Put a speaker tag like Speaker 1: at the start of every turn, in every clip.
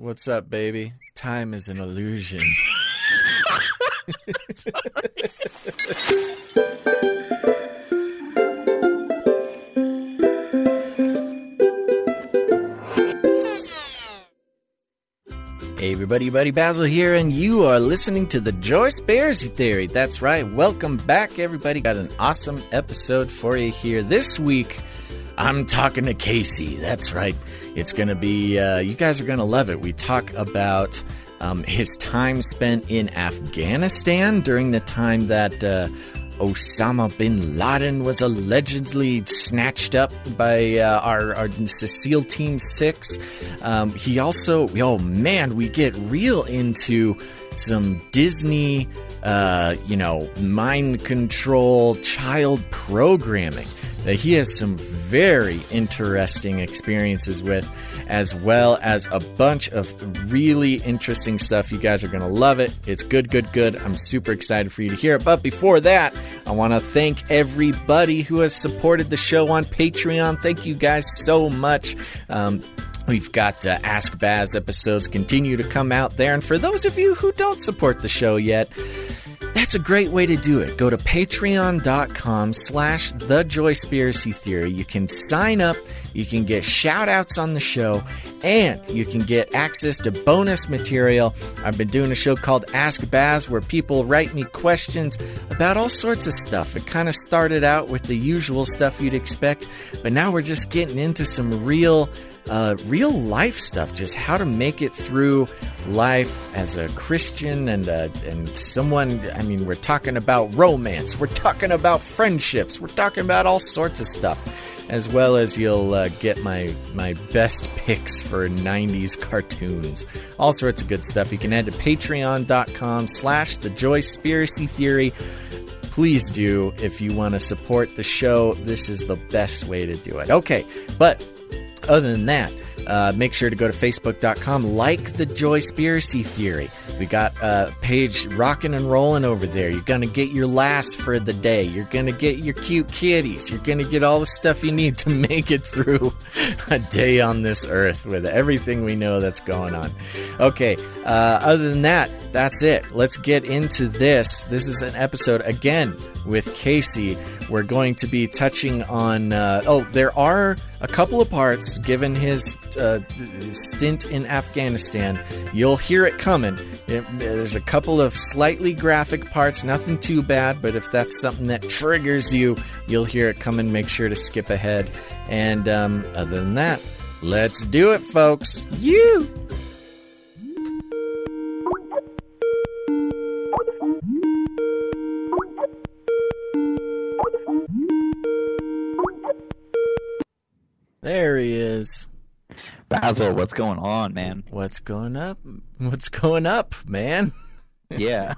Speaker 1: What's up, baby? Time is an illusion. Hey everybody, Buddy Basil here, and you are listening to the Joyspiracy Theory. That's right. Welcome back, everybody. Got an awesome episode for you here. This week, I'm talking to Casey. That's right. It's going to be, you guys are going to love it. We talk about his time spent in Afghanistan during the time that Osama Ben Laden was allegedly snatched up by our SEAL Team 6. He also, we get real into some Disney, mind control child programming that he has some very interesting experiences with, as well as a bunch of really interesting stuff. You guys are going to love it. It's good. I'm super excited for you to hear it. But before that, I want to thank everybody who has supported the show on Patreon. Thank you guys so much. We've got Ask Baz episodes continue to come out there. And for those of you who don't support the show yet, that's a great way to do it. Go to patreon.com/thejoyspiracy theory. You can sign up, you can get shout outs on the show, and you can get access to bonus material. I've been doing a show called Ask Baz where people write me questions about all sorts of stuff. It kind of started out with the usual stuff you'd expect, but now we're just getting into some real life stuff, just how to make it through life as a Christian and someone. I mean, we're talking about romance, we're talking about friendships, we're talking about all sorts of stuff, as well as you'll get my best picks for 90s cartoons, all sorts of good stuff. You can head to patreon.com/thejoyspiracy theory. Please do, if you want to support the show. This is the best way to do it. Okay, but other than that, make sure to go to facebook.com, like the Joyspiracy Theory. We got a page rocking and rolling over there. You're going to get your laughs for the day. You're going to get your cute kitties. You're going to get all the stuff you need to make it through a day on this earth with everything we know that's going on. Okay, other than that, that's it. Let's get into this. This is an episode, again, with Casey. We're going to be touching on, there are a couple of parts, given his stint in Afghanistan. You'll hear it coming. There's a couple of slightly graphic parts, nothing too bad, but if that's something that triggers you, you'll hear it coming. Make sure to skip ahead. And other than that, let's do it, folks. There he is.
Speaker 2: Basil, what's going on, man?
Speaker 1: What's going up? What's going up, man?
Speaker 2: Yeah.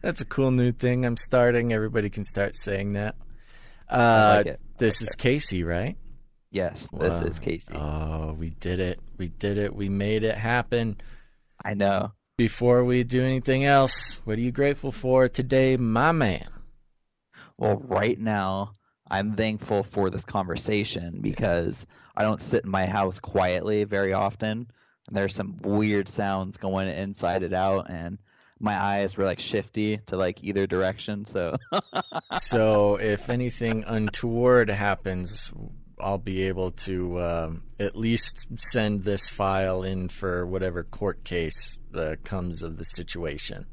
Speaker 1: That's a cool new thing I'm starting. Everybody can start saying that.
Speaker 2: I like it.
Speaker 1: This is Casey, right?
Speaker 2: Yes, this is Casey.
Speaker 1: Oh, we did it. We made it happen.
Speaker 2: I know.
Speaker 1: Before we do anything else, what are you grateful for today, my man?
Speaker 2: Well, right now, I'm thankful for this conversation because I don't sit in my house quietly very often. And there's some weird sounds going inside and out, and my eyes were like shifty to like either direction. So
Speaker 1: if anything untoward happens, I'll be able to at least send this file in for whatever court case comes of the situation.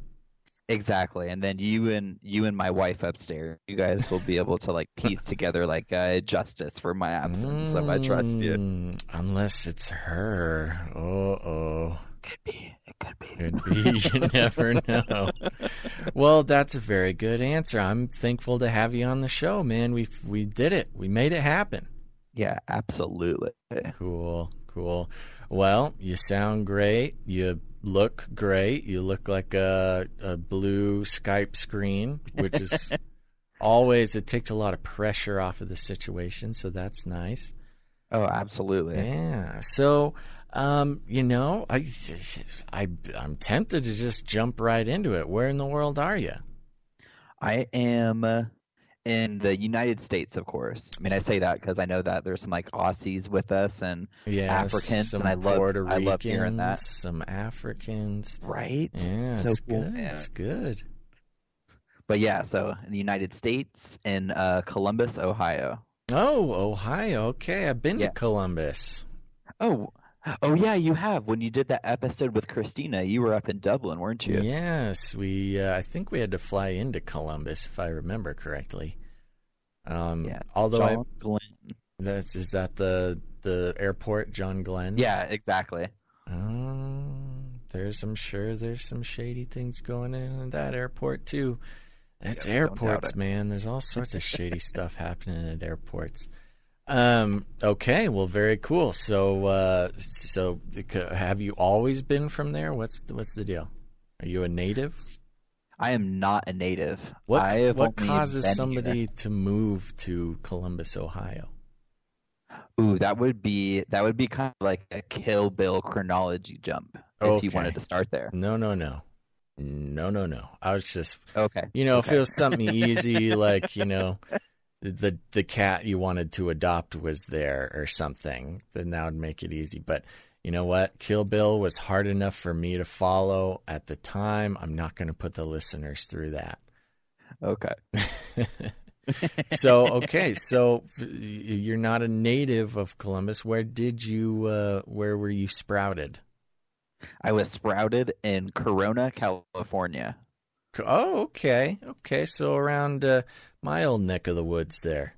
Speaker 2: Exactly, and then you and my wife upstairs, you guys will be able to like piece together like justice for my absence. So I trust you.
Speaker 1: Unless it's her.
Speaker 2: Could be. It could be.
Speaker 1: Could be. You never know. Well, that's a very good answer. I'm thankful to have you on the show, man. We did it. We made it happen.
Speaker 2: Yeah, absolutely.
Speaker 1: Cool. Well, you sound great. You look great. You look like a blue Skype screen, which is always, it takes a lot of pressure off of the situation, so that's nice.
Speaker 2: Oh, absolutely.
Speaker 1: Yeah. So, I'm tempted to just jump right into it. Where in the world are you?
Speaker 2: I am in the United States, of course. I mean, I say that because I know that there's some like Aussies with us and Africans,
Speaker 1: some
Speaker 2: and
Speaker 1: Puerto
Speaker 2: I love hearing that.
Speaker 1: Ricans, some Africans.
Speaker 2: Right?
Speaker 1: Yeah,
Speaker 2: So
Speaker 1: it's
Speaker 2: cool,
Speaker 1: good.
Speaker 2: man.
Speaker 1: It's good.
Speaker 2: But yeah, so in the United States, in Columbus, Ohio.
Speaker 1: Oh, Ohio. Okay, I've been to
Speaker 2: Yeah.
Speaker 1: Columbus.
Speaker 2: Oh, oh yeah, you have. When you did that episode with Christina, you were up in Dublin, weren't you?
Speaker 1: Yes, we. I think we had to fly into Columbus, if I remember correctly.
Speaker 2: Yeah.
Speaker 1: Although
Speaker 2: John Glenn.
Speaker 1: is that the airport, John Glenn?
Speaker 2: Yeah, exactly.
Speaker 1: There's some shady things going in that airport too. That's
Speaker 2: Yeah,
Speaker 1: airports, man. There's all sorts of shady stuff happening at airports. Okay, well, very cool. So have you always been from there? What's the deal? Are you a native?
Speaker 2: I am not a native.
Speaker 1: What causes somebody to move to Columbus, Ohio?
Speaker 2: Ooh, that would be kind of like a Kill Bill chronology jump if you wanted to start there.
Speaker 1: No. I was just
Speaker 2: okay.
Speaker 1: If it was something easy, like the cat you wanted to adopt was there or something, then that would make it easy. But you know what? Kill Bill was hard enough for me to follow at the time. I'm not going to put the listeners through that.
Speaker 2: Okay.
Speaker 1: So you're not a native of Columbus. Where were you sprouted?
Speaker 2: I was sprouted in Corona, California.
Speaker 1: Oh, okay. So around my old neck of the woods there.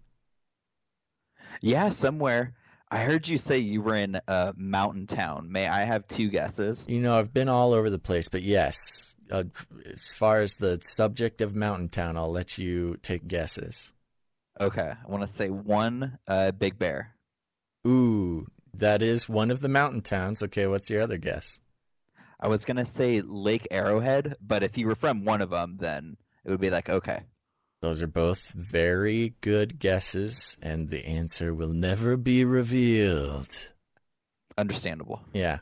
Speaker 2: Yeah, somewhere. I heard you say you were in a mountain town. May I have two guesses?
Speaker 1: I've been all over the place, but yes. As far as the subject of Mountain Town, I'll let you take guesses.
Speaker 2: Okay. I want to say one, Big Bear.
Speaker 1: Ooh, that is one of the mountain towns. Okay, what's your other guess?
Speaker 2: I was going to say Lake Arrowhead, but if you were from one of them, then it would be like, okay.
Speaker 1: Those are both very good guesses, and the answer will never be revealed.
Speaker 2: Understandable.
Speaker 1: Yeah.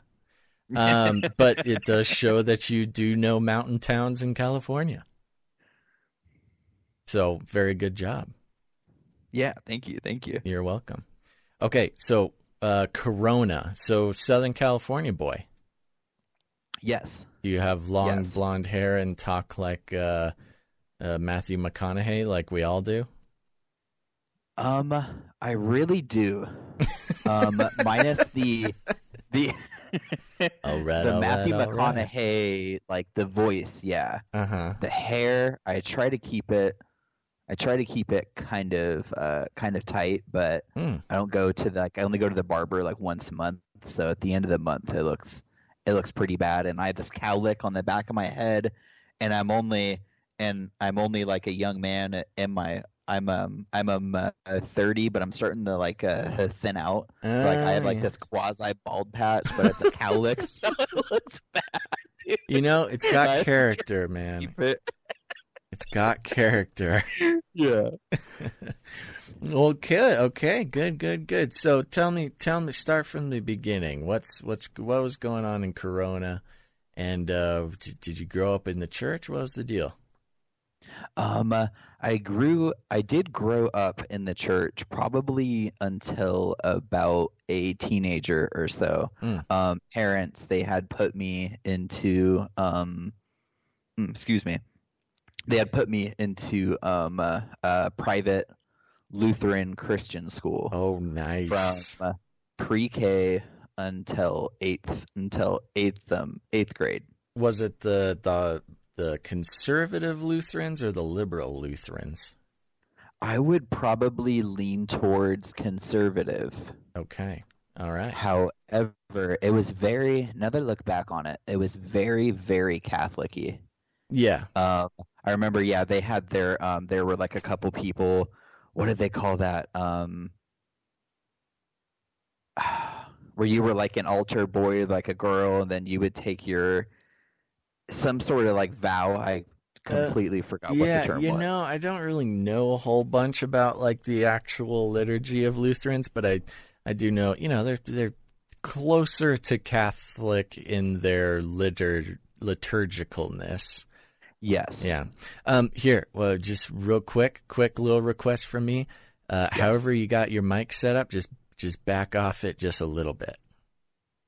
Speaker 1: But it does show that you do know mountain towns in California. So, very good job.
Speaker 2: Yeah, thank you.
Speaker 1: You're welcome. Okay, so Corona. So, Southern California boy.
Speaker 2: Yes.
Speaker 1: Do you have long blonde hair and talk like Matthew McConaughey, like we all do?
Speaker 2: I really do. Minus the Matthew McConaughey, like the voice, yeah. The hair, I try to keep it kind of tight, but I don't go to I only go to the barber like once a month. So at the end of the month, it looks pretty bad, and I have this cowlick on the back of my head, and I'm only like a young man in I'm 30, but I'm starting to thin out. So I have this quasi bald patch, but it's a cowlick, so it looks bad. Dude.
Speaker 1: It's got character, man. It's got character.
Speaker 2: Yeah.
Speaker 1: Okay, good. So tell me, start from the beginning. What was going on in Corona, and did you grow up in the church? What was the deal?
Speaker 2: I did grow up in the church probably until about a teenager or so. Parents, they had put me into they had put me into a private Lutheran Christian school.
Speaker 1: Oh, nice.
Speaker 2: From pre-K until eighth grade.
Speaker 1: Was it the conservative Lutherans or the liberal Lutherans?
Speaker 2: I would probably lean towards conservative.
Speaker 1: Okay. All right.
Speaker 2: However, it was now that I look back on it, it was very, very Catholic-y.
Speaker 1: Yeah.
Speaker 2: I remember, they had there were like a couple people, what did they call that? Where you were like an altar boy, like a girl, and then you would take some sort of like vow. I completely forgot what the term was.
Speaker 1: I don't really know a whole bunch about like the actual liturgy of Lutherans, but I do know, they're closer to Catholic in their liturgicalness.
Speaker 2: Yes.
Speaker 1: Yeah. Here, well, just real quick little request from me.
Speaker 2: Yes.
Speaker 1: However you got your mic set up, just back off it just a little bit.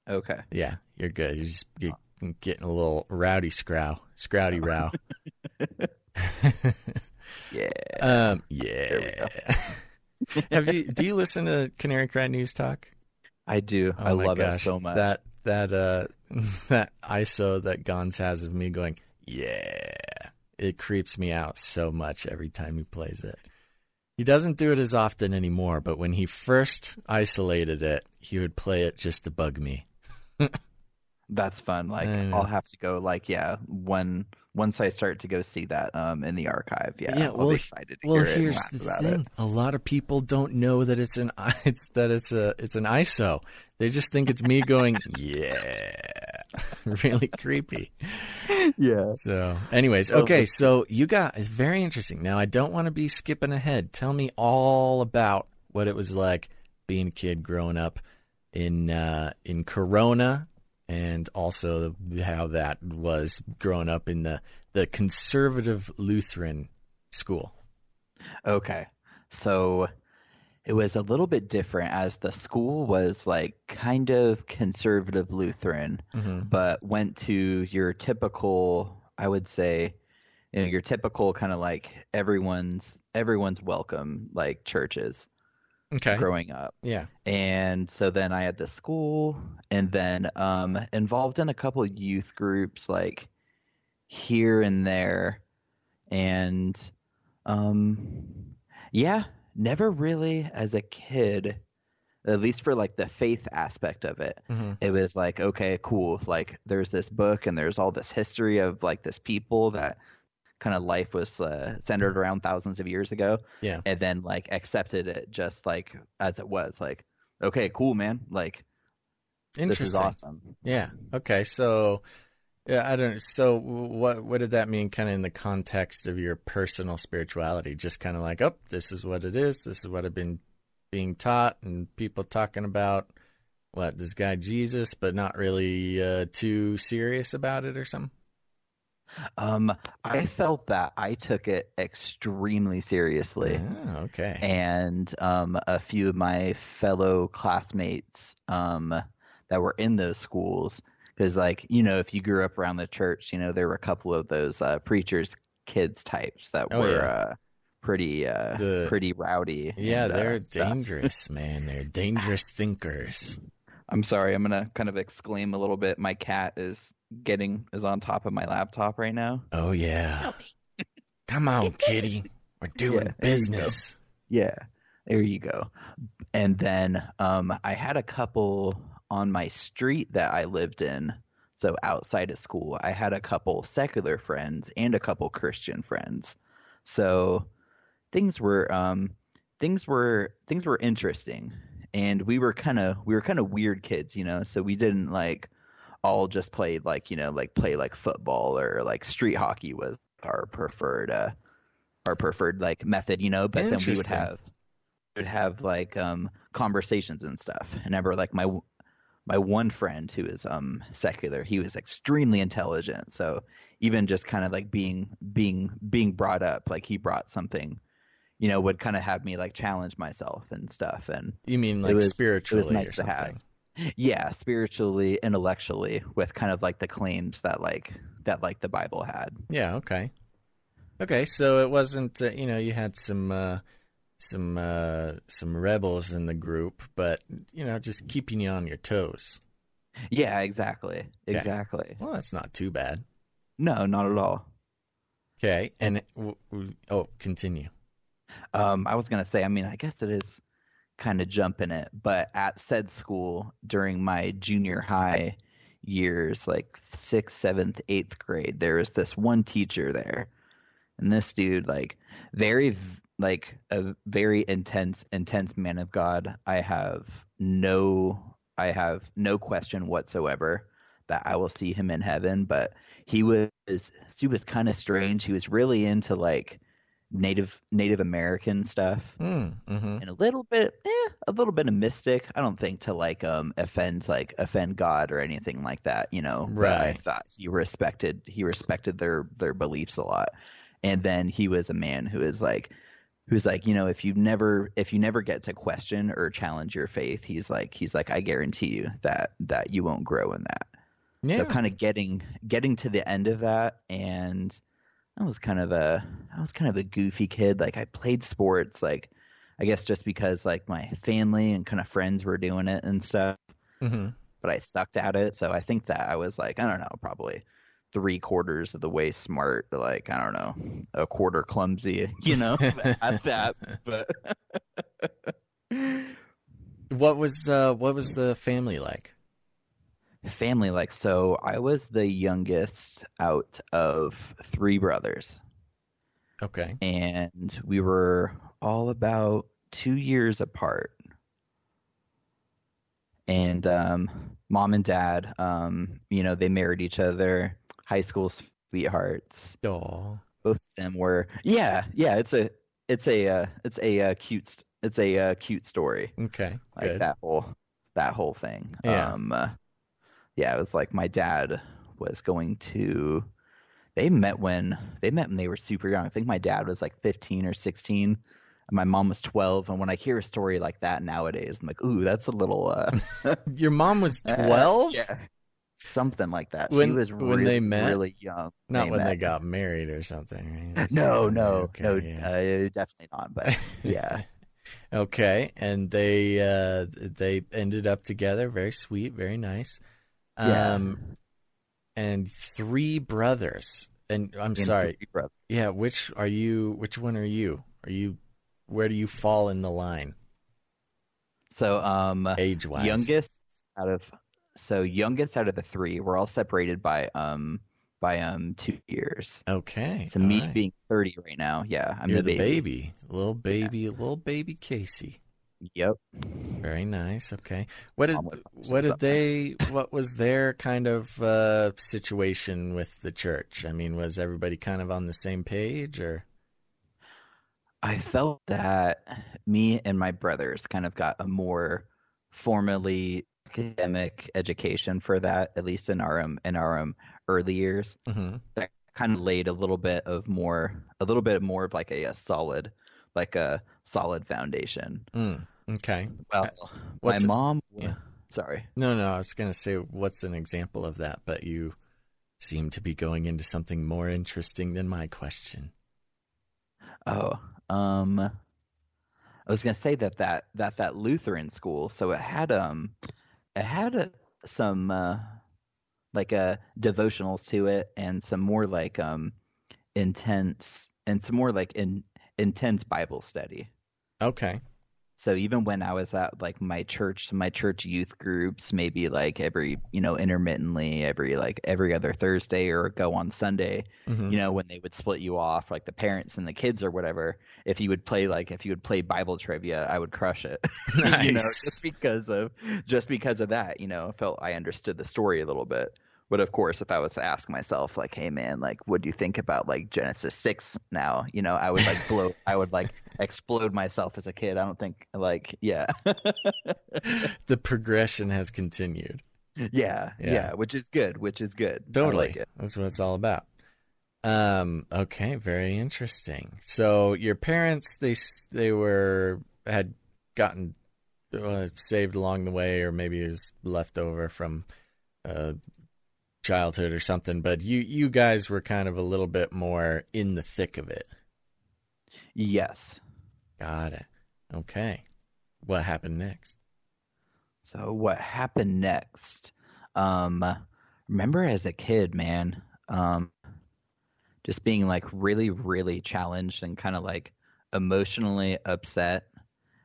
Speaker 2: Okay.
Speaker 1: Yeah, you're good. You're getting a little scrouty row.
Speaker 2: Yeah.
Speaker 1: Yeah.
Speaker 2: There we go.
Speaker 1: Do you listen to Canary Cry News Talk?
Speaker 2: I do.
Speaker 1: Oh
Speaker 2: I
Speaker 1: my
Speaker 2: love
Speaker 1: gosh,
Speaker 2: it so much.
Speaker 1: That ISO that Gons has of me going, yeah, it creeps me out so much every time he plays it. He doesn't do it as often anymore, but when he first isolated it, he would play it just to bug me.
Speaker 2: That's fun. Like I'll have to go. Like once I start to go see that in the archive. Yeah, I'll be excited to hear it.
Speaker 1: Here's the thing: a lot of people don't know that it's an ISO. They just think it's me going, yeah, really creepy.
Speaker 2: Yeah.
Speaker 1: So, anyways, okay. So it's very interesting. Now, I don't want to be skipping ahead. Tell me all about what it was like being a kid growing up in Corona. And also how that was growing up in the conservative Lutheran school.
Speaker 2: Okay. So it was a little bit different as the school was like kind of conservative Lutheran, but went to your typical, I would say, your typical kind of like everyone's welcome, like churches.
Speaker 1: Okay.
Speaker 2: Growing up.
Speaker 1: Yeah.
Speaker 2: And so then I had the school and then involved in a couple of youth groups like here and there. And yeah, never really as a kid, at least for like the faith aspect of it. It was like, okay, cool. Like there's this book and there's all this history of like this people that kind of life was centered around thousands of years ago.
Speaker 1: Yeah.
Speaker 2: And then like accepted it just like as it was. Like, okay, cool, man. Like, this is awesome.
Speaker 1: Yeah. Okay. So, yeah, so what did that mean kind of in the context of your personal spirituality? Just kind of like, oh, this is what it is. This is what I've been being taught, and people talking about this guy Jesus, but not really too serious about it or something?
Speaker 2: I felt that I took it extremely seriously.
Speaker 1: Oh, okay.
Speaker 2: And a few of my fellow classmates that were in those schools, because like, if you grew up around the church, there were a couple of those preachers' kids types that were pretty rowdy.
Speaker 1: Yeah, they're dangerous, man. They're dangerous thinkers.
Speaker 2: I'm sorry, I'm gonna kind of exclaim a little bit. My cat is on top of my laptop right now.
Speaker 1: Oh yeah. Come on, kitty. We're doing business.
Speaker 2: Yeah, there you go. And then I had a couple on my street that I lived in. So outside of school, I had a couple secular friends and a couple Christian friends. So things were interesting. And we were kind of weird kids, so we didn't like all just play like, play like football or like street hockey was our preferred like method, but then we would have like conversations and stuff. And I remember like my one friend who is secular, he was extremely intelligent. So even just kind of like being brought up, like he brought something, would kind of have me like challenge myself and stuff. And
Speaker 1: you mean like spiritually?
Speaker 2: It was nice
Speaker 1: or
Speaker 2: to
Speaker 1: something.
Speaker 2: have. Yeah, spiritually, intellectually, with kind of like the claims that the Bible had.
Speaker 1: Yeah. Okay. Okay. So it wasn't you had some rebels in the group, but just keeping you on your toes.
Speaker 2: Yeah. Exactly.
Speaker 1: Well, that's not too bad.
Speaker 2: No, not at all.
Speaker 1: Okay. And continue.
Speaker 2: I was going to say, I mean, I guess it is kind of jumping it, but at said school during my junior high years, like 6th, 7th, 8th grade, there was this one teacher there. And this dude, like a very intense man of God. I have no question whatsoever that I will see him in heaven, but he was kind of strange. He was really into like Native American stuff,
Speaker 1: Mm-hmm.
Speaker 2: and a little bit of mystic. I don't think to like offend God or anything like that, but I
Speaker 1: Right.
Speaker 2: thought he respected their beliefs a lot. And then he was a man who's like, if you never get to question or challenge your faith, he's like, I guarantee you that you won't grow in that. So
Speaker 1: Yeah.
Speaker 2: kind of getting to the end of that, and I was kind of a goofy kid. Like I played sports, like I guess just because like my family and kind of friends were doing it and stuff,
Speaker 1: Mm-hmm.
Speaker 2: but I sucked at it. So I think that I was like, I don't know, probably 3/4 of the way smart, like I don't know, a quarter clumsy, at that. But
Speaker 1: What was the family like?
Speaker 2: family, like, so I was the youngest out of three brothers,
Speaker 1: Okay.
Speaker 2: and we were all about 2 years apart. And mom and dad, they married each other, high school sweethearts.
Speaker 1: Oh.
Speaker 2: Both of them were, yeah. It's a cute story,
Speaker 1: Okay.
Speaker 2: like
Speaker 1: Good.
Speaker 2: that whole thing.
Speaker 1: Yeah.
Speaker 2: Yeah, it was like my dad was going to. They met when they were super young. I think my dad was like 15 or 16, and my mom was 12. And when I hear a story like that nowadays, I'm like, ooh, that's a little
Speaker 1: Your mom was 12
Speaker 2: yeah, something like that. She
Speaker 1: when
Speaker 2: was
Speaker 1: they
Speaker 2: really,
Speaker 1: met,
Speaker 2: really young when
Speaker 1: not
Speaker 2: they
Speaker 1: when they
Speaker 2: met.
Speaker 1: got married or something, right?
Speaker 2: No, no, no,
Speaker 1: Okay. Yeah.
Speaker 2: definitely not. But yeah,
Speaker 1: Okay, and they ended up together. Very sweet, very nice.
Speaker 2: yeah.
Speaker 1: Um, and three brothers. And I'm
Speaker 2: And
Speaker 1: sorry.
Speaker 2: three brothers.
Speaker 1: Yeah, which are you? Which one are you? Are you? Where do you fall in the line,
Speaker 2: So
Speaker 1: age wise?
Speaker 2: youngest out of youngest out of the three, we're all separated by 2 years.
Speaker 1: Okay,
Speaker 2: So
Speaker 1: all
Speaker 2: me
Speaker 1: right.
Speaker 2: being 30 right now, yeah, I'm
Speaker 1: You're
Speaker 2: the
Speaker 1: the
Speaker 2: baby.
Speaker 1: baby,
Speaker 2: Yeah.
Speaker 1: little baby Casey.
Speaker 2: Yep.
Speaker 1: Very nice. Okay. What did
Speaker 2: Mom would probably say something.
Speaker 1: what was their kind of situation with the church? I mean, was everybody kind of on the same page or?
Speaker 2: I felt that me and my brothers kind of got a more formally academic education for that, at least in our early years.
Speaker 1: Hmm.
Speaker 2: That kind of laid a little bit more of like a solid foundation.
Speaker 1: Okay. Uh,
Speaker 2: Well, my
Speaker 1: What's
Speaker 2: mom,
Speaker 1: yeah.
Speaker 2: sorry.
Speaker 1: No, no, I was going to say what's an example of that, but you seem to be going into something more interesting than my question.
Speaker 2: Oh, I was gonna say that Lutheran school, so it had some like devotionals to it, and some more like intense Bible study.
Speaker 1: Okay.
Speaker 2: So even when I was at like my church youth groups, maybe like intermittently every other Thursday or go on Sunday,
Speaker 1: Hmm.
Speaker 2: when they would split you off, like the parents and the kids or whatever, if you would play Bible trivia, I would crush it. Just
Speaker 1: Nice.
Speaker 2: because of that, I felt I understood the story a little bit. But of course, if I was to ask myself, like, hey man, like, what do you think about like Genesis 6 now? I would like explode myself as a kid. I don't think like, yeah.
Speaker 1: The progression has continued.
Speaker 2: Yeah,
Speaker 1: Yeah.
Speaker 2: yeah, which is good, I like
Speaker 1: Totally.
Speaker 2: it.
Speaker 1: That's what it's all about. Okay, very interesting. So your parents, they were had gotten saved along the way, or maybe it was left over from uh, childhood or something. But you guys were kind of a little bit more in the thick of it.
Speaker 2: Yes.
Speaker 1: Got it. Okay. What happened next?
Speaker 2: So what happened next? Um, Remember as a kid, man, just being like really, really challenged and kind of like emotionally upset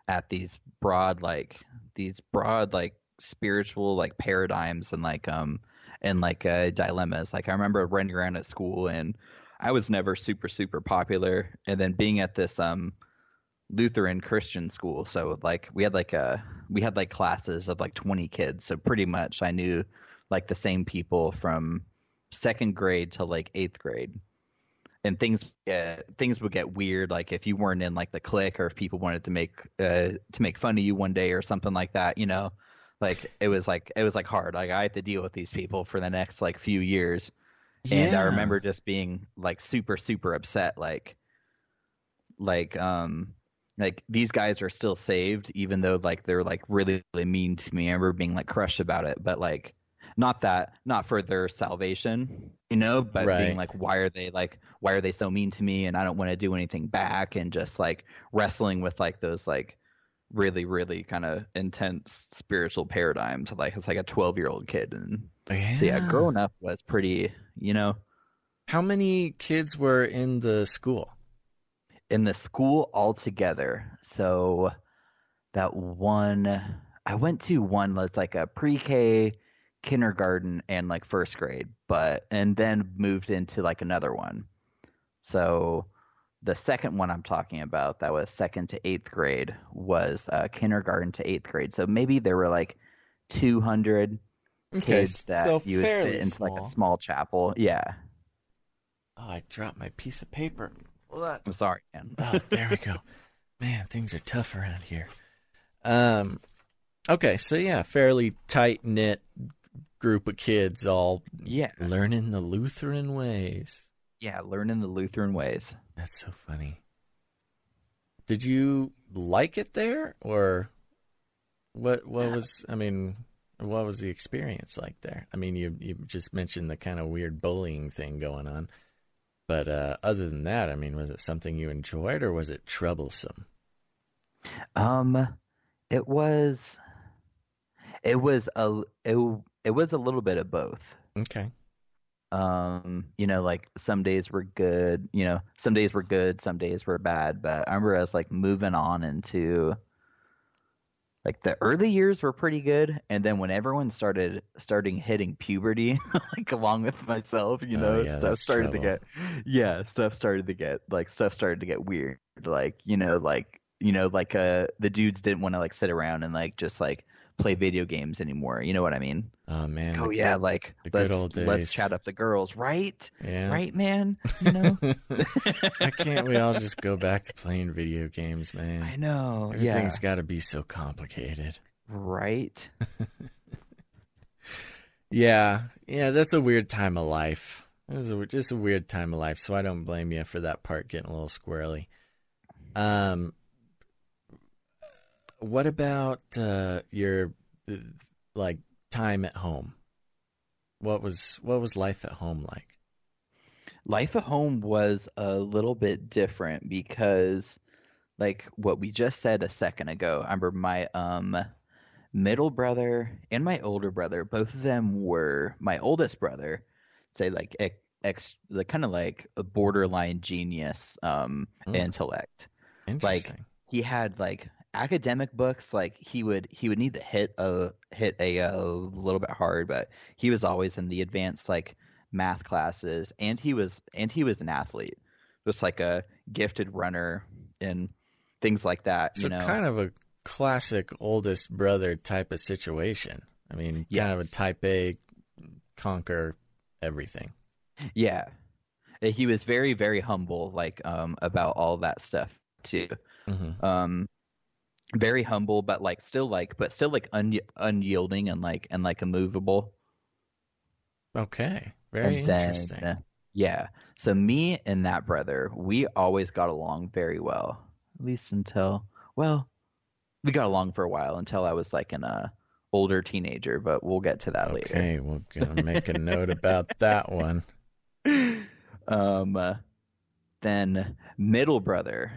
Speaker 2: at these broad like spiritual like paradigms and dilemmas. Like I remember running around at school, and I was never super super popular, and then being at this Lutheran Christian school. So like we had like classes of like 20 kids. So pretty much I knew like the same people from second grade to like eighth grade. and things would get weird, like if you weren't in like the clique, or if people wanted to make fun of you one day or something like that, you know. Like it was like hard. Like I had to deal with these people for the next like few years. And I
Speaker 1: Yeah.
Speaker 2: remember just being like super, super upset, like these guys are still saved, even though like they're like really, really mean to me. I remember being like crushed about it, but like not for their salvation, you know, but being
Speaker 1: Right.
Speaker 2: like, why are they so mean to me, and I don't want to do anything back, and just like wrestling with like those like really, really kind of intense spiritual paradigms. Like it's like a 12-year-old kid, and so yeah,
Speaker 1: Yeah.
Speaker 2: growing up was pretty, you know.
Speaker 1: How many kids were in the school?
Speaker 2: In the school altogether. So that one, I went to one that's like a pre-K, kindergarten, and like first grade, and then moved into like another one. So the second one I'm talking about, that was second to eighth grade, was kindergarten to eighth grade. So maybe there were like 200
Speaker 1: Okay,
Speaker 2: kids that
Speaker 1: so
Speaker 2: you would fit
Speaker 1: fairly
Speaker 2: into like a
Speaker 1: small.
Speaker 2: small chapel. Yeah.
Speaker 1: Oh, I dropped my piece of paper. What?
Speaker 2: I'm sorry, man.
Speaker 1: Oh, there we go. Man, things are tough around here. Okay, so yeah, fairly tight knit group of kids, all
Speaker 2: Yeah.
Speaker 1: learning the Lutheran ways.
Speaker 2: Yeah, learning the Lutheran ways.
Speaker 1: That's so funny. Did you like it there, or what? What was? I mean, what was the experience like there? I mean, you just mentioned the kind of weird bullying thing going on, but other than that, I mean, was it something you enjoyed, or was it troublesome?
Speaker 2: It was it was a it was a little bit of both.
Speaker 1: Okay.
Speaker 2: You know, like some days were good, you know, some days were good, some days were bad, but I remember I was like moving on into like the early years were pretty good, and then when everyone starting hitting puberty, like along with myself, you
Speaker 1: Oh
Speaker 2: know,
Speaker 1: yeah, that's trouble.
Speaker 2: stuff started to get weird. Like, the dudes didn't want to like sit around and like just like play video games anymore. You know what I mean?
Speaker 1: Oh man,
Speaker 2: Oh yeah, like
Speaker 1: the good old
Speaker 2: let's
Speaker 1: days.
Speaker 2: chat up the girls, right?
Speaker 1: Yeah.
Speaker 2: Right, man. You know?
Speaker 1: Why can't we all just go back to playing video games, man?
Speaker 2: I know.
Speaker 1: Everything's
Speaker 2: Yeah.
Speaker 1: got to be so complicated.
Speaker 2: Right.
Speaker 1: Yeah, that's a weird time of life. It was just a weird time of life, so I don't blame you for that part getting a little squirrely. What about your like time at home? What was life at home like?
Speaker 2: Life at home was a little bit different because, like what we just said a second ago, I remember my middle brother and my older brother, both of them were my oldest brother, say like like kind of like a borderline genius intellect. Like
Speaker 1: Interesting.
Speaker 2: he had like academic books, like he would need to hit a little bit hard, but he was always in the advanced like math classes, and he was an athlete, just like a gifted runner and things like that,
Speaker 1: So kind of a classic oldest brother type of situation. I mean, kind of a
Speaker 2: Yes.
Speaker 1: type A, conquer everything.
Speaker 2: Yeah. He was very, very humble, like about all that stuff too.
Speaker 1: Mm-hmm.
Speaker 2: Very humble, but still unyielding and like immovable.
Speaker 1: Okay, very
Speaker 2: And then,
Speaker 1: interesting.
Speaker 2: yeah. So me and that brother, we always got along very well, at least until, well, we got along for a while until I was like an older teenager, but we'll get to that later.
Speaker 1: Okay, we're gonna make a note about that one.
Speaker 2: Then middle brother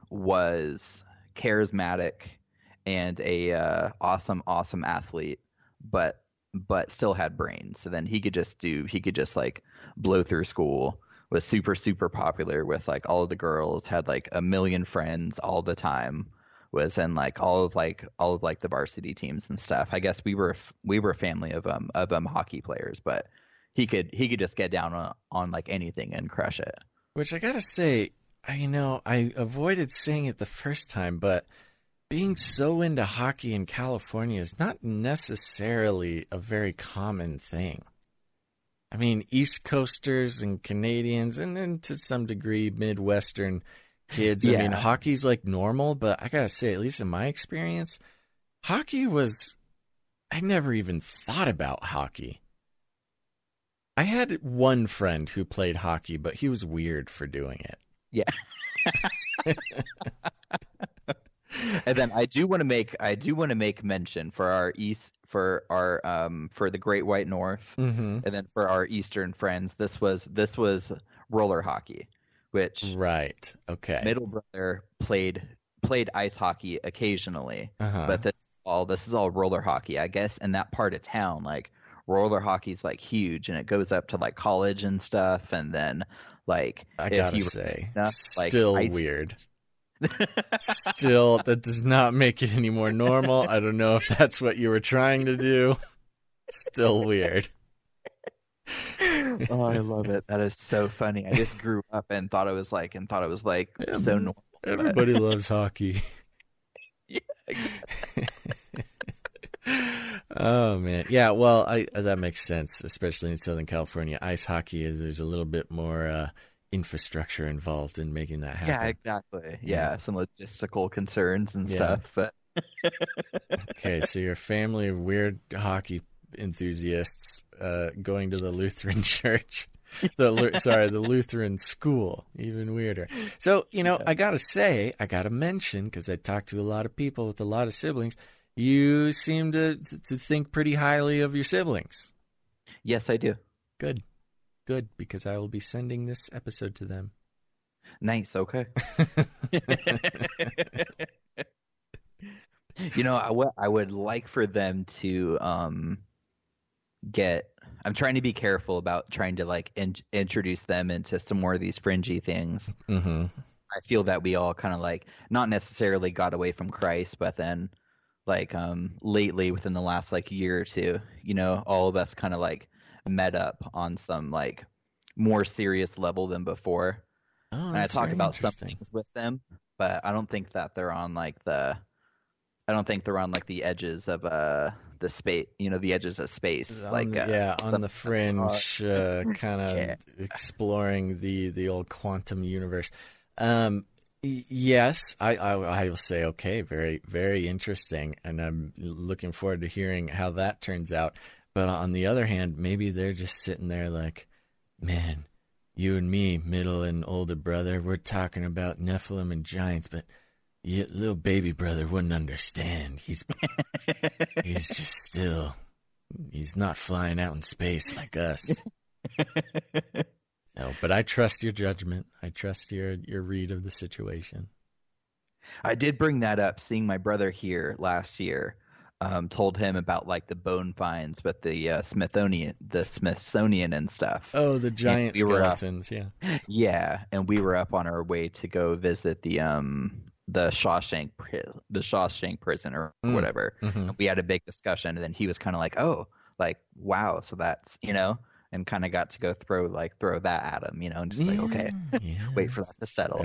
Speaker 2: was charismatic and a awesome athlete, but still had brains. So then he could just like blow through school. Was super super popular with like all of the girls. Had like a million friends all the time. Was in like all of the varsity teams and stuff. I guess we were a family of hockey players, but he could just get down on like anything and crush it.
Speaker 1: Which I gotta say, I avoided saying it the first time, but being so into hockey in California is not necessarily a very common thing. I mean, East Coasters and Canadians, and then to some degree Midwestern kids.
Speaker 2: Yeah.
Speaker 1: I mean, hockey's like normal, but I gotta say, at least in my experience, hockey was. I never even thought about hockey. I had one friend who played hockey, but he was weird for doing it.
Speaker 2: Yeah. And then I do want to make mention for our for the Great White North, and then for our Eastern friends, this was roller hockey, which
Speaker 1: right. Okay.
Speaker 2: middle brother played ice hockey occasionally, but this is all roller hockey. I guess in that part of town, like roller hockey's like huge, and it goes up to like college and stuff, and then like
Speaker 1: I gotta say, still weird. Still, that does not make it any more normal. I don't know if that's what you were trying to do. Still weird.
Speaker 2: Oh, I love it. That is so funny. I just grew up and thought it was like so normal.
Speaker 1: Everybody loves hockey.
Speaker 2: Yeah, exactly.
Speaker 1: Oh man, yeah. Well, that makes sense, especially in Southern California. Ice hockey there's a little bit more infrastructure involved in making that happen.
Speaker 2: Yeah, exactly. Yeah, some logistical concerns and stuff. But
Speaker 1: okay, so your family of weird hockey enthusiasts going to the Lutheran church. The Lutheran school, even weirder. So, I gotta mention, because I talked to a lot of people with a lot of siblings, you seem to think pretty highly of your siblings.
Speaker 2: Yes, I do. Good,
Speaker 1: because I will be sending this episode to them.
Speaker 2: Nice, okay. I would like for them to I'm trying to be careful about trying to like introduce them into some more of these fringy things.
Speaker 1: Mm-hmm.
Speaker 2: I feel that we all kind of like not necessarily got away from Christ, but then like lately within the last like year or two, all of us kind of like met up on some like more serious level than before.
Speaker 1: Oh,
Speaker 2: and I talked about some things with them, but I don't think they're on like the edges of the space, the edges of space,
Speaker 1: on the fringe, kind of exploring the old quantum universe. Yes, I will say, okay, very, very interesting, and I'm looking forward to hearing how that turns out. But on the other hand, maybe they're just sitting there like, man, you and me, middle and older brother, we're talking about Nephilim and giants, but little baby brother wouldn't understand. He's just still, he's not flying out in space like us. No, but I trust your judgment. I trust your read of the situation.
Speaker 2: I did bring that up, seeing my brother here last year. Told him about like the bone finds with the Smithsonian and stuff.
Speaker 1: Oh, the giant skeletons, yeah.
Speaker 2: Yeah, and we were up on our way to go visit the Shawshank prison or whatever.
Speaker 1: Mm-hmm.
Speaker 2: And we had a big discussion, and then he was kind of like, "Oh, like wow, so that's and kind of got to go throw that at him, and just like, okay, wait for that to settle.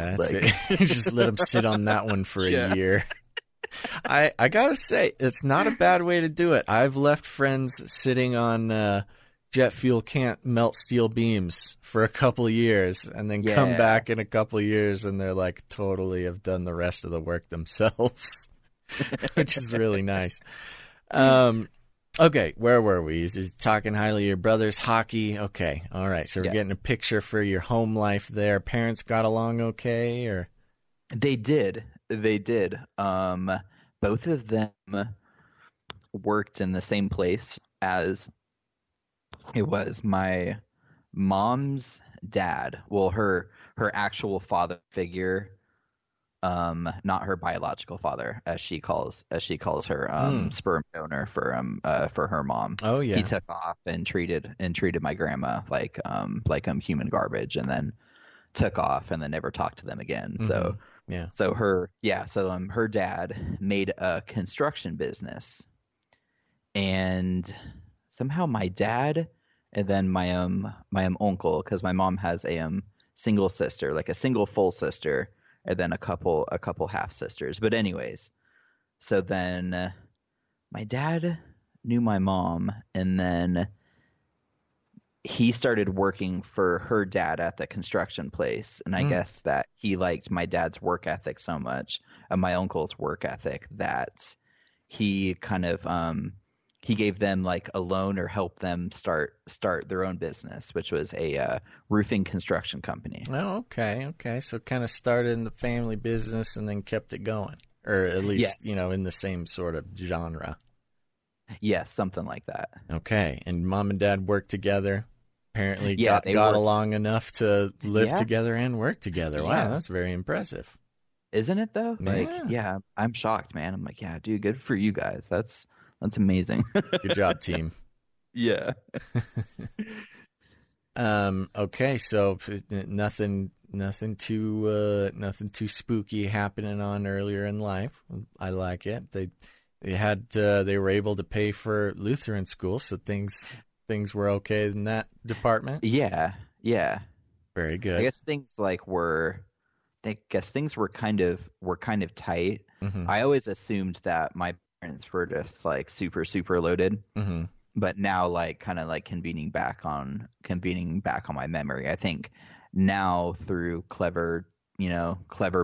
Speaker 1: Just let him sit on that one for a year. I gotta say, it's not a bad way to do it. I've left friends sitting on jet fuel can't melt steel beams for a couple of years, and then come back in a couple of years, and they're like totally have done the rest of the work themselves, which is really nice. Okay, where were we? He's talking highly of your brother's hockey. Okay, all right. So we're getting a picture for your home life there. Parents got along okay, or?
Speaker 2: They did. Both of them worked in the same place as it was my mom's dad. Well, her actual father figure, not her biological father, as she calls her sperm donor for her mom.
Speaker 1: Oh yeah.
Speaker 2: He took off and treated my grandma like human garbage, and then took off and then never talked to them again.
Speaker 1: Mm-hmm.
Speaker 2: So
Speaker 1: yeah.
Speaker 2: So her dad made a construction business, and somehow my dad and then my uncle, because my mom has a single sister, like a single full sister, and then a couple half sisters. But anyways, so then my dad knew my mom, and then he started working for her dad at the construction place, and I guess that he liked my dad's work ethic so much, and my uncle's work ethic, that he kind of he gave them like a loan or helped them start their own business, which was a roofing construction company.
Speaker 1: Oh, okay. So kind of started in the family business and then kept it going, or at least in the same sort of genre.
Speaker 2: Yes, something like that.
Speaker 1: Okay, and mom and dad worked together. Apparently, got along enough to live together and work together. Wow, that's very impressive.
Speaker 2: Isn't it though? Like, I'm shocked, man. I'm like, yeah, dude, good for you guys. That's amazing.
Speaker 1: Good job, team.
Speaker 2: Yeah.
Speaker 1: Okay, so nothing too spooky happening on earlier in life. I like it. They were able to pay for Lutheran school, so things were okay in that department.
Speaker 2: Yeah.
Speaker 1: Very good.
Speaker 2: I guess things were kind of tight.
Speaker 1: Mm-hmm.
Speaker 2: I always assumed that my parents were just like super, super loaded.
Speaker 1: Mm-hmm.
Speaker 2: But now, like, kind of like convening back on my memory, I think now through clever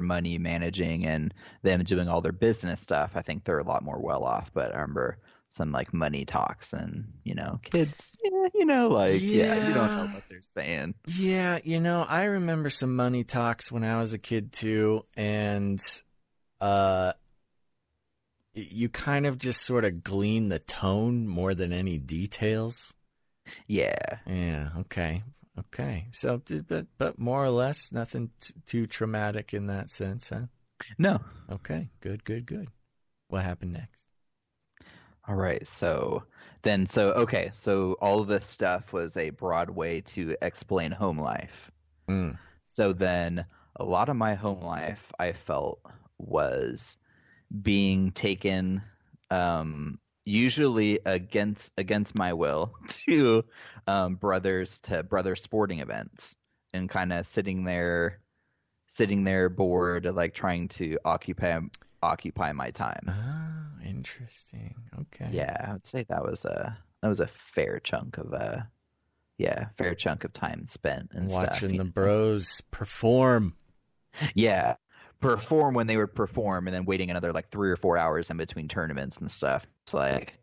Speaker 2: money managing and them doing all their business stuff, I think they're a lot more well off. But I remember some like money talks and, kids, you don't know what they're saying.
Speaker 1: Yeah. I remember some money talks when I was a kid too. And, you kind of just sort of glean the tone more than any details.
Speaker 2: Yeah.
Speaker 1: Yeah. Okay. So, but more or less, nothing too traumatic in that sense, huh?
Speaker 2: No.
Speaker 1: Okay. Good. What happened next?
Speaker 2: All right. So all of this stuff was a broad way to explain home life. So then a lot of my home life, I felt, was being taken usually against my will to brother sporting events, and kind of sitting there bored, like trying to occupy my time.
Speaker 1: Oh, interesting. Okay.
Speaker 2: Yeah, I would say that was a fair chunk of time spent and
Speaker 1: watching the bros perform.
Speaker 2: Yeah. Perform when they would perform, and then waiting another like 3 or 4 hours in between tournaments and stuff. It's like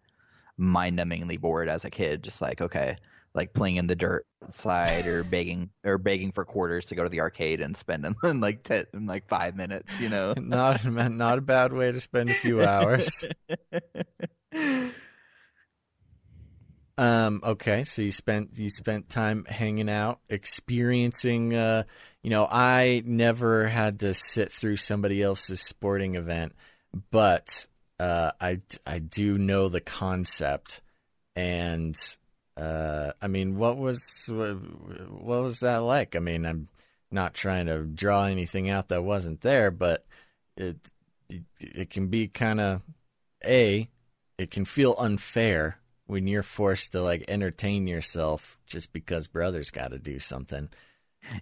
Speaker 2: mind-numbingly bored as a kid, just like, okay, like playing in the dirt outside or begging for quarters to go to the arcade and spend in like 5 minutes,
Speaker 1: Not a bad way to spend a few hours. Okay, so you spent time hanging out, experiencing. I never had to sit through somebody else's sporting event, but I do know the concept. And I mean, what was that like? I mean, I'm not trying to draw anything out that wasn't there, but it can be kind of it can feel unfair when you're forced to like entertain yourself just because brothers got to do something.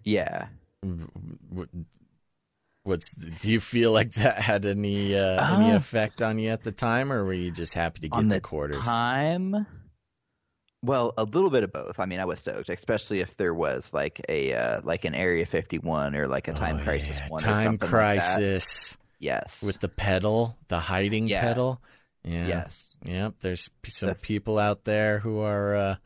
Speaker 2: Yeah.
Speaker 1: Do you feel like that had any effect on you at the time, or were you just happy to get the quarters?
Speaker 2: Time? Well, a little bit of both. I mean, I was stoked, especially if there was like an Area 51 or like a Time Crisis one.
Speaker 1: Time Crisis.
Speaker 2: Like that. Yes.
Speaker 1: With the pedal, the hiding pedal. Yeah.
Speaker 2: Yes.
Speaker 1: Yep. There's some people out there who are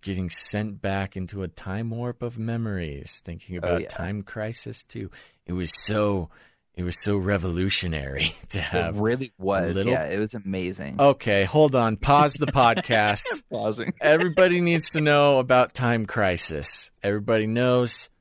Speaker 1: getting sent back into a time warp of memories, thinking about Time Crisis 2. It was so revolutionary to have.
Speaker 2: It really was. Yeah, it was amazing.
Speaker 1: Okay, hold on. Pause the podcast.
Speaker 2: Pausing.
Speaker 1: Everybody needs to know about Time Crisis. Everybody knows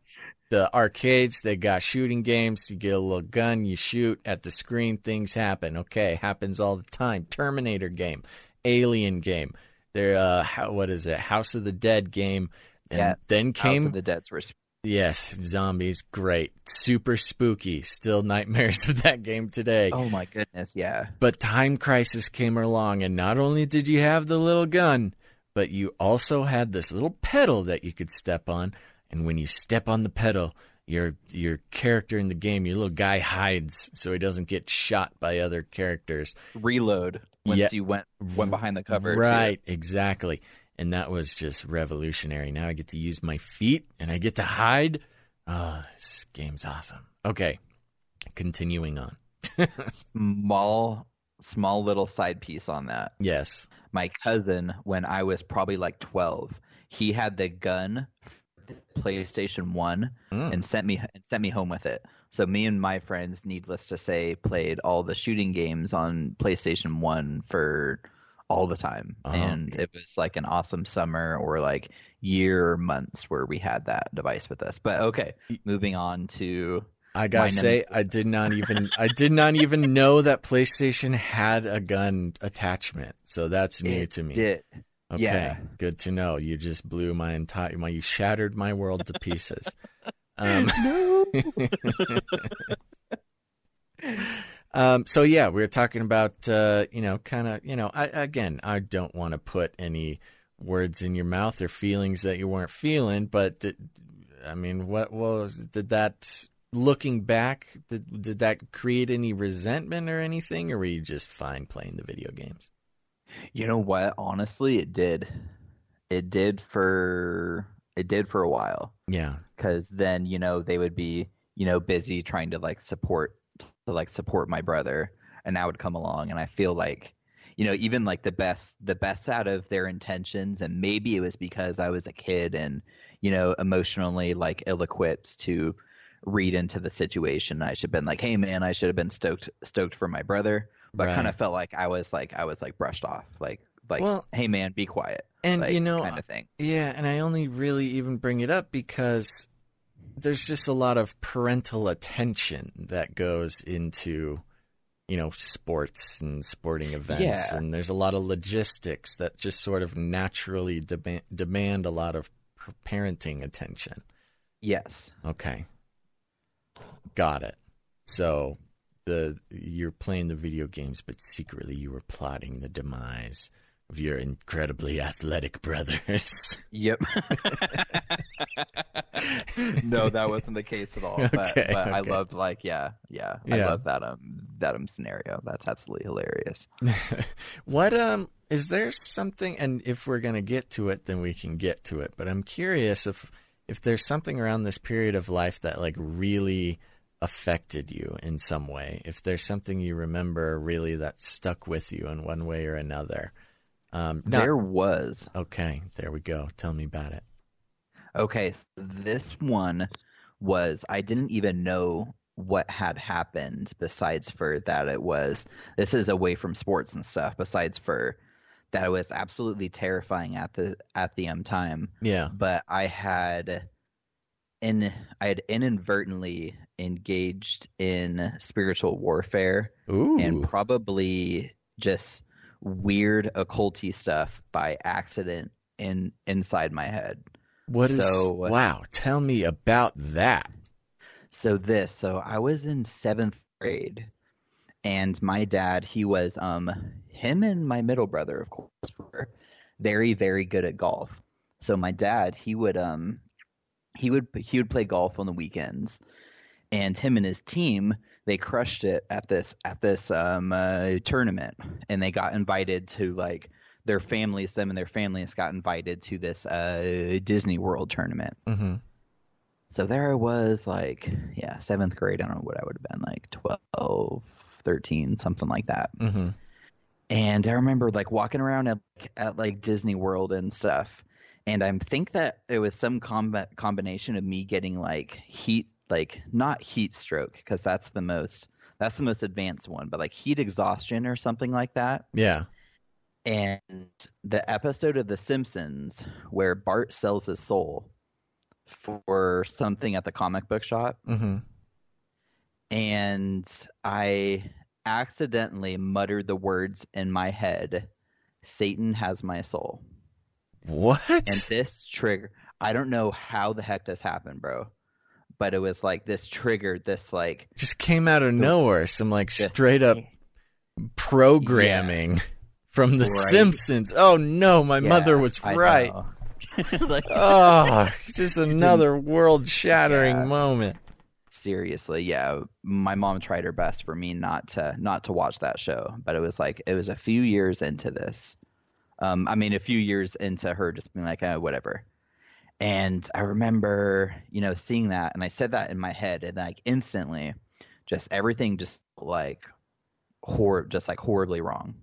Speaker 1: the arcades, they got shooting games. You get a little gun, you shoot at the screen, things happen. Okay, happens all the time. Terminator game, Alien game. There, what is it? House of the Dead game. And then came
Speaker 2: House of the Dead's were.
Speaker 1: Yes, zombies, great. Super spooky. Still nightmares of that game today.
Speaker 2: Oh my goodness, yeah.
Speaker 1: But Time Crisis came along, and not only did you have the little gun, but you also had this little pedal that you could step on. And when you step on the pedal, your character in the game, your little guy hides so he doesn't get shot by other characters.
Speaker 2: Reload once you went behind the cover.
Speaker 1: Right, exactly. and that was just revolutionary. Now I get to use my feet, and I get to hide. Oh, this game's awesome. Okay, continuing on.
Speaker 2: Small little side piece on that.
Speaker 1: Yes.
Speaker 2: My cousin, when I was probably like 12, he had the gun for the PlayStation 1 and sent me home with it. So me and my friends, needless to say, played all the shooting games on PlayStation 1 for all the time. And it was like an awesome summer or like year or months where we had that device with us. But okay, moving on to...
Speaker 1: I gotta say, I did not even know that PlayStation had a gun attachment. So that's new to me.
Speaker 2: Did.
Speaker 1: Okay,
Speaker 2: Yeah.
Speaker 1: Good to know. You just blew you shattered my world to pieces.
Speaker 2: No.
Speaker 1: So yeah, we were talking about, I don't want to put any words in your mouth or feelings that you weren't feeling, but did that, looking back, did that create any resentment or anything, or were you just fine playing the video games?
Speaker 2: You know what? Honestly, it did. It did for a while.
Speaker 1: Yeah.
Speaker 2: Because then, they would be, busy trying to support my brother, and I would come along, and I feel like, even like the best out of their intentions, and maybe it was because I was a kid and, emotionally ill-equipped to read into the situation. I should have been like, hey man, I should have been stoked for my brother, but
Speaker 1: Right.
Speaker 2: kind of felt like I was brushed off, well, hey man, be quiet,
Speaker 1: and
Speaker 2: kind of thing.
Speaker 1: Yeah, and I only really even bring it up because there's just a lot of parental attention that goes into, sports and sporting events.
Speaker 2: Yeah.
Speaker 1: And there's a lot of logistics that just sort of naturally demand a lot of parenting attention.
Speaker 2: Yes.
Speaker 1: Okay. Got it. So you're playing the video games, but secretly you were plotting the demise of your incredibly athletic brothers.
Speaker 2: Yep. No, that wasn't the case at all. But I loved I love that scenario. That's absolutely hilarious.
Speaker 1: What is there something, and if we're gonna get to it, then we can get to it. But I'm curious if there's something around this period of life that really affected you in some way. If there's something you remember really that stuck with you in one way or another.
Speaker 2: There was.
Speaker 1: Okay, there we go. Tell me about it.
Speaker 2: Okay, so this one was, I didn't even know what had happened besides for that this is away from sports and stuff, besides for that it was absolutely terrifying at the time.
Speaker 1: Yeah.
Speaker 2: But I had inadvertently engaged in spiritual warfare.
Speaker 1: Ooh.
Speaker 2: And probably just weird occulty stuff by accident inside my head.
Speaker 1: Wow, tell me about that.
Speaker 2: So I was in 7th grade, and my dad, he was him and my middle brother, of course, were very, very good at golf. So my dad, he would play golf on the weekends, and him and his team, they crushed it at this tournament, and they got invited to their families got invited to this Disney World tournament.
Speaker 1: Mm-hmm.
Speaker 2: So there I was 7th grade. I don't know what I would have been, 12, 13, something like that.
Speaker 1: Mm-hmm.
Speaker 2: And I remember walking around at Disney World and stuff. And I think that it was some combination of me getting heat, not heat stroke, because that's the most advanced one, but heat exhaustion or something like that.
Speaker 1: Yeah.
Speaker 2: And the episode of The Simpsons where Bart sells his soul for something at the comic book shop.
Speaker 1: Mm-hmm.
Speaker 2: And I accidentally muttered the words in my head, "Satan has my soul."
Speaker 1: What?
Speaker 2: And this trigger, I don't know how the heck this happened, bro. But it was this triggered this
Speaker 1: just came out of nowhere. Some straight up programming from The Simpsons. Oh no, my mother was right. Just another world shattering moment.
Speaker 2: Seriously, yeah. My mom tried her best for me not to watch that show, but it was a few years into this. I mean, a few years into her just being like, whatever. And I remember, seeing that, and I said that in my head, and like instantly, just everything just like horribly wrong,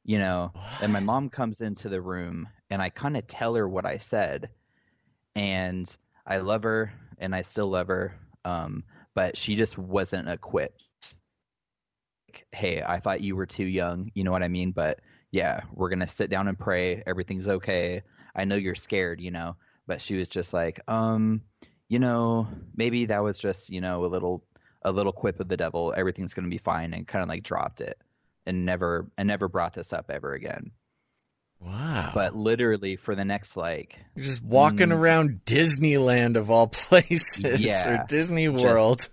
Speaker 2: And my mom comes into the room, and I kind of tell her what I said, and I love her, and I still love her, but she just wasn't equipped. Like, hey, I thought you were too young, you know what I mean? But yeah, we're gonna sit down and pray. Everything's okay. I know you're scared, but she was just like, maybe that was just, a little quip of the devil. Everything's gonna be fine, and kind of like dropped it, and never brought this up ever again.
Speaker 1: Wow.
Speaker 2: But literally for the next
Speaker 1: you're just walking around Disneyland of all places, or Disney World.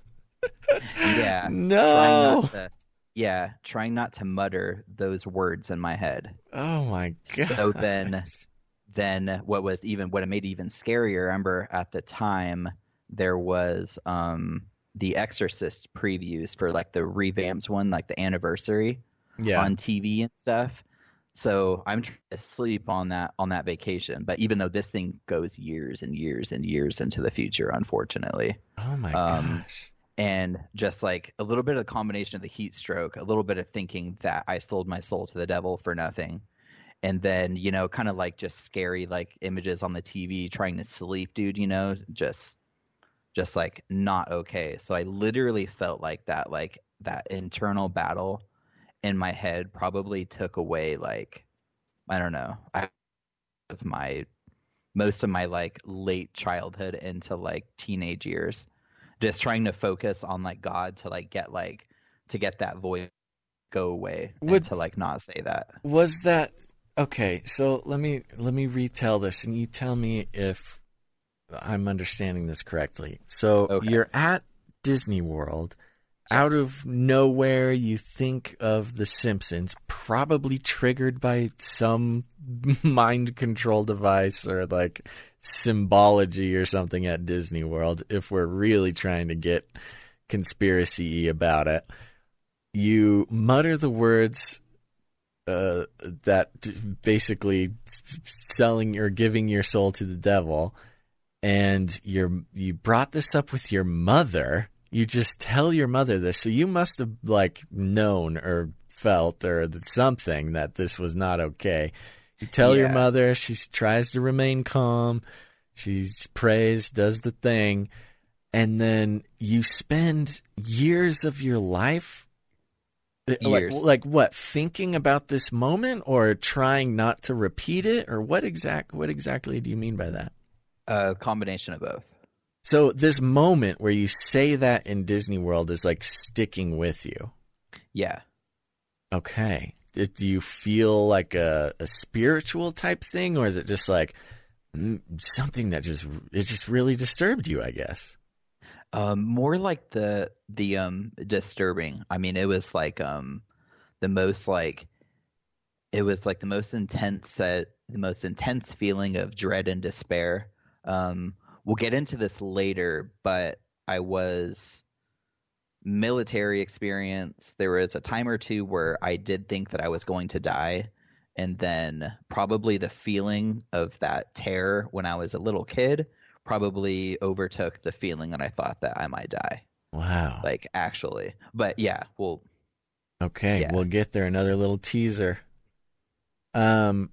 Speaker 2: Yeah.
Speaker 1: No.
Speaker 2: Trying not to mutter those words in my head.
Speaker 1: Oh my god.
Speaker 2: So then what made it even scarier, I remember at the time there was the Exorcist previews for like the revamped one, like the anniversary on TV and stuff. So I'm trying to sleep on that vacation. But even though this thing goes years and years and years into the future, unfortunately.
Speaker 1: Oh my gosh.
Speaker 2: And just like a little bit of the combination of the heat stroke, a little bit of thinking that I sold my soul to the devil for nothing. And then, kind of like just scary like images on the TV trying to sleep, dude, just like not okay. So I literally felt like that internal battle in my head probably took away like, I don't know, most of my like late childhood into like teenage years, just trying to focus on like God to like get that voice go away and to like not say that.
Speaker 1: Was that okay? So let me retell this, and you tell me if I'm understanding this correctly. So You're at Disney World. Out of nowhere, you think of The Simpsons, probably triggered by some mind control device or like symbology or something at Disney World, if we're really trying to get conspiracy-y about it. You mutter the words that basically selling or giving your soul to the devil, and you brought this up with your mother. You just tell your mother this, so you must have like known or felt or something that this was not okay. You tell your mother, she tries to remain calm, she prays, does the thing, and then you spend years of your life like what, thinking about this moment or trying not to repeat it, or what exactly do you mean by that?
Speaker 2: A combination of both.
Speaker 1: So this moment where you say that in Disney World is like sticking with you.
Speaker 2: Yeah.
Speaker 1: Okay. Do you feel like a spiritual type thing, or is it just like something that just really disturbed you, I guess?
Speaker 2: More like the disturbing. I mean, it was like the most intense feeling of dread and despair. We'll get into this later, but I was military experience. There was a time or two where I did think that I was going to die, and then probably the feeling of that terror when I was a little kid probably overtook the feeling that I thought that I might die.
Speaker 1: Wow.
Speaker 2: Like, actually. But yeah, well.
Speaker 1: Okay, we'll get there. Another little teaser. Wow.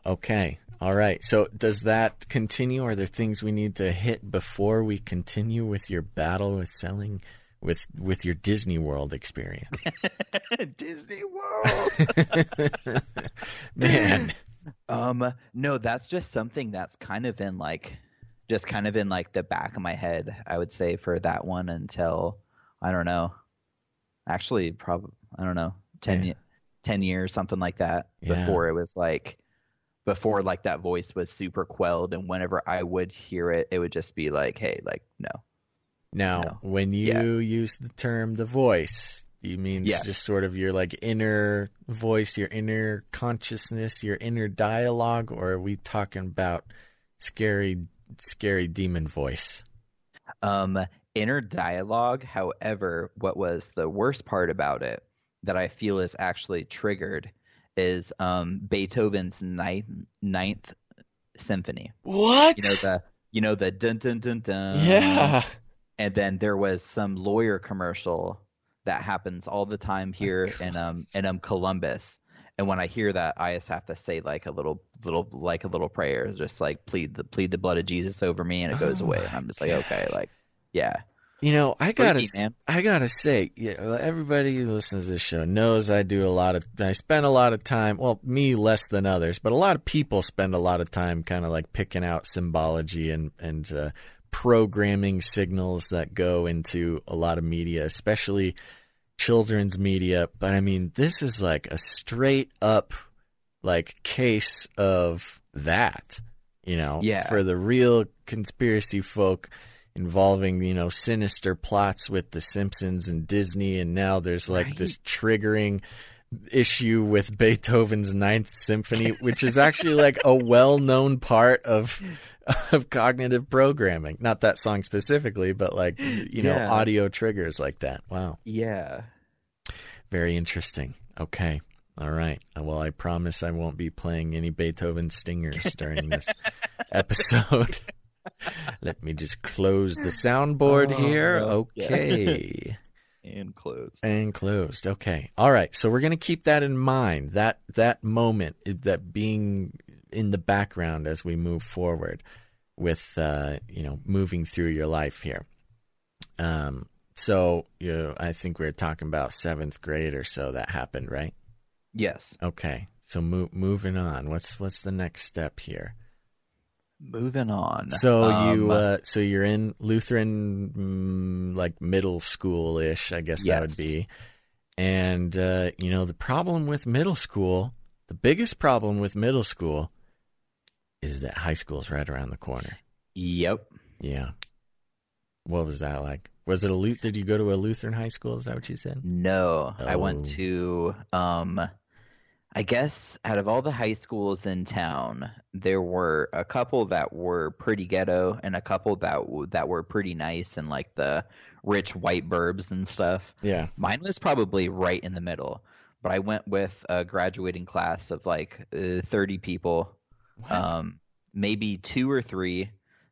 Speaker 1: Okay. All right. So does that continue? Are there things we need to hit before we continue with your battle with selling with your Disney World experience?
Speaker 2: Disney World.
Speaker 1: Man.
Speaker 2: No, that's just something that's kind of in like the back of my head, I would say, for that one until, I don't know. Actually, probably, I don't know, 10 years, something like that, before it was like, before like that voice was super quelled, and whenever I would hear it, it would just be like, hey, like, no.
Speaker 1: Now, when you use the term the voice, you mean just sort of your like inner voice, your inner consciousness, your inner dialogue, or are we talking about scary demon voice?
Speaker 2: Inner dialogue. However, what was the worst part about it that I feel is actually triggered is Beethoven's ninth symphony.
Speaker 1: What?
Speaker 2: The dun dun dun dun.
Speaker 1: Yeah.
Speaker 2: And then there was some lawyer commercial that happens all the time here in Columbus. And when I hear that, I just have to say like a little prayer, just like plead the blood of Jesus over me, and it goes away. And I'm just like, okay, like, yeah.
Speaker 1: I gotta say, everybody who listens to this show knows I spend a lot of time, well, me less than others, but a lot of people spend a lot of time kind of like picking out symbology and programming signals that go into a lot of media, especially children's media. But I mean, this is like a straight up like case of that, for the real conspiracy folk involving, sinister plots with The Simpsons and Disney. And now there's like this triggering issue with Beethoven's Ninth Symphony, which is actually like a well-known part of cognitive programming. Not that song specifically, but like, audio triggers like that. Wow.
Speaker 2: Yeah.
Speaker 1: Very interesting. Okay. All right. Well, I promise I won't be playing any Beethoven stingers during this episode. Let me just close the soundboard here. Okay.
Speaker 2: And closed.
Speaker 1: And closed. Okay. All right. So we're going to keep that in mind, that moment, that being in the background as we move forward with, moving through your life here. So, I think we were talking about 7th grade or so that happened, right?
Speaker 2: Yes.
Speaker 1: Okay. So moving on. What's the next step here?
Speaker 2: Moving on.
Speaker 1: So so you're in Lutheran, like middle school-ish, I guess that would be. And, the problem with middle school, the biggest problem with middle school is that high school is right around the corner.
Speaker 2: Yep.
Speaker 1: Yeah. What was that like? Was it did you go to a Lutheran high school? Is that what you said?
Speaker 2: No.
Speaker 1: Oh.
Speaker 2: I went to, I guess out of all the high schools in town, there were a couple that were pretty ghetto and a couple that were pretty nice and like the rich white burbs and stuff.
Speaker 1: Yeah.
Speaker 2: Mine was probably right in the middle, but I went with a graduating class of like 30 people, maybe 2 or 3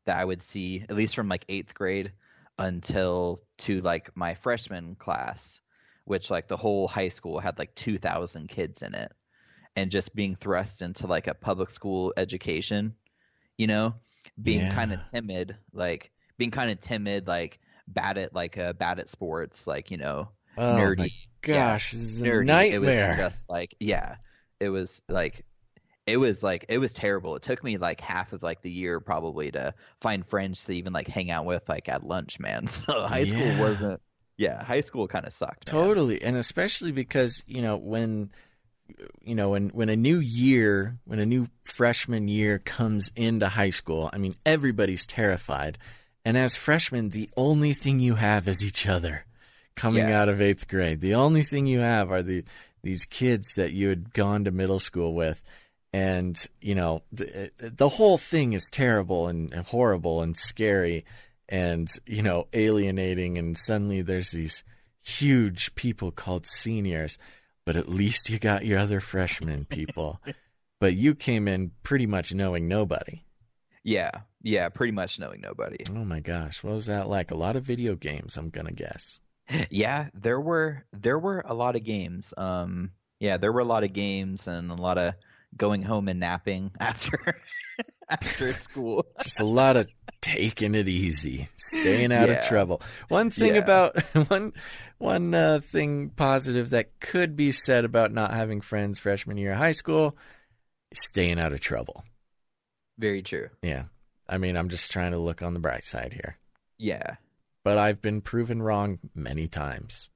Speaker 2: that I would see at least from like 8th grade until to like my freshman class, which like the whole high school had like 2,000 kids in it. And just being thrust into like a public school education, being kind of timid, like bad at sports, like, nerdy.
Speaker 1: Oh my gosh, this is a
Speaker 2: nerdy.
Speaker 1: nightmare.
Speaker 2: It was just like, it was terrible. It took me like half of like the year probably to find friends to even like hang out with like at lunch, man. So high school kind of sucked.
Speaker 1: Totally.
Speaker 2: Man.
Speaker 1: And especially because, when a new freshman year comes into high school, I mean, everybody's terrified. And as freshmen, the only thing you have is each other coming out of 8th grade. The only thing you have are these kids that you had gone to middle school with. And, the whole thing is terrible and horrible and scary and, alienating. And suddenly there's these huge people called seniors. But at least you got your other freshman people. But you came in pretty much knowing nobody.
Speaker 2: Yeah, pretty much knowing nobody.
Speaker 1: Oh my gosh, what was that like? A lot of video games, I'm gonna guess.
Speaker 2: Yeah, there were a lot of games. There were a lot of games and a lot of going home and napping after school.
Speaker 1: Just a lot of taking it easy, staying out of trouble. One thing about one thing positive that could be said about not having friends freshman year of high school is staying out of trouble.
Speaker 2: Very true.
Speaker 1: Yeah. I mean, I'm just trying to look on the bright side here.
Speaker 2: Yeah.
Speaker 1: But I've been proven wrong many times.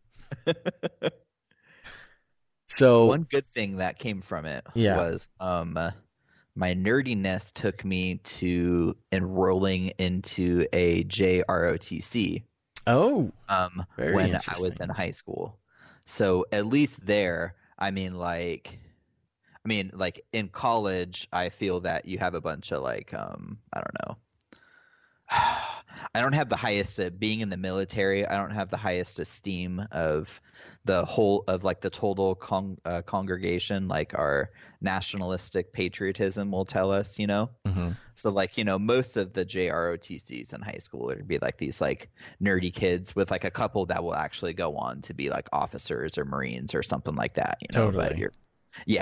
Speaker 1: So
Speaker 2: one good thing that came from it was my nerdiness took me to enrolling into a JROTC.
Speaker 1: Oh,
Speaker 2: when I was in high school. So at least there, I mean, like in college, I feel that you have a bunch of like, I don't know. I don't have the highest being in the military. I don't have the highest esteem of the whole of like the total congregation. Like our nationalistic patriotism will tell us, you know.
Speaker 1: Mm-hmm.
Speaker 2: So like, you know, most of the JROTCs in high school would be like these like nerdy kids with like a couple that will actually go on to be like officers or Marines or something like that, you know.
Speaker 1: Totally.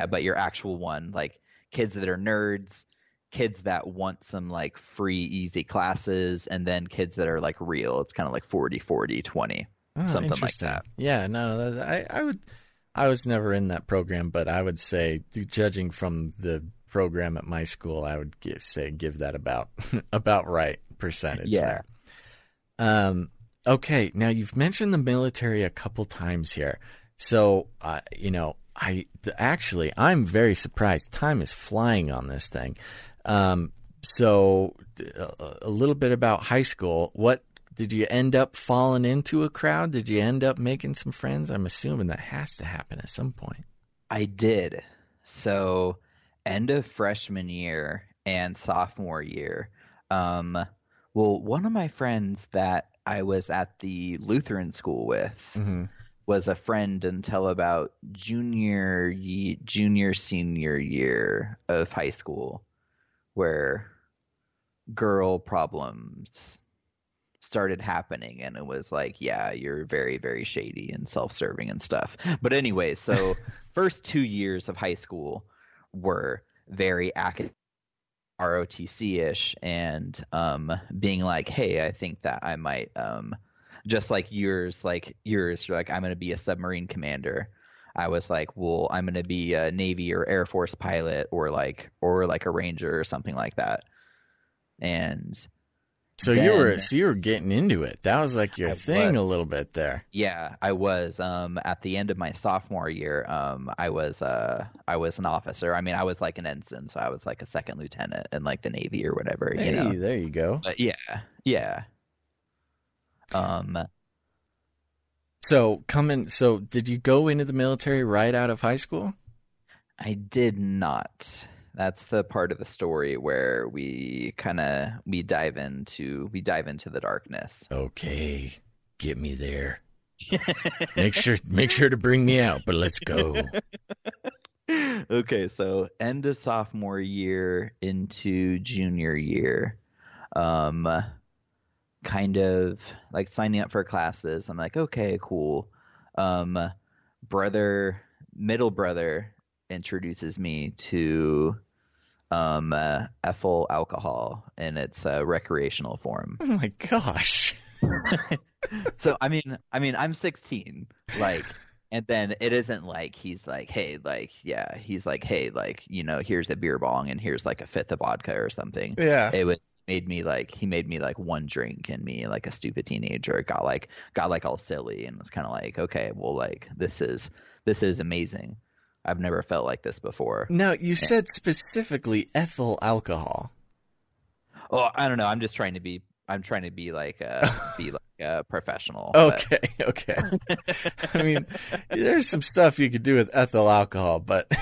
Speaker 2: But your actual one, like kids that are nerds, kids that want some like free easy classes, and then kids that are like real. It's kind of like 40-40-20, something like that.
Speaker 1: Yeah, no, I was never in that program, but I would say, judging from the program at my school, I would give that about right percentage.
Speaker 2: Yeah.
Speaker 1: There. Okay, now you've mentioned the military a couple times here, so you know, I'm very surprised. Time is flying on this thing. So a little bit about high school. What did you end up falling into a crowd? Did you end up making some friends? I'm assuming that has to happen at some point.
Speaker 2: I did. So end of freshman year and sophomore year. Well, one of my friends that I was at the Lutheran school with was a friend until about junior, senior year of high school, where girl problems started happening, and it was like, yeah, you're very, very shady and self-serving and stuff. But anyway, so first 2 years of high school were very academic, ROTC-ish, and being like, hey, I think that I might just like yours, you're like, I'm going to be a submarine commander. I was like, well, I'm going to be a Navy or Air Force pilot or like a Ranger or something like that. And
Speaker 1: so you were getting into it. That was like your thing a little bit there.
Speaker 2: Yeah, I was. At the end of my sophomore year, I was an officer. I mean, I was like an ensign, so I was like a second lieutenant in like the Navy or whatever.
Speaker 1: Hey,
Speaker 2: you know?
Speaker 1: There you go.
Speaker 2: But yeah.
Speaker 1: So did you go into the military right out of high school?
Speaker 2: I did not. That's the part of the story where we dive into the darkness.
Speaker 1: Okay, get me there. Make sure to bring me out, but let's go.
Speaker 2: Okay, so end of sophomore year into junior year, kind of like signing up for classes. I'm like, okay, cool. Middle brother introduces me to ethyl alcohol in its recreational form.
Speaker 1: Oh my gosh.
Speaker 2: So I mean I'm 16, like, and then it isn't like he's like, hey, like, yeah, he's like, hey, like, you know, here's a beer bong and here's like a fifth of vodka or something.
Speaker 1: Yeah.
Speaker 2: He made me like one drink, and me, like a stupid teenager, got like all silly and was kind of like, okay, well, like, this is amazing. I've never felt like this before.
Speaker 1: Now, you said specifically ethyl alcohol.
Speaker 2: Oh, I don't know. I'm trying to be like a professional.
Speaker 1: Okay, okay. I mean, there's some stuff you could do with ethyl alcohol, but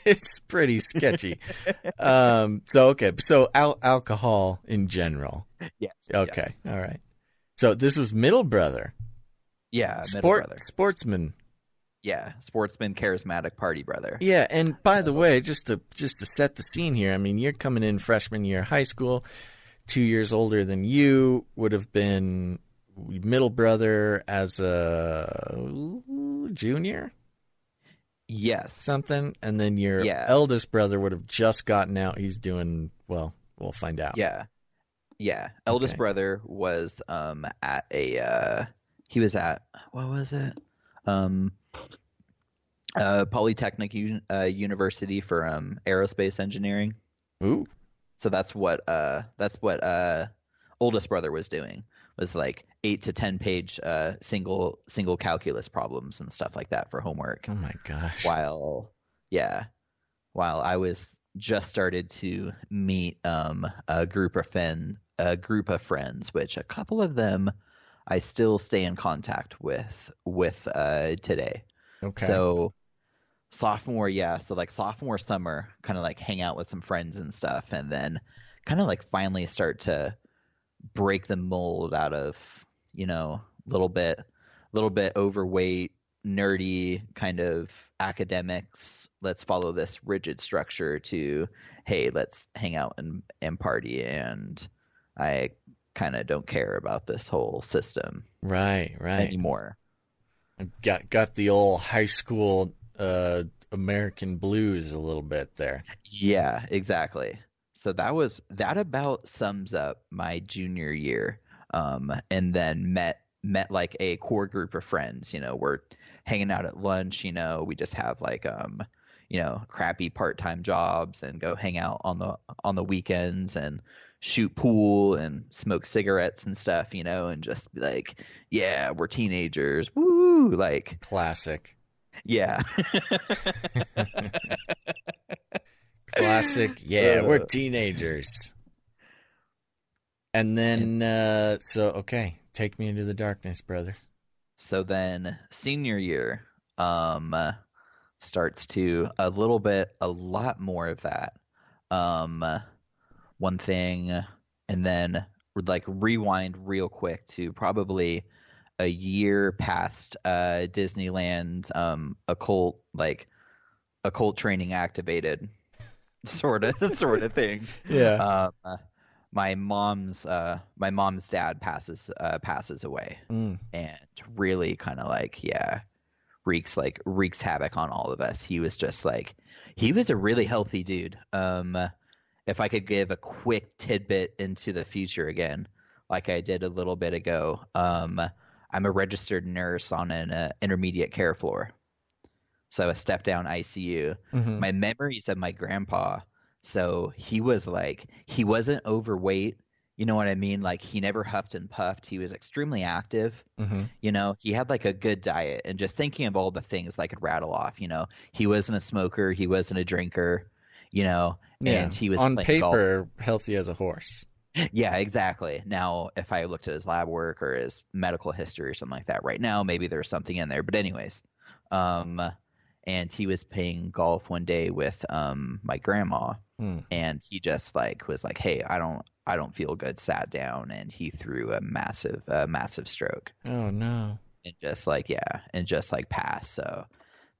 Speaker 1: it's pretty sketchy. So alcohol in general.
Speaker 2: Yes.
Speaker 1: Okay.
Speaker 2: Yes.
Speaker 1: All right. So this was middle brother.
Speaker 2: Yeah, middle brother.
Speaker 1: Sportsman.
Speaker 2: Yeah, sportsman, charismatic party brother.
Speaker 1: Yeah, and by the way, just to set the scene here, I mean, you're coming in freshman year of high school, 2 years older than you, would have been middle brother as a junior?
Speaker 2: Yes.
Speaker 1: Something, and then your eldest brother would have just gotten out. He's doing, well, we'll find out.
Speaker 2: Yeah. Yeah. Eldest brother was at a he was at, what was it? Polytechnic University for aerospace engineering.
Speaker 1: Ooh.
Speaker 2: So that's what oldest brother was doing, was like 8 to 10 page single calculus problems and stuff like that for homework.
Speaker 1: Oh my gosh.
Speaker 2: While I was just started to meet a group of friends, which a couple of them I still stay in contact with today.
Speaker 1: Okay.
Speaker 2: So sophomore summer, kind of like hang out with some friends and stuff, and then kind of like finally start to break the mold out of, little bit overweight, nerdy kind of academics. Let's follow this rigid structure to, hey, let's hang out and party. And I kind of don't care about this whole system
Speaker 1: Right.
Speaker 2: anymore.
Speaker 1: Got the old high school American blues a little bit there.
Speaker 2: Yeah, exactly. So that about sums up my junior year. And then met like a core group of friends. We're hanging out at lunch. We just have like crappy part-time jobs and go hang out on the weekends and shoot pool and smoke cigarettes and stuff. And just be like, yeah, we're teenagers. Woo! Like
Speaker 1: classic.
Speaker 2: Yeah.
Speaker 1: Classic. Yeah, we're teenagers. And then, okay, take me into the darkness, brother.
Speaker 2: So then senior year starts to a lot more of that. One thing, and then like rewind real quick to probably a year past Disneyland, occult training activated sort of thing.
Speaker 1: Yeah.
Speaker 2: My mom's dad passes away, and really kind of wreaks havoc on all of us. He was a really healthy dude. If I could give a quick tidbit into the future again, like I did a little bit ago, I'm a registered nurse on an intermediate care floor, so a step down ICU.
Speaker 1: Mm-hmm.
Speaker 2: My memories of my grandpa. So he wasn't overweight. You know what I mean? Like he never huffed and puffed. He was extremely active.
Speaker 1: Mm-hmm.
Speaker 2: He had like a good diet, and just thinking of all the things I could rattle off, he wasn't a smoker. He wasn't a drinker, and he was
Speaker 1: on
Speaker 2: playing
Speaker 1: paper
Speaker 2: golf.
Speaker 1: healthy as a horse.
Speaker 2: Yeah, exactly. Now, if I looked at his lab work or his medical history or something like that right now, maybe there's something in there. But anyways, and he was playing golf one day with my grandma, and he just was like, "Hey, I don't feel good." Sat down, and he threw a massive stroke.
Speaker 1: Oh no!
Speaker 2: And just passed. So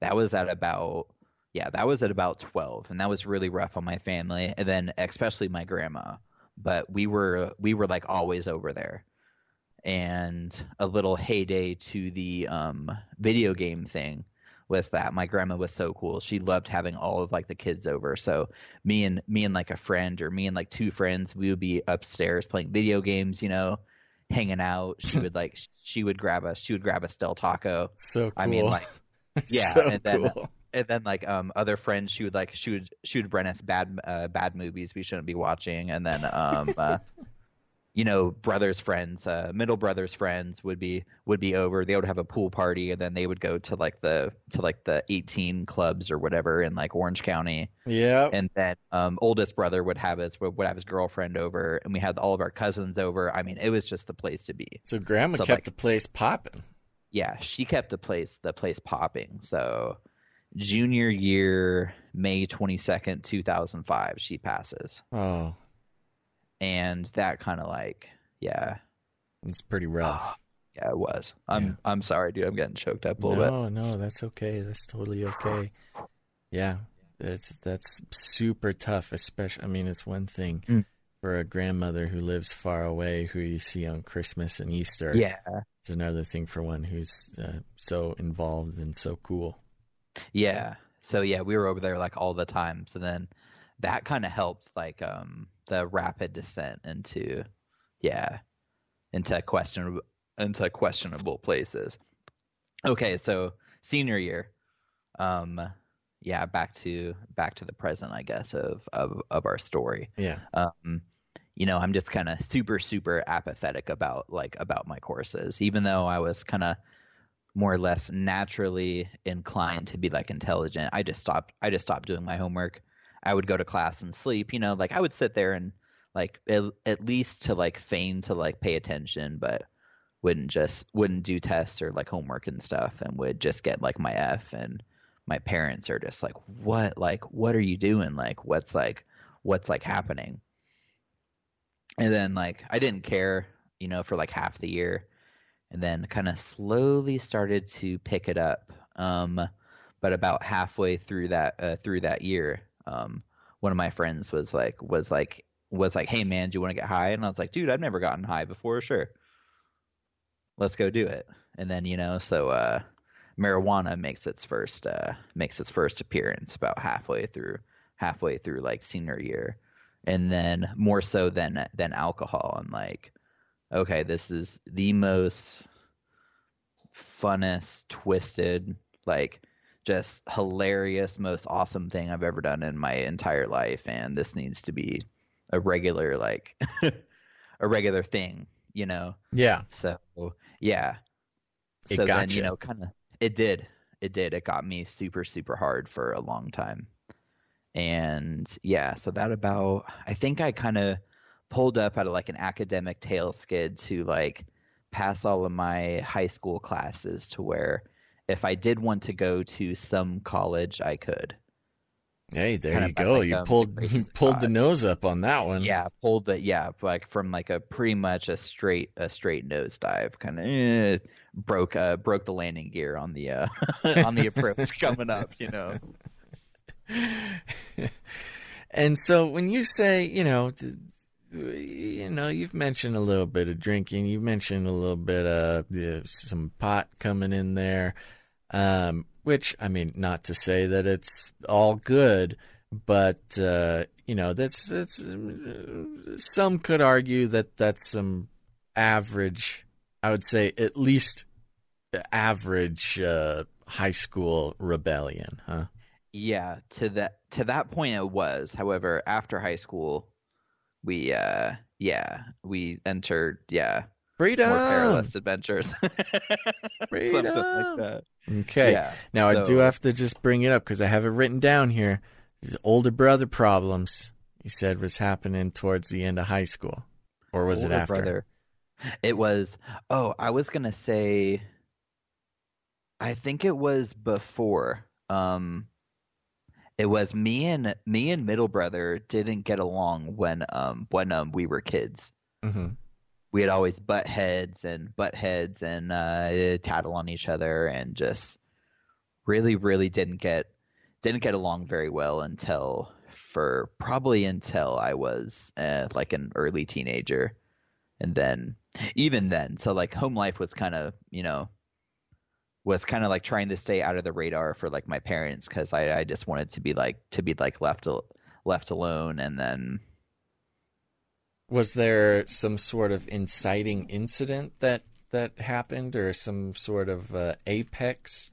Speaker 2: that was at about 12, and that was really rough on my family, and then especially my grandma. But we were like always over there. And a little heyday to the video game thing was that my grandma was so cool. She loved having all of the kids over. So me and like a friend, or me and like two friends, we would be upstairs playing video games, hanging out. She would grab us Del Taco.
Speaker 1: So cool.
Speaker 2: I mean, yeah.
Speaker 1: So
Speaker 2: and then
Speaker 1: cool.
Speaker 2: And then other friends, she would rent us bad movies we shouldn't be watching. And then brothers' friends, middle brothers' friends would be over. They would have a pool party, and then they would go to the 18 clubs or whatever in Orange County.
Speaker 1: Yeah.
Speaker 2: And then oldest brother would have his girlfriend over, and we had all of our cousins over. I mean, it was just the place to be.
Speaker 1: So grandma kept the place popping.
Speaker 2: Yeah, she kept the place popping. So junior year, May 22nd, 2005, she passes.
Speaker 1: Oh.
Speaker 2: And that kind of yeah.
Speaker 1: It's pretty rough.
Speaker 2: Yeah, it was. I'm sorry, dude. I'm getting choked up a little bit.
Speaker 1: No, that's okay. That's totally okay. Yeah, that's super tough. Especially, I mean, it's one thing for a grandmother who lives far away, who you see on Christmas and Easter.
Speaker 2: Yeah,
Speaker 1: it's another thing for one who's so involved and so cool.
Speaker 2: Yeah. So yeah, we were over there all the time. So then that kind of helped the rapid descent into questionable places. Okay, so senior year, back to the present, I guess, of our story.
Speaker 1: Yeah.
Speaker 2: I'm just kind of super apathetic about my courses, even though I was kind of more or less naturally inclined to be intelligent. I just stopped doing my homework. I would go to class and sleep, I would sit there and at least to feign to pay attention, but wouldn't do tests or homework and stuff, and would just get my F. And my parents are just what are you doing? What's happening? And then like I didn't care, for like half the year, and then kind of slowly started to pick it up. But about halfway through that year, one of my friends was like, "Hey man, do you want to get high?" And I was like, "Dude, I've never gotten high before. Sure, let's go do it." And then so marijuana makes its first appearance about halfway through like senior year, and then more so than alcohol. I'm like, okay, this is the most funnest, twisted, like just hilarious, most awesome thing I've ever done in my entire life, and this needs to be a regular like a regular thing,
Speaker 1: Yeah.
Speaker 2: So yeah.
Speaker 1: It
Speaker 2: So then,
Speaker 1: gotcha.
Speaker 2: kind of it got me super, super hard for a long time. And yeah, so I think I kind of pulled up out of like an academic tail skid to like pass all of my high school classes to where if I did want to go to some college, I could.
Speaker 1: Hey, there
Speaker 2: Kind
Speaker 1: you
Speaker 2: of by
Speaker 1: go.
Speaker 2: like
Speaker 1: You
Speaker 2: the
Speaker 1: pulled you
Speaker 2: graces of
Speaker 1: pulled the
Speaker 2: God.
Speaker 1: nose up on that one.
Speaker 2: Like from like a pretty much a straight nosedive, kind of broke the landing gear on the on the approach coming up.
Speaker 1: And so when you say, you've mentioned a little bit of drinking, you've mentioned a little bit of some pot coming in there, which, I mean, not to say that it's all good, but, that's some could argue that that's some average, I would say at least average high school rebellion, huh?
Speaker 2: Yeah, to that point it was. However, after high school, we entered more
Speaker 1: Freedom!
Speaker 2: perilous adventures. Something like
Speaker 1: Freedom!
Speaker 2: that.
Speaker 1: Okay.
Speaker 2: Yeah.
Speaker 1: Now, I do
Speaker 2: So
Speaker 1: have to just bring it up because I have it written down here. These older brother problems, you said, was happening towards the end of high school. Or was it
Speaker 2: older
Speaker 1: after?
Speaker 2: brother. It was I was gonna say I think it was before. It was me and middle brother didn't get along when we were kids.
Speaker 1: Mm-hmm.
Speaker 2: We had always butt heads and tattle on each other and just really really didn't get along very well until I was like an early teenager. And then even then, so like home life was kind of like trying to stay out of the radar for like my parents, because I just wanted to be left alone. And then
Speaker 1: Was there some sort of inciting incident that happened, or some sort of apex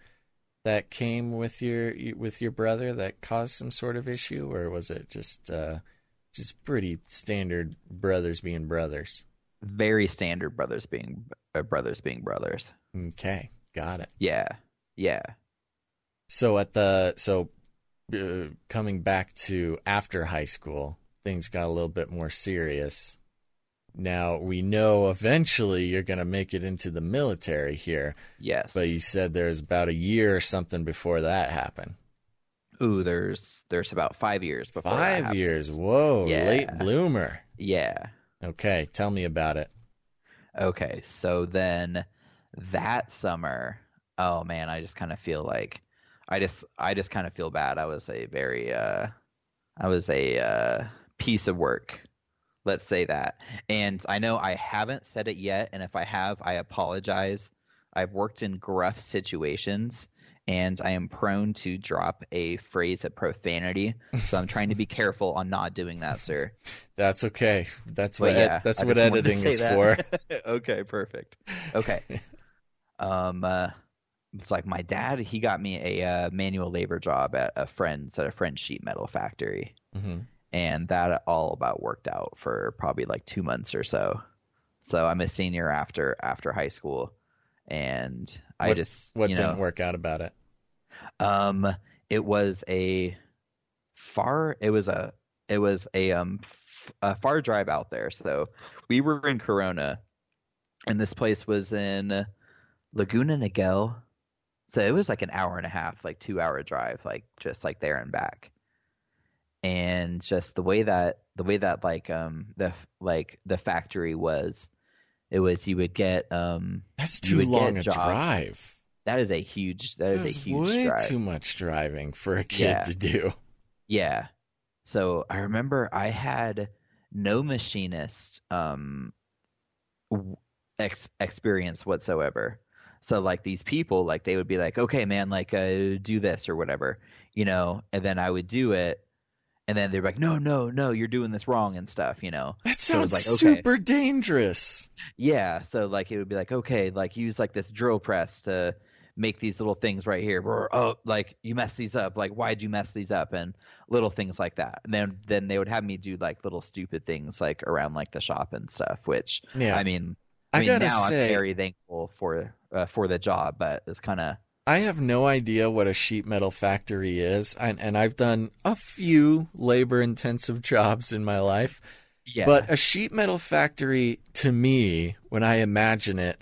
Speaker 1: that came with your brother that caused some sort of issue, or was it just pretty standard brothers being brothers?
Speaker 2: very standard brothers being brothers.
Speaker 1: Okay, got it.
Speaker 2: Yeah, yeah.
Speaker 1: So coming back to after high school, things got a little bit more serious. Now we know eventually you're going to make it into the military here, but
Speaker 2: Yes.
Speaker 1: you said there's about a year or something before that happened.
Speaker 2: Ooh, there's about 5 years before that
Speaker 1: 5 years.
Speaker 2: happens.
Speaker 1: Whoa, late
Speaker 2: Yeah,
Speaker 1: bloomer.
Speaker 2: yeah.
Speaker 1: Okay, tell me about it.
Speaker 2: Okay, so then that summer, oh man, I just kind of feel bad. I was a piece of work. Let's say that. And I know I haven't said it yet, and if I have, I apologize. I've worked in gruff situations, and I am prone to drop a phrase of profanity. So I'm trying to be careful on not doing that, sir.
Speaker 1: That's okay.
Speaker 2: But yeah,
Speaker 1: That's
Speaker 2: I
Speaker 1: what
Speaker 2: just wanted to
Speaker 1: editing
Speaker 2: say
Speaker 1: is for.
Speaker 2: that. Okay, perfect. Okay. Um, uh, it's like my dad, he got me a manual labor job at a friend's sheet metal factory,
Speaker 1: Hmm.
Speaker 2: and that all about worked out for probably like 2 months or so. So I'm a senior after high school, and I
Speaker 1: What
Speaker 2: just
Speaker 1: what didn't work out about it?
Speaker 2: um it was a far it was a far drive out there. So we were in Corona, and this place was in Laguna Niguel. So it was like an hour and a half, like 2 hour drive, like just like there and back. and just the factory was, it was, you would get
Speaker 1: That's
Speaker 2: you
Speaker 1: too
Speaker 2: would
Speaker 1: long
Speaker 2: get
Speaker 1: a
Speaker 2: jobs.
Speaker 1: drive.
Speaker 2: That is a huge
Speaker 1: Way
Speaker 2: drive.
Speaker 1: too much driving for a kid to do.
Speaker 2: Yeah. So I remember I had no machinist experience whatsoever. So like these people, like they would be like, okay, man, like do this or whatever, and then I would do it, and then they're like, no, no, no, you're doing this wrong and stuff,
Speaker 1: That
Speaker 2: So it was
Speaker 1: sounds
Speaker 2: like, okay.
Speaker 1: super dangerous.
Speaker 2: Yeah. So like it would be like, okay, like use like this drill press to make these little things right here. Or, oh, like you messed these up. Like why'd you mess these up? And little things like that. And then they would have me do like little stupid things like around like the shop and stuff. Which I mean
Speaker 1: gotta
Speaker 2: now
Speaker 1: say,
Speaker 2: I'm very thankful for the job, but it's kind of.
Speaker 1: I have no idea what a sheet metal factory is, and I've done a few labor-intensive jobs in my life.
Speaker 2: Yeah.
Speaker 1: But a sheet metal factory, to me, when I imagine it,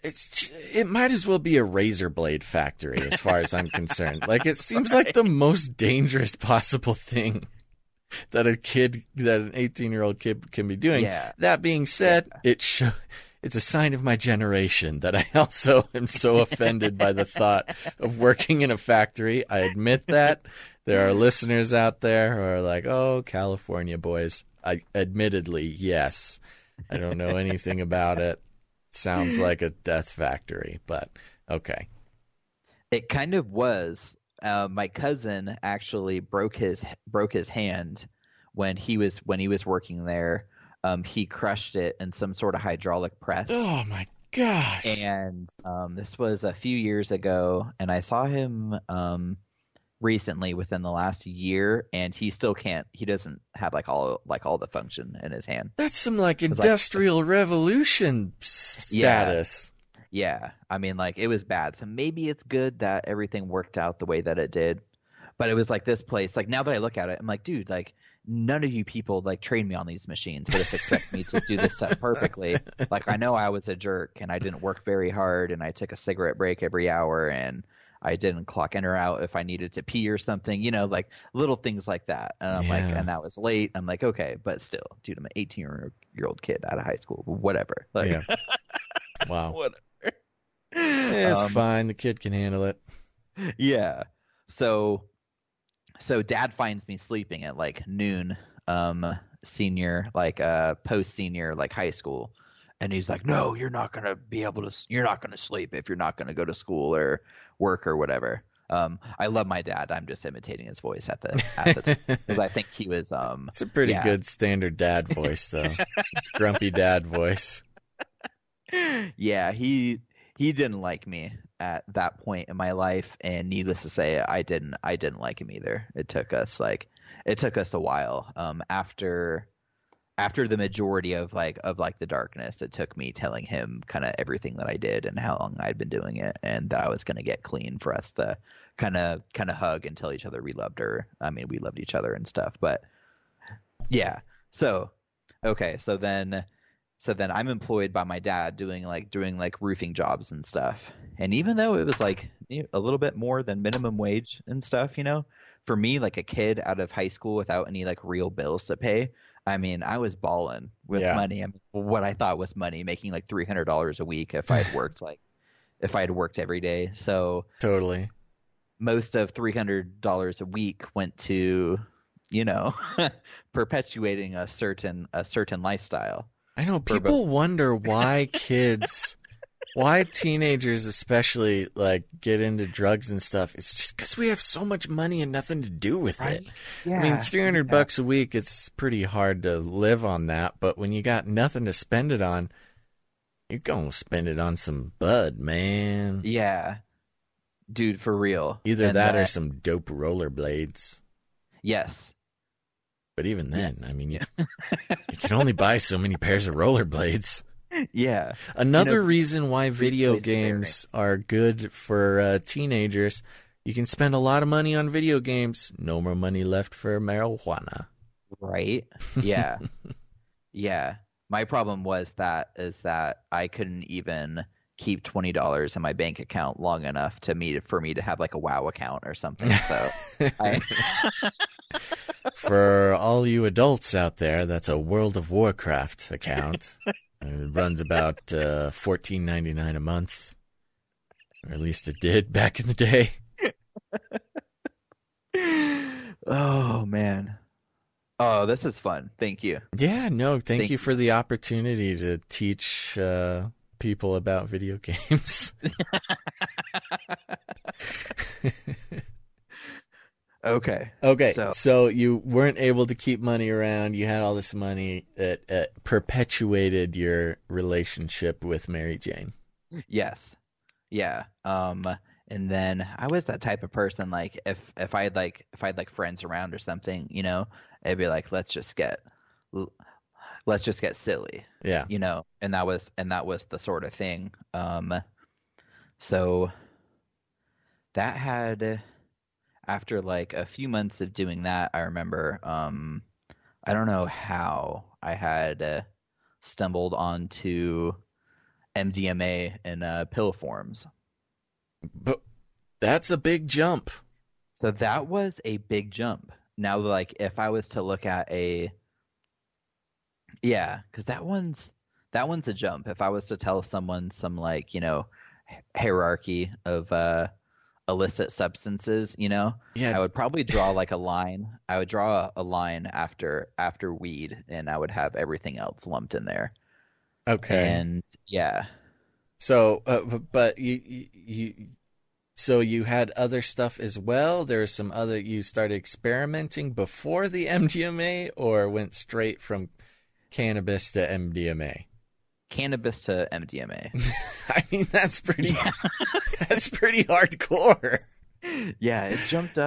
Speaker 1: it might as well be a razor blade factory as far as I'm concerned. Like, it seems like the most dangerous possible thing that an 18-year-old kid can be doing.
Speaker 2: Yeah.
Speaker 1: That being said, it's a sign of my generation that I also am so offended by the thought of working in a factory. I admit that. There are listeners out there who are like, oh, California boys. Admittedly, yes. I don't know anything about it. Sounds like a death factory, but okay.
Speaker 2: It kind of was. My cousin actually broke his hand when he was working there. He crushed it in some sort of hydraulic press.
Speaker 1: Oh my gosh!
Speaker 2: And this was a few years ago, and I saw him recently within the last year, and he still can't. He doesn't have all the function in his hand.
Speaker 1: That's some like industrial revolution status.
Speaker 2: Yeah, I mean, like it was bad. So maybe it's good that everything worked out the way that it did. But it was like this place. Like now that I look at it, I'm like, dude, like none of you people like train me on these machines, but just expect me to do this stuff perfectly. Like I know I was a jerk and I didn't work very hard, and I took a cigarette break every hour, and I didn't clock in or out if I needed to pee or something, like little things like that. And I'm like, and that was late. I'm like, okay, but still, dude, I'm an 18-year-old kid out of high school, whatever. Like,
Speaker 1: yeah. Wow.
Speaker 2: Whatever.
Speaker 1: It's fine. The kid can handle it.
Speaker 2: Yeah. So dad finds me sleeping at like noon, senior, like post-senior, like high school. And he's like, no, you're not going to sleep if you're not going to go to school or work or whatever. I love my dad. I'm just imitating his voice at the time because I think he was.
Speaker 1: It's a pretty good standard dad voice, though. Grumpy dad voice.
Speaker 2: Yeah, he didn't like me at that point in my life, and needless to say, I didn't like him either. It took us a while. After the majority of the darkness, it took me telling him kind of everything that I did and how long I'd been doing it, and that I was going to get clean for us to kind of hug and tell each other we loved her. I mean, we loved each other and stuff, but yeah. So, okay. So then I'm employed by my dad doing roofing jobs and stuff. And even though it was like a little bit more than minimum wage and stuff, for me, like a kid out of high school without any like real bills to pay, I mean, I was balling with money. I mean, what I thought was money, making like $300 a week if I had worked every day. So
Speaker 1: totally,
Speaker 2: most of $300 a week went to, perpetuating a certain lifestyle.
Speaker 1: I know people wonder why why teenagers especially like get into drugs and stuff. It's just because we have so much money and nothing to do with it. Yeah. I mean, $300 a week, it's pretty hard to live on that. But when you got nothing to spend it on, you're going to spend it on some bud, man.
Speaker 2: Yeah. Dude, for real.
Speaker 1: Either that or some dope rollerblades.
Speaker 2: Yes.
Speaker 1: But even then, I mean, you can only buy so many pairs of rollerblades.
Speaker 2: Yeah.
Speaker 1: Another reason why video games are good for teenagers, you can spend a lot of money on video games. No more money left for marijuana.
Speaker 2: Right? Yeah. Yeah. My problem is that I couldn't even keep $20 in my bank account long enough for me to have like a WoW account or something. So
Speaker 1: For all you adults out there, that's a World of Warcraft account. It runs about $14.99 a month, or at least it did back in the day.
Speaker 2: Oh man. Oh, this is fun. Thank you.
Speaker 1: Yeah, no, thank you for the opportunity to teach people about video games.
Speaker 2: Okay.
Speaker 1: So you weren't able to keep money around. You had all this money that perpetuated your relationship with Mary Jane.
Speaker 2: Yes. Yeah. And then I was that type of person, like if I had like friends around or something, you know, it'd be like, let's just get silly.
Speaker 1: Yeah.
Speaker 2: You know, and that was the sort of thing. So that had, after like a few months of doing that, I remember, I don't know how I had stumbled onto MDMA in pill forms.
Speaker 1: But that's a big jump.
Speaker 2: So that was a big jump. Now, like, if I was to look at because that one's a jump. If I was to tell someone some, like, you know, hierarchy of illicit substances, you know,
Speaker 1: yeah,
Speaker 2: I would probably draw like a line. I would draw a line after weed, and I would have everything else lumped in there.
Speaker 1: Okay.
Speaker 2: And yeah.
Speaker 1: So, but so you had other stuff as well? There's some other, you started experimenting before the MDMA, or went straight from cannabis to MDMA?
Speaker 2: Cannabis to MDMA.
Speaker 1: I mean, that's pretty hardcore.
Speaker 2: Yeah, it jumped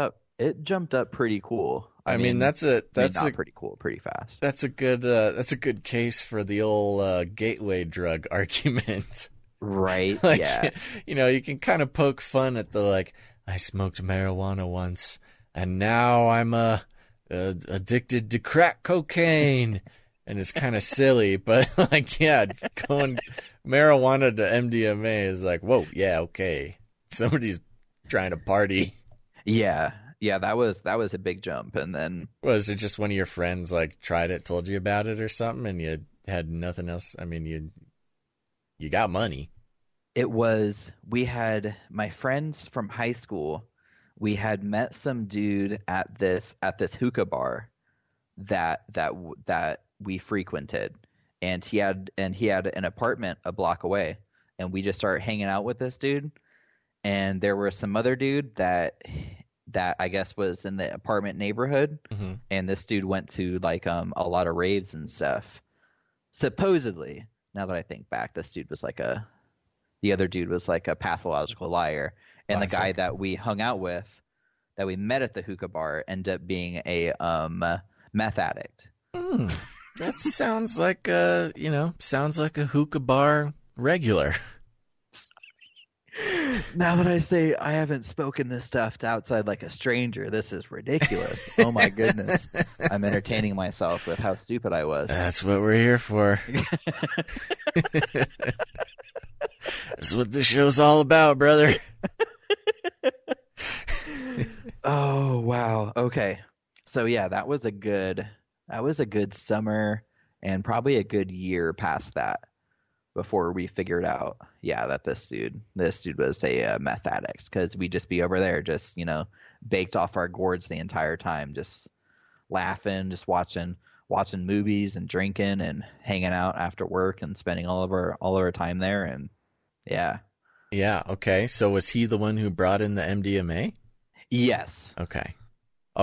Speaker 2: up pretty cool. I mean,
Speaker 1: that's
Speaker 2: pretty cool, pretty fast.
Speaker 1: That's a good case for the old gateway drug argument.
Speaker 2: Right.
Speaker 1: Like,
Speaker 2: yeah.
Speaker 1: You know, you can kind of poke fun at the, like, I smoked marijuana once and now I'm addicted to crack cocaine, and it's kind of silly, but like, yeah, going marijuana to MDMA is like, whoa, yeah, okay, somebody's trying to party.
Speaker 2: Yeah, that was a big jump. And then,
Speaker 1: was it just one of your friends like tried it, told you about it or something, and you had nothing else? I mean, you got money.
Speaker 2: We had my friends from high school. We had met some dude at this hookah bar that we frequented, and he had an apartment a block away, and we just started hanging out with this dude. And there was some other dude that I guess was in the apartment neighborhood,
Speaker 1: mm-hmm.
Speaker 2: and this dude went to like a lot of raves and stuff. Supposedly, now that I think back, the other dude was like a pathological liar, and
Speaker 1: Classic.
Speaker 2: The guy that we hung out with, that we met at the hookah bar, ended up being a meth addict.
Speaker 1: That sounds like a hookah bar regular.
Speaker 2: Now that I say I haven't spoken this stuff to outside like a stranger, this is ridiculous. Oh my goodness. I'm entertaining myself with how stupid I was.
Speaker 1: That's what we're here for. That's what this show's all about, brother.
Speaker 2: Oh, wow. Okay. So yeah, that was a good summer, and probably a good year past that before we figured out, that this dude was a meth addict, because we'd just be over there, just, you know, baked off our gourds the entire time, just laughing, just watching movies and drinking and hanging out after work and spending all of our time there. And yeah.
Speaker 1: Okay. So was he the one who brought in the MDMA?
Speaker 2: Yes.
Speaker 1: Okay.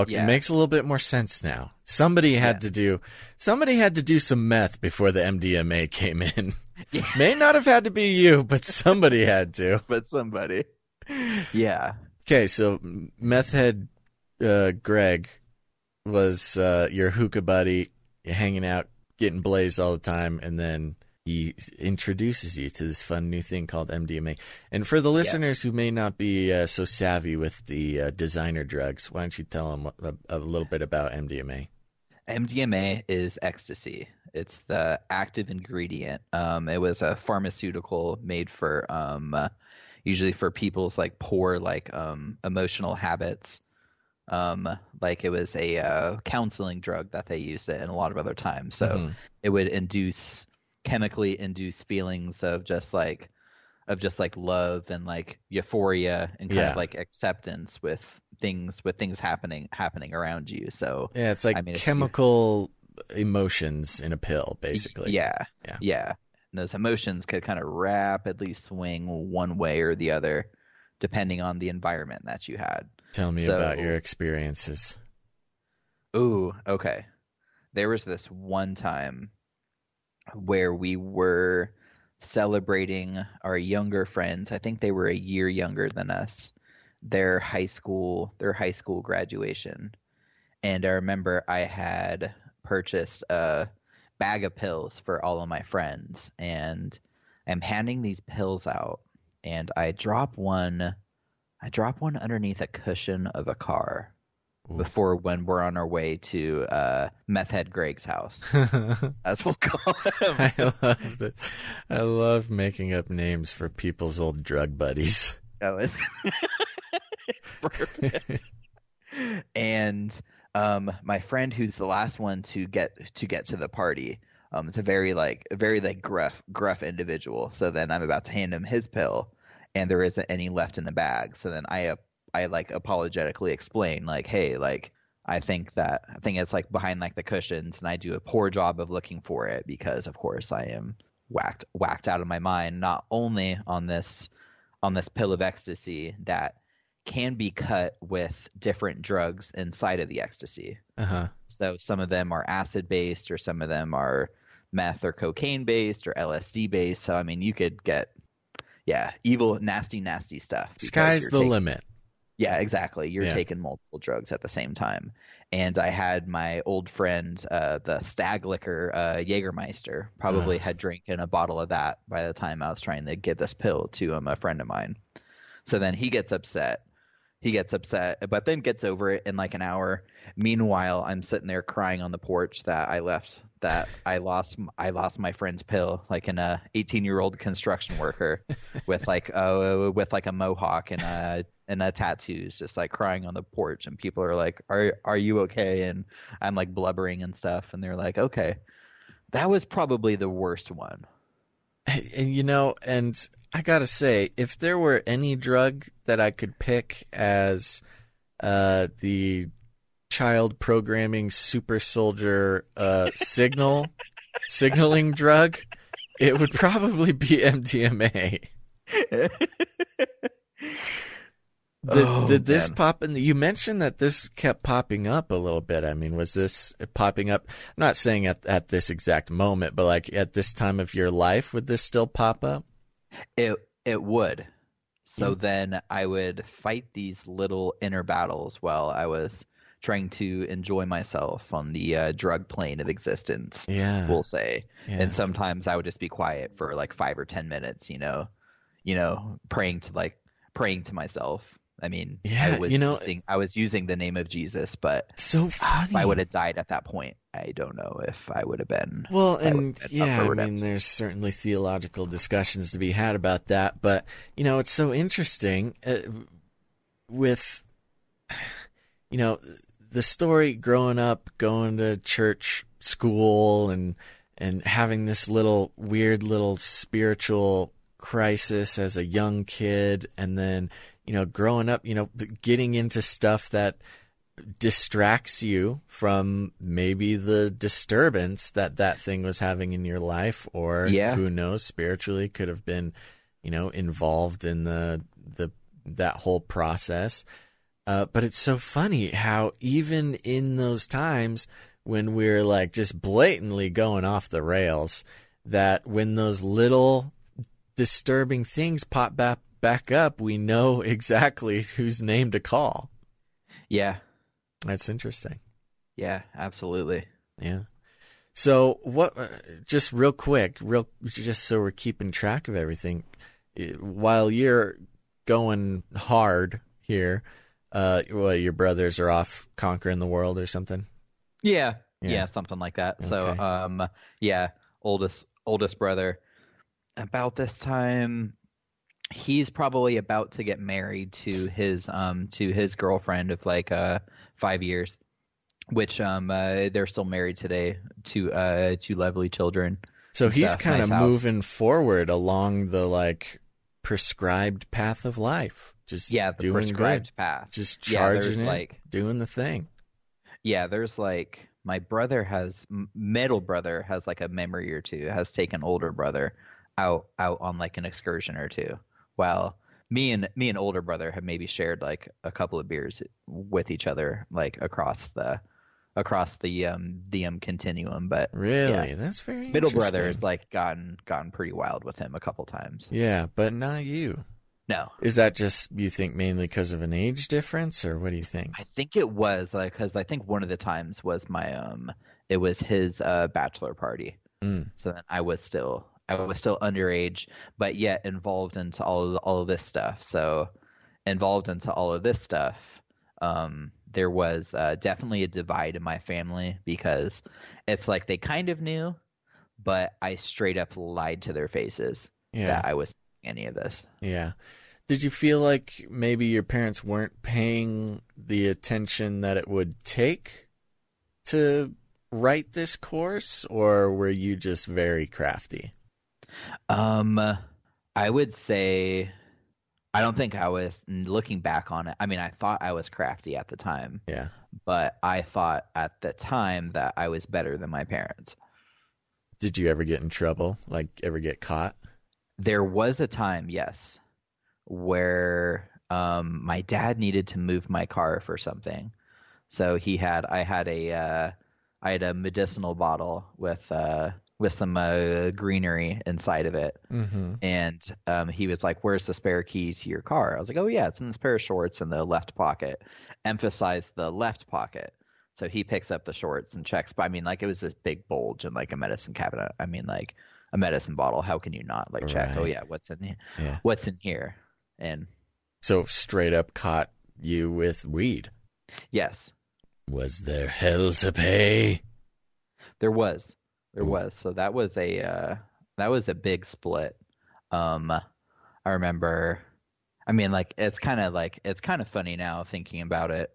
Speaker 1: Yeah. It makes a little bit more sense now. Somebody had to do some meth before the MDMA came in.
Speaker 2: Yeah.
Speaker 1: May not have had to be you, but somebody had to.
Speaker 2: But somebody. Yeah.
Speaker 1: Okay, so meth head Greg was your hookah buddy. You're hanging out, getting blazed all the time, and then he introduces you to this fun new thing called MDMA. And for the listeners who may not be so savvy with the designer drugs, why don't you tell them a little bit about MDMA?
Speaker 2: MDMA is ecstasy. It's the active ingredient. It was a pharmaceutical made for usually for people's like poor like emotional habits. Like it was a counseling drug that they used it in a lot of other times. So it would chemically induce feelings of just like love and like euphoria and kind of like acceptance with things happening around you. So
Speaker 1: yeah, it's like, I mean, chemical emotions in a pill, basically.
Speaker 2: Yeah. And those emotions could kind of rapidly swing one way or the other depending on the environment that you had.
Speaker 1: Tell me about your experiences.
Speaker 2: Ooh, okay. There was this one time where we were celebrating our younger friends. I think they were a year younger than us. Their high school graduation. And I remember I had purchased a bag of pills for all of my friends, and I'm handing these pills out, and I drop one underneath a cushion of a car. Ooh. Before when we're on our way to Meth Head Greg's house, as we'll call him.
Speaker 1: I love making up names for people's old drug buddies.
Speaker 2: Oh, it's perfect. And my friend, who's the last one to get to the party, is a very gruff individual. So then I'm about to hand him his pill, and there isn't any left in the bag. So then I like apologetically explain like, hey, like I think it's like behind like the cushions, and I do a poor job of looking for it because of course I am whacked out of my mind, not only on this pill of ecstasy that can be cut with different drugs inside of the ecstasy. So some of them are acid based, or some of them are meth or cocaine based or LSD based. So I mean, you could get evil, nasty stuff.
Speaker 1: Sky's the limit.
Speaker 2: Yeah, exactly. You're taking multiple drugs at the same time. And I had my old friend, the Stag Liquor Jägermeister, probably had drinking a bottle of that by the time I was trying to give this pill to a friend of mine. So then he gets upset, but then gets over it in like an hour. Meanwhile, I'm sitting there crying on the porch that I lost my friend's pill, like an 18-year-old construction worker with like a mohawk and tattoos, just like crying on the porch, and people are like, are you okay? And I'm like blubbering and stuff, and they're like, okay, that was probably the worst one.
Speaker 1: And I gotta say, if there were any drug that I could pick as the child programming super soldier signaling drug, it would probably be MDMA. Did this pop in? You mentioned that this kept popping up a little bit. I mean, was this popping up? I'm not saying at this exact moment, but like at this time of your life, would this still pop up?
Speaker 2: It would. So then I would fight these little inner battles while I was trying to enjoy myself on the drug plane of existence. Yeah, we'll say. Yeah. And sometimes I would just be quiet for like 5 or 10 minutes. Praying to myself. I mean, I was using the name of Jesus, but
Speaker 1: so funny.
Speaker 2: If I would have died at that point, I don't know if I would have been.
Speaker 1: Well, and I mean, there's certainly theological discussions to be had about that, but it's so interesting with the story growing up, going to church, school, and having this weird little spiritual crisis as a young kid, and then growing up, getting into stuff that distracts you from maybe the disturbance that thing was having in your life, or who knows, spiritually could have been involved in that whole process. But it's so funny how even in those times when we're like just blatantly going off the rails, that when those little disturbing things pop back up, we know exactly whose name to call.
Speaker 2: Yeah.
Speaker 1: That's interesting.
Speaker 2: Yeah, absolutely.
Speaker 1: Yeah. So what, just real quick, just so we're keeping track of everything, while you're going hard here, your brothers are off conquering the world or something?
Speaker 2: Yeah. Yeah, something like that. So,
Speaker 1: Okay.
Speaker 2: yeah, oldest brother. About this time, he's probably about to get married to his girlfriend of like 5 years, which they're still married today, to two lovely children
Speaker 1: So
Speaker 2: and
Speaker 1: he's
Speaker 2: stuff.
Speaker 1: kind
Speaker 2: Nice
Speaker 1: of
Speaker 2: house.
Speaker 1: moving forward along the like prescribed path of life, just
Speaker 2: Yeah, the
Speaker 1: doing good,
Speaker 2: prescribed path.
Speaker 1: just
Speaker 2: Yeah,
Speaker 1: charging
Speaker 2: there's
Speaker 1: it,
Speaker 2: like
Speaker 1: doing the thing.
Speaker 2: yeah, there's like my brother has middle brother has like a memory or two, has taken older brother out on like an excursion or two. While me and older brother have maybe shared like a couple of beers with each other like across the continuum. But yeah,
Speaker 1: Really, that's very
Speaker 2: middle brother has
Speaker 1: interesting.
Speaker 2: like gotten pretty wild with him a couple times.
Speaker 1: Yeah, but not you.
Speaker 2: No,
Speaker 1: Is that just you think mainly because of an age difference, or what do you think?
Speaker 2: I think it was like because I think one of the times was my it was his bachelor party.
Speaker 1: Mm.
Speaker 2: So then I was still underage, but yet involved into all of this stuff. So involved into all of this stuff, there was definitely a divide in my family because it's like they kind of knew, but I straight up lied to their faces
Speaker 1: Yeah,
Speaker 2: that I was doing any of this.
Speaker 1: yeah. Did you feel like maybe your parents weren't paying the attention that it would take to write this course, or were you just very crafty?
Speaker 2: Um, I would say I don't think I was looking back on it. I mean, I thought I was crafty at the time,
Speaker 1: Yeah.
Speaker 2: but I thought at the time that I was better than my parents.
Speaker 1: Did you ever get in trouble? Like, ever get caught?
Speaker 2: There was a time, yes, where my dad needed to move my car for something. So I had a medicinal bottle with some greenery inside of it.
Speaker 1: Mm-hmm.
Speaker 2: And he was like, "Where's the spare key to your car?" I was like, "Oh yeah, it's in this pair of shorts in the left pocket." Emphasize the left pocket. So he picks up the shorts and checks. But I mean, like it was this big bulge in like a medicine cabinet. I mean, like a medicine bottle. How can you not like check? Oh
Speaker 1: Right.
Speaker 2: yeah, what's in here?
Speaker 1: Yeah.
Speaker 2: What's in here? And
Speaker 1: So straight up caught you with weed.
Speaker 2: yes,
Speaker 1: Was there hell to pay?
Speaker 2: there was, there
Speaker 1: Ooh.
Speaker 2: was. So that was a big split. I remember. I mean, like it's kind of funny now thinking about it.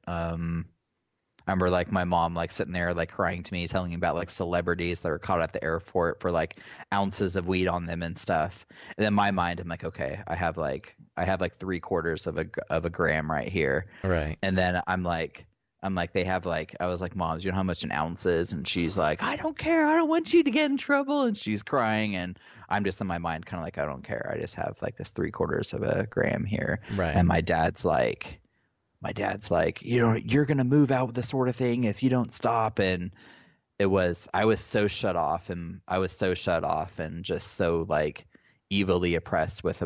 Speaker 2: I remember like my mom like sitting there like crying to me, telling me about like celebrities that were caught at the airport for like ounces of weed on them and stuff. And in my mind, I'm like, okay, I have like 3/4 of a gram right here.
Speaker 1: Right.
Speaker 2: And then I'm like they have like I was like, Mom, do you know how much an ounce is? And she's like, I don't care, I don't want you to get in trouble. And she's crying, and I'm just in my mind kind of like, I don't care, I just have like this 3/4 of a gram here.
Speaker 1: Right.
Speaker 2: And my dad's like, you're gonna move out with this sort of thing if you don't stop. And I was so shut off, and just so like evilly oppressed with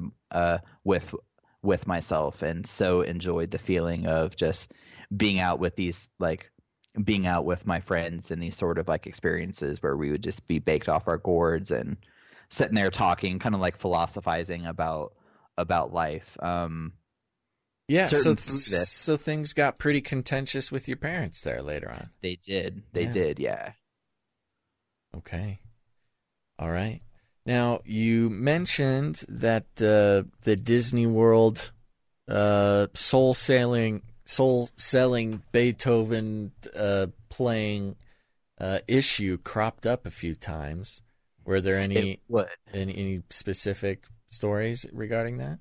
Speaker 2: myself, and so enjoyed the feeling of just being out with my friends and these sort of like experiences where we would just be baked off our gourds and sitting there talking, kind of like philosophizing about life.
Speaker 1: Yeah.
Speaker 2: Certain through this,
Speaker 1: So things got pretty contentious with your parents there later on.
Speaker 2: they did,
Speaker 1: Yeah.
Speaker 2: yeah.
Speaker 1: Okay. All right. Now you mentioned that the Disney World soul selling Beethoven playing issue cropped up a few times. Were there
Speaker 2: It would.
Speaker 1: any specific stories regarding that?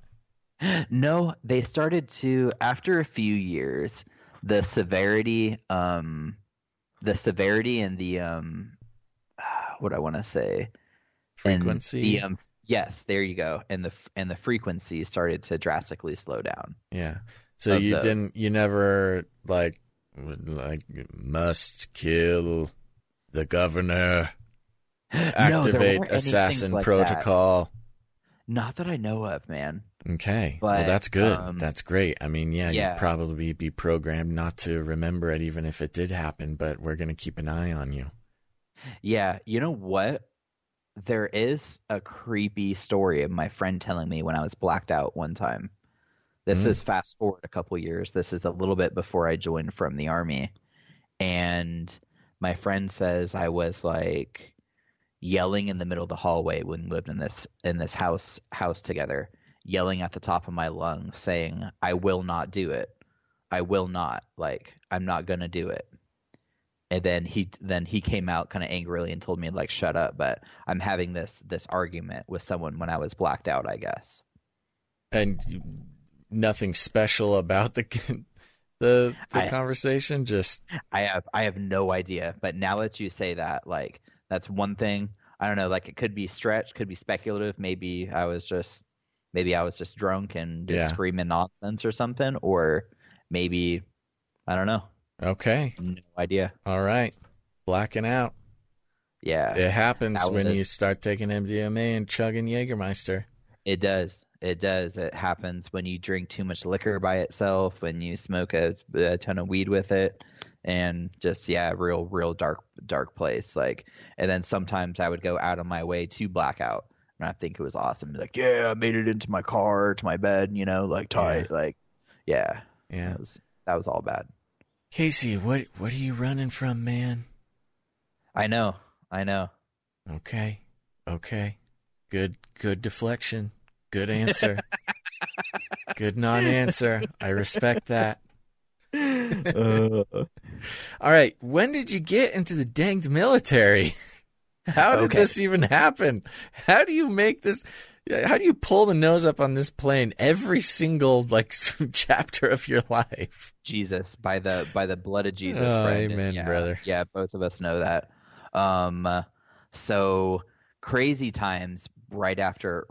Speaker 2: No, they started to after a few years, the severity and the what I want to say, and
Speaker 1: Frequency?
Speaker 2: the yes, there you go, and the frequency started to drastically slow down
Speaker 1: Yeah. So
Speaker 2: of those.
Speaker 1: you never like must kill the governor,
Speaker 2: No, there
Speaker 1: activate
Speaker 2: weren't any
Speaker 1: assassin
Speaker 2: things like that.
Speaker 1: protocol.
Speaker 2: Not that I know of, man.
Speaker 1: Okay.
Speaker 2: But
Speaker 1: Well, that's good. That's great. I mean, yeah,
Speaker 2: yeah.
Speaker 1: you'd probably be programmed not to remember it even if it did happen, but we're going to keep an eye on you.
Speaker 2: Yeah, you know what? There is a creepy story of my friend telling me when I was blacked out one time. This is fast forward a couple years. This is a little bit before I joined from the army. And my friend says I was like yelling in the middle of the hallway when we lived in this house together, yelling at the top of my lungs, saying, "I will not do it. I will not. Like, I'm not gonna do it." And then he came out kind of angrily and told me like, "Shut up." But I'm having this argument with someone when I was blacked out, I guess.
Speaker 1: And nothing special about the
Speaker 2: I
Speaker 1: conversation. Just
Speaker 2: I have no idea. But now that you say that, like that's one thing. I don't know. Like it could be stretched, could be speculative. Maybe I was just drunk and just
Speaker 1: yeah.
Speaker 2: screaming nonsense or something, or maybe I don't know.
Speaker 1: Okay.
Speaker 2: No idea.
Speaker 1: All right. Blacking out.
Speaker 2: Yeah,
Speaker 1: It happens
Speaker 2: that
Speaker 1: when
Speaker 2: was.
Speaker 1: you start taking MDMA and chugging Jägermeister.
Speaker 2: It does. It does. It happens when you drink too much liquor by itself, when you smoke a ton of weed with it, and just yeah, real dark place. Like, and then sometimes I would go out of my way to black out, and I think it was awesome. Like, yeah, I made it into my car, to my bed, like tight, like, yeah,
Speaker 1: Yeah.
Speaker 2: that was all bad.
Speaker 1: Casey, what are you running from, man?
Speaker 2: I know.
Speaker 1: Okay. Good deflection. Good answer. Good non-answer. I respect that. All right. When did you get into the danged military? How did this even happen? How do you make this? How do you pull the nose up on this plane every single chapter of your life?
Speaker 2: Jesus, by the blood of Jesus,
Speaker 1: Oh,
Speaker 2: Brandon.
Speaker 1: amen,
Speaker 2: Yeah,
Speaker 1: brother.
Speaker 2: yeah, both of us know that. So crazy times right after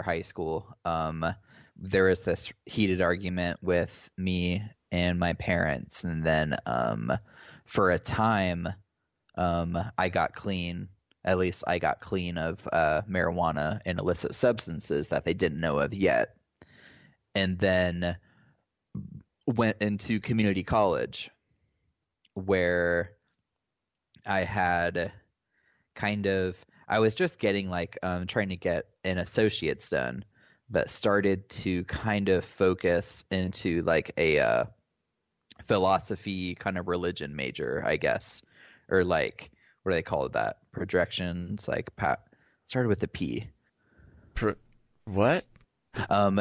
Speaker 2: high school. There was this heated argument with me and my parents, and then for a time, I got clean. At least I got clean of marijuana and illicit substances that they didn't know of yet, and then went into community college where I had I was just getting trying to get an associate's done, but started to kind of focus into like a philosophy kind of religion major, I guess, or like what do they call that? Projections, started with a P.
Speaker 1: What?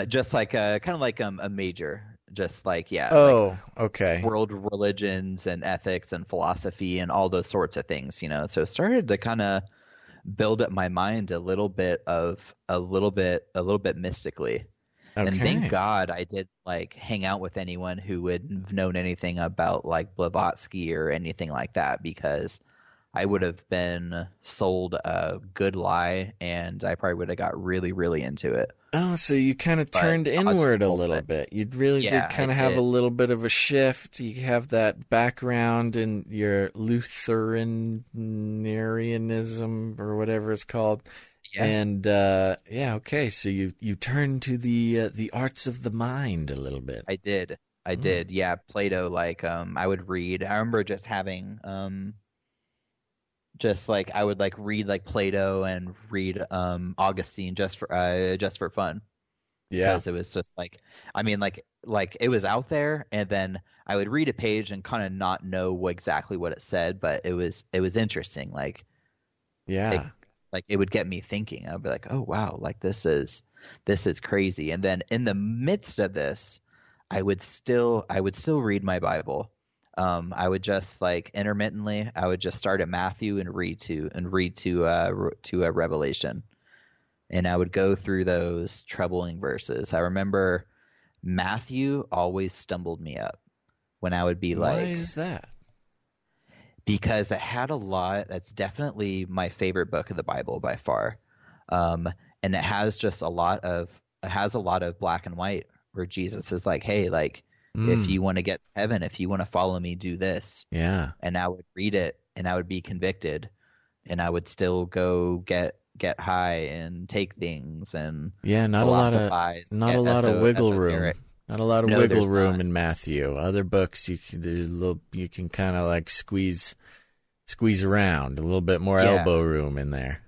Speaker 2: Just like kind of like a major, just like yeah.
Speaker 1: Oh, okay.
Speaker 2: World religions and ethics and philosophy and all those sorts of things, So it started to kind of build up my mind a little bit mystically.
Speaker 1: Okay.
Speaker 2: And thank God I did hang out with anyone who would have known anything about Blavatsky or anything like that, because I would have been sold a good lie and I probably would have got really, really into it.
Speaker 1: Oh, so you kind of turned inward a little bit. You really did kind of have a little bit of a shift. You have that background in your Lutheranarianism or whatever it's called. Yeah. And okay. So you turned to the arts of the mind a little bit.
Speaker 2: I did. Yeah, Plato. I would read. I remember just having I would read Plato and read Augustine just for fun.
Speaker 1: Yeah,
Speaker 2: because it was just it was out there, and then I would read a page and kind of not know exactly what it said, but it was interesting. It would get me thinking. I'd be like, oh wow, this is crazy. And then in the midst of this, I would still read my Bible. I would just intermittently, I would just start at Matthew and read to Revelation, and I would go through those troubling verses. I remember Matthew always stumbled me up when I would be
Speaker 1: Why is that?
Speaker 2: Because it had a lot. That's definitely my favorite book of the Bible by far, and it has just a lot of black and white where Jesus is like, hey, if you want to get to heaven, if you want to follow me, do this.
Speaker 1: Yeah.
Speaker 2: And I would read it and I would be convicted, and I would still go get high and take things and
Speaker 1: not a lot of wiggle room. Not a lot of wiggle room in Matthew. Other books you can kind of squeeze around a little bit more elbow room in there.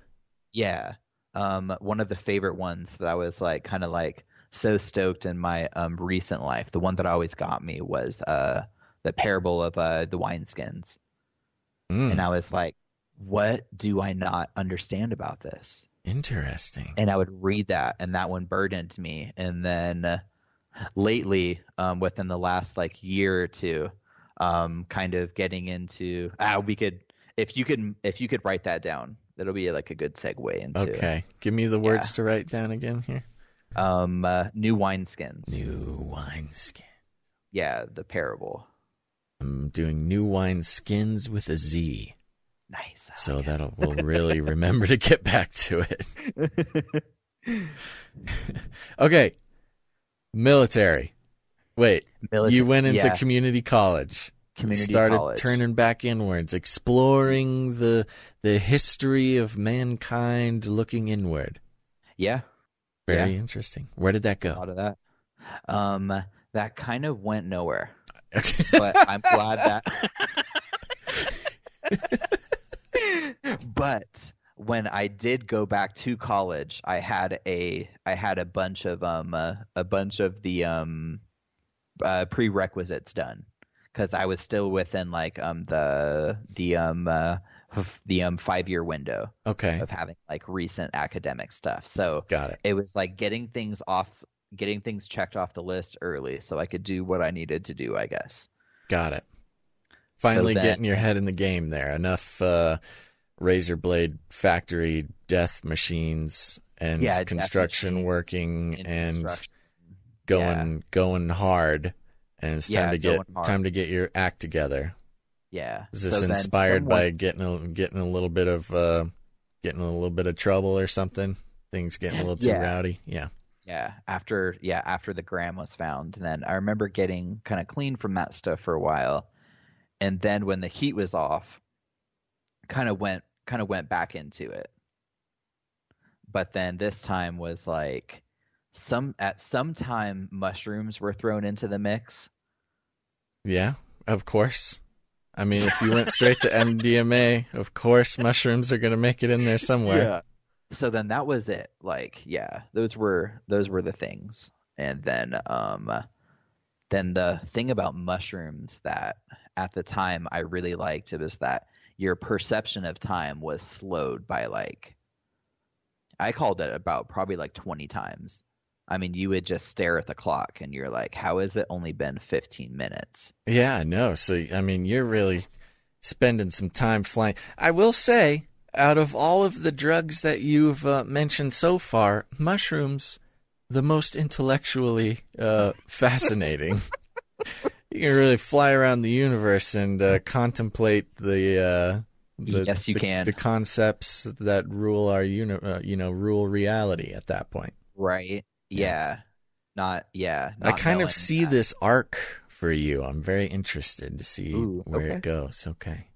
Speaker 2: Yeah. One of the favorite ones that I was so stoked in my recent life, the one that always got me was the parable of the wineskins. And I was like, what do I not understand about this?
Speaker 1: Interesting.
Speaker 2: And I would read that, and that one burdened me. And then lately, within the last like year or two, kind of getting into if you could write that down, that'll be like a good segue into.
Speaker 1: Okay, give me the words to write down again here.
Speaker 2: New wineskins.
Speaker 1: New wineskin.
Speaker 2: Yeah, the parable.
Speaker 1: I'm doing new wineskins with a Z.
Speaker 2: Nice.
Speaker 1: So we'll really remember to get back to it. Okay. Military. Wait, you went into community college. Started turning back inwards, exploring the history of mankind, looking inward.
Speaker 2: Yeah.
Speaker 1: Very interesting. Where did that go?
Speaker 2: A lot of that. That kind of went nowhere. But I'm glad that. But when I did go back to college, I had a bunch of the prerequisites done, because I was still within like the 5-year window of having like recent academic stuff. So
Speaker 1: got it.
Speaker 2: It was like getting things checked off the list early so I could do what I needed to do, I guess.
Speaker 1: Got it. Finally getting your head in the game there. Enough razor blade factory death machines and construction working and going hard, and it's time to get your act together.
Speaker 2: Yeah.
Speaker 1: Is this inspired by getting a little bit of trouble or something? Things getting a little too rowdy. Yeah.
Speaker 2: Yeah. After the gram was found, then I remember getting kind of clean from that stuff for a while, and then when the heat was off, kind of went back into it. But then this time was like at some time mushrooms were thrown into the mix.
Speaker 1: Yeah, of course. I mean, if you went straight to MDMA, of course mushrooms are going to make it in there somewhere.
Speaker 2: Yeah. So then that was it. Like, yeah, those were the things. And then the thing about mushrooms that at the time I really liked, it was that your perception of time was slowed by like, I called it about probably like 20 times. I mean, you would just stare at the clock and you're like, how has it only been 15 minutes?
Speaker 1: Yeah, no. So, I mean, you're really spending some time flying. I will say, out of all of the drugs that you've mentioned so far, mushrooms, the most intellectually fascinating. You can really fly around the universe and contemplate the
Speaker 2: yes, you can.
Speaker 1: The concepts that rule our rule reality at that point.
Speaker 2: Right. Yeah. Not
Speaker 1: I kind of see this arc for you. I'm very interested to see where it goes. Okay.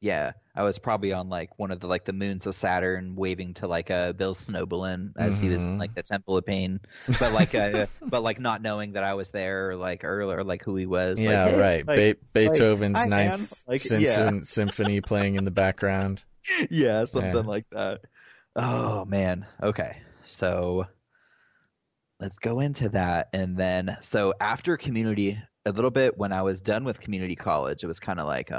Speaker 2: Yeah, I was probably on like one of the moons of Saturn, waving to like Bill Snowbalin as he was in like the Temple of Pain, but like not knowing that I was there or like who he was.
Speaker 1: Yeah, like, hey, right. Beethoven's Ninth Symphony playing in the background.
Speaker 2: Yeah, something like that. Oh man. Okay, so let's go into that, and then so after community, a little bit when I was done with community college, it was kind of like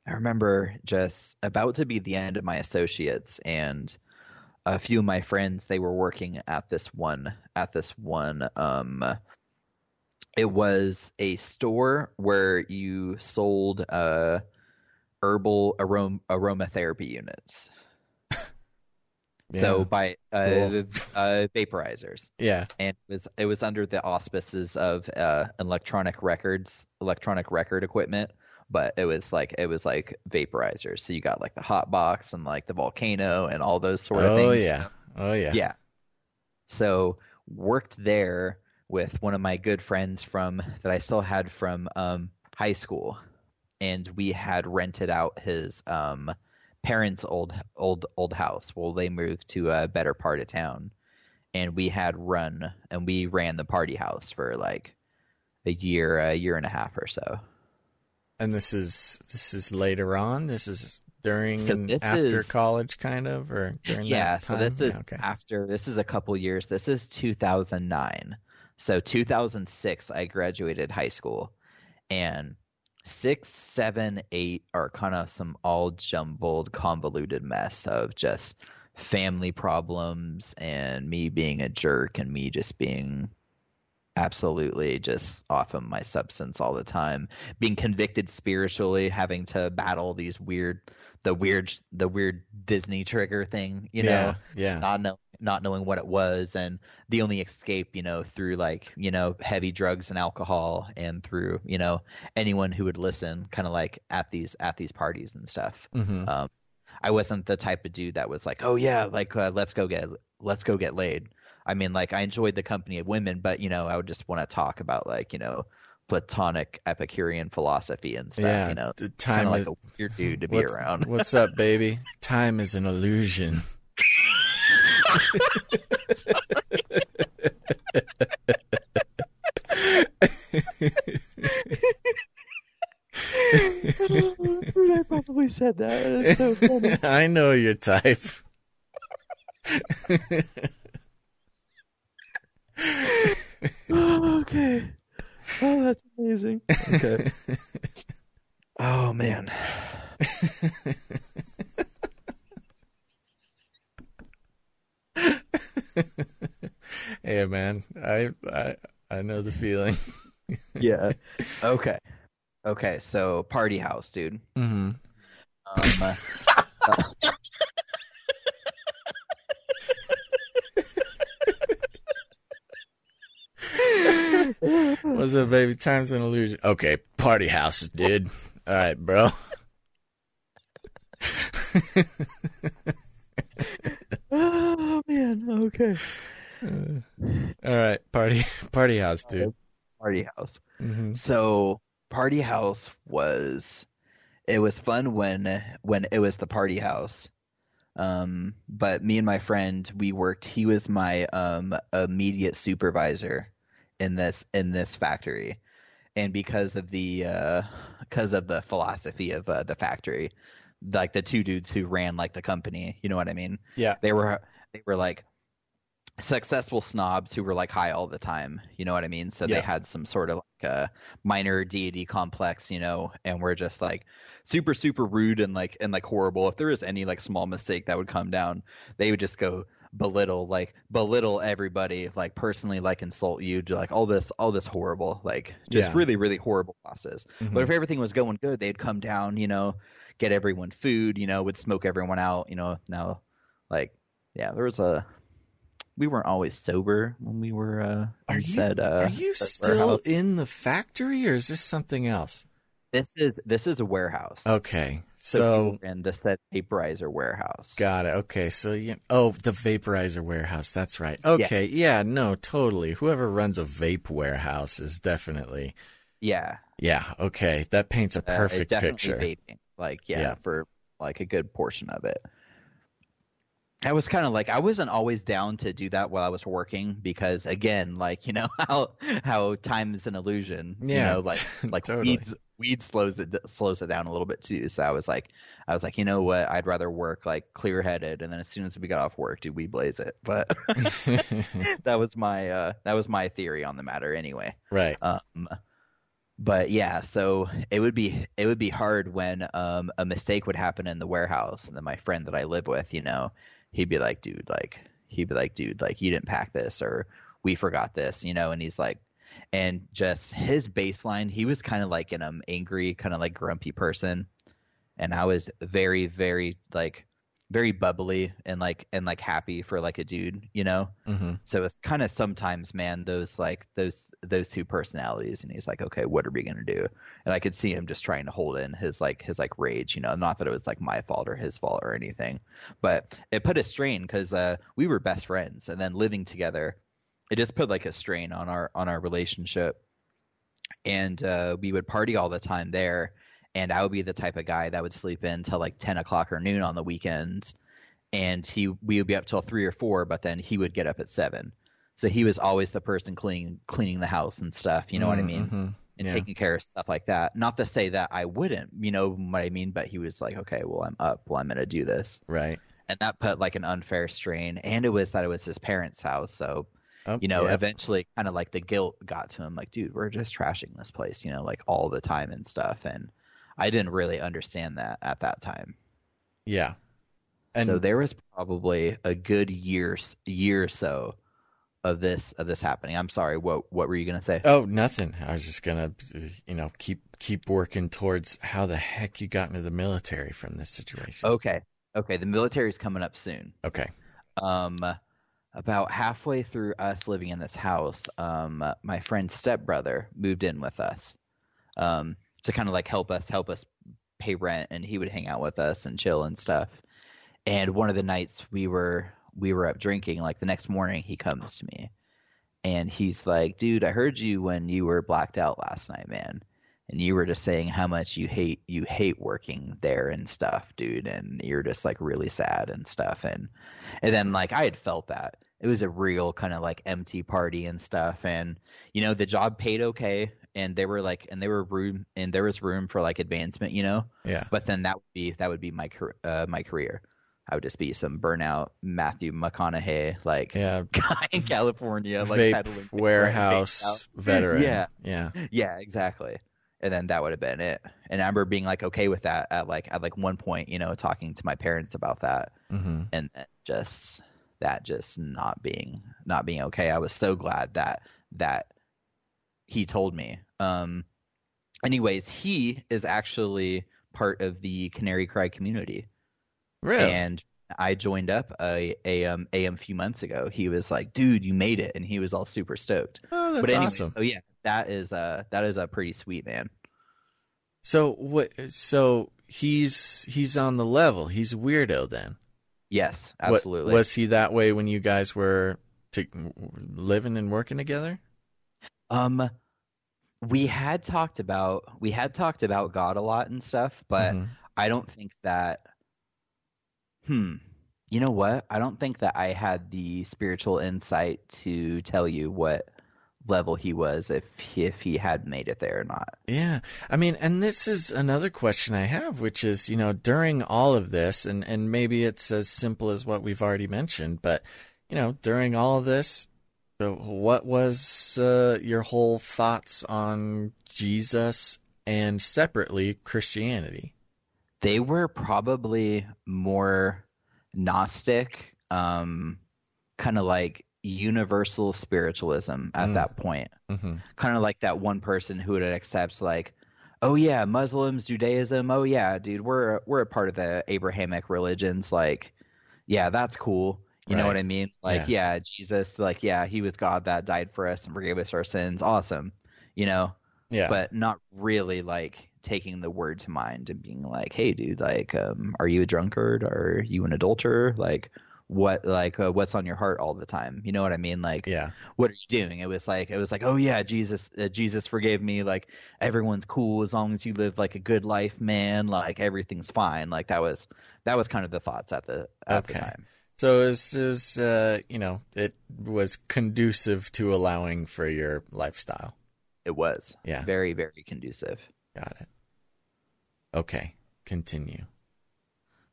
Speaker 2: I remember just about to be the end of my associates, and a few of my friends, they were working at this one it was a store where you sold herbal aromatherapy units. So by vaporizers.
Speaker 1: Yeah.
Speaker 2: And it was under the auspices of electronic record equipment. But it was like vaporizers. So you got like the hot box and like the volcano and all those sort of things.
Speaker 1: Oh yeah.
Speaker 2: Yeah. So worked there with one of my good friends that I still had from high school, and we had rented out his parents' old house. Well, they moved to a better part of town, and we ran the party house for like a year and a half or so. And
Speaker 1: this is later on. This is during after college, kind of, or during that time?
Speaker 2: So this is after. This is a couple years. This is 2009. So 2006, I graduated high school, and 6, 7, 8 are kind of some all jumbled, convoluted mess of just family problems and me being a jerk and me just being absolutely just off of my substance all the time, being convicted spiritually, having to battle these weird Disney trigger thing,
Speaker 1: Yeah.
Speaker 2: not knowing what it was, and the only escape, through like, heavy drugs and alcohol, and through, anyone who would listen, kind of like at these parties and stuff.
Speaker 1: Mm-hmm.
Speaker 2: I wasn't the type of dude that was like, oh yeah, like let's go get laid. I mean, like, I enjoyed the company of women, but I would just want to talk about like, Platonic Epicurean philosophy and stuff.
Speaker 1: Yeah,
Speaker 2: The
Speaker 1: time
Speaker 2: kind of like a weird dude to be around.
Speaker 1: What's up, baby? Time is an illusion.
Speaker 2: I probably said that. It's so funny.
Speaker 1: I know your type.
Speaker 2: Oh, okay. Oh, that's amazing. Okay. Oh man.
Speaker 1: Hey man, I know the feeling.
Speaker 2: Yeah. Okay. Okay. So party house, dude.
Speaker 1: Mm-hmm. What's up, baby? Time's an illusion. Okay, party houses, dude. All right, bro.
Speaker 2: Oh man. Okay.
Speaker 1: All right, party house, dude.
Speaker 2: Party house.
Speaker 1: Mm-hmm.
Speaker 2: So party house was fun when it was the party house. But me and my friend, he was my immediate supervisor in this factory. And because of the philosophy of the factory, like the two dudes who ran like the company, you know what I mean?
Speaker 1: Yeah.
Speaker 2: They were like successful snobs who were like high all the time, you know what I mean? So
Speaker 1: Yeah.
Speaker 2: they had some sort of like a minor deity complex, and we're just like super super rude and like horrible. If there was any like small mistake that would come down, they would just go belittle everybody, like personally, like insult you, do like all this horrible, like just
Speaker 1: Yeah.
Speaker 2: really really horrible bosses.
Speaker 1: Mhm.
Speaker 2: But if everything was going good, they'd come down, get everyone food, would smoke everyone out, now like yeah, we weren't always sober when we were
Speaker 1: Are you still in the factory, or is this something else?
Speaker 2: This is a warehouse.
Speaker 1: Okay,
Speaker 2: So
Speaker 1: so
Speaker 2: and the said vaporizer warehouse.
Speaker 1: got it. Okay, so the vaporizer warehouse. That's right. Okay, yeah, no, totally. Whoever runs a vape warehouse is definitely.
Speaker 2: Yeah.
Speaker 1: Yeah. Okay, that paints a perfect
Speaker 2: definitely
Speaker 1: picture.
Speaker 2: vaping. Like
Speaker 1: Yeah.
Speaker 2: for like a good portion of it. I was kind of like, I wasn't always down to do that while I was working because, again, like, how time is an illusion.
Speaker 1: Yeah,
Speaker 2: like
Speaker 1: totally.
Speaker 2: weed slows it down a little bit too. So I was like, you know what? I'd rather work like clear headed, and then as soon as we got off work, dude, we blaze it. But that was my theory on the matter, anyway.
Speaker 1: Right.
Speaker 2: But yeah, so it would be hard when a mistake would happen in the warehouse, and then my friend that I live with, he'd be like, dude, like you didn't pack this, or we forgot this, and he's like, and just his baseline, he was kind of like an angry, kind of like grumpy person, and I was very, very like very bubbly and like happy for like a dude,
Speaker 1: Mm-hmm.
Speaker 2: So it's kind of sometimes, man, those two personalities, and he's like, okay, what are we gonna do? And I could see him just trying to hold in his rage, not that it was like my fault or his fault or anything, but it put a strain because we were best friends, and then living together, it just put like a strain on our relationship, and we would party all the time there. And I would be the type of guy that would sleep in till like 10 o'clock or noon on the weekends. And we would be up till 3 or 4, but then he would get up at 7. So he was always the person cleaning the house and stuff, you know what I mean?
Speaker 1: Mm-hmm.
Speaker 2: And
Speaker 1: Yeah.
Speaker 2: taking care of stuff like that. Not to say that I wouldn't, you know what I mean? But he was like, okay, well, I'm up. Well, I'm going to do this.
Speaker 1: Right.
Speaker 2: And that put like an unfair strain. And it was his parents' house. So
Speaker 1: Oh,
Speaker 2: Eventually kind of like the guilt got to him, like, dude, we're just trashing this place, like all the time and stuff. And I didn't really understand that at that time.
Speaker 1: Yeah.
Speaker 2: So
Speaker 1: And
Speaker 2: there was probably a good year or so of this happening. I'm sorry, what were you gonna say?
Speaker 1: oh, nothing. I was just gonna, keep working towards how the heck you got into the military from this situation.
Speaker 2: Okay. The military's coming up soon.
Speaker 1: Okay.
Speaker 2: About halfway through us living in this house, my friend's stepbrother moved in with us, to kind of like help us pay rent, and he would hang out with us and chill and stuff. And one of the nights we were up drinking, like the next morning he comes to me and he's like, dude, I heard you when you were blacked out last night, man. And you were just saying how much you hate working there and stuff, dude. And you're just like really sad and stuff. And then like I had felt that it was a real kind of like empty party and stuff. And, the job paid okay. And there was room for like advancement,
Speaker 1: Yeah.
Speaker 2: But then that would be my career. I would just be some burnout Matthew McConaughey guy in California, like
Speaker 1: vape
Speaker 2: peddling
Speaker 1: warehouse veteran.
Speaker 2: Yeah, exactly. And then that would have been it. And I remember being like okay with that at one point, talking to my parents about that,
Speaker 1: Mm-hmm.
Speaker 2: and then just not being okay. I was so glad that he told me. Anyways, he is actually part of the Canary Cry community.
Speaker 1: Really?
Speaker 2: And I joined up a few months ago. He was like, dude, you made it. And he was all super stoked.
Speaker 1: Oh, that's
Speaker 2: but anyway,
Speaker 1: awesome.
Speaker 2: So yeah, that is a pretty sweet, man.
Speaker 1: So what? So he's on the level. He's a weirdo then.
Speaker 2: Yes, absolutely.
Speaker 1: Was he that way when you guys were living and working together?
Speaker 2: We had talked about God a lot and stuff, but
Speaker 1: Mm-hmm.
Speaker 2: I don't think that. You know what? I don't think that I had the spiritual insight to tell you what level he was, if he had made it there or not.
Speaker 1: Yeah. I mean, and this is another question I have, which is, during all of this, and maybe it's as simple as what we've already mentioned, but, during all of this, what was your whole thoughts on Jesus and separately Christianity?
Speaker 2: They were probably more Gnostic, kind of like universal spiritualism at that point.
Speaker 1: Mm-hmm.
Speaker 2: Kind of like that one person who would accept like, oh yeah, Muslims, Judaism, oh yeah, dude, we're a part of the Abrahamic religions, like, yeah, that's cool. You know what I mean? Like, yeah, Jesus, like, yeah, he was God that died for us and forgave us our sins. Awesome. Yeah. But not really like taking the word to mind and being like, hey dude, like, are you a drunkard? Are you an adulterer? Like, what's on your heart all the time? You know what I mean? Like, what are you doing? It was like, oh yeah, Jesus forgave me. Like, everyone's cool as long as you live like a good life, man. Like, everything's fine. Like, that was kind of the thoughts at the time.
Speaker 1: So it was, it was conducive to allowing for your lifestyle.
Speaker 2: It was.
Speaker 1: Yeah.
Speaker 2: Very, very conducive.
Speaker 1: Got it. Okay. Continue.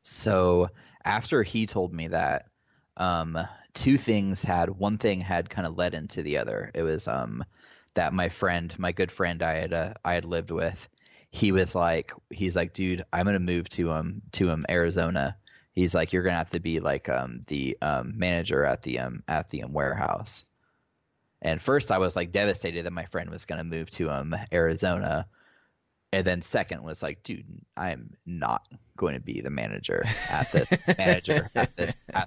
Speaker 2: So after he told me that, one thing had kind of led into the other. It was that my good friend I had lived with, he's like, dude, I'm gonna move to Arizona. He's like, you're gonna have to be like the manager at the warehouse. And first I was like devastated that my friend was gonna move to Arizona. And then second was like, dude, I'm not going to be the manager at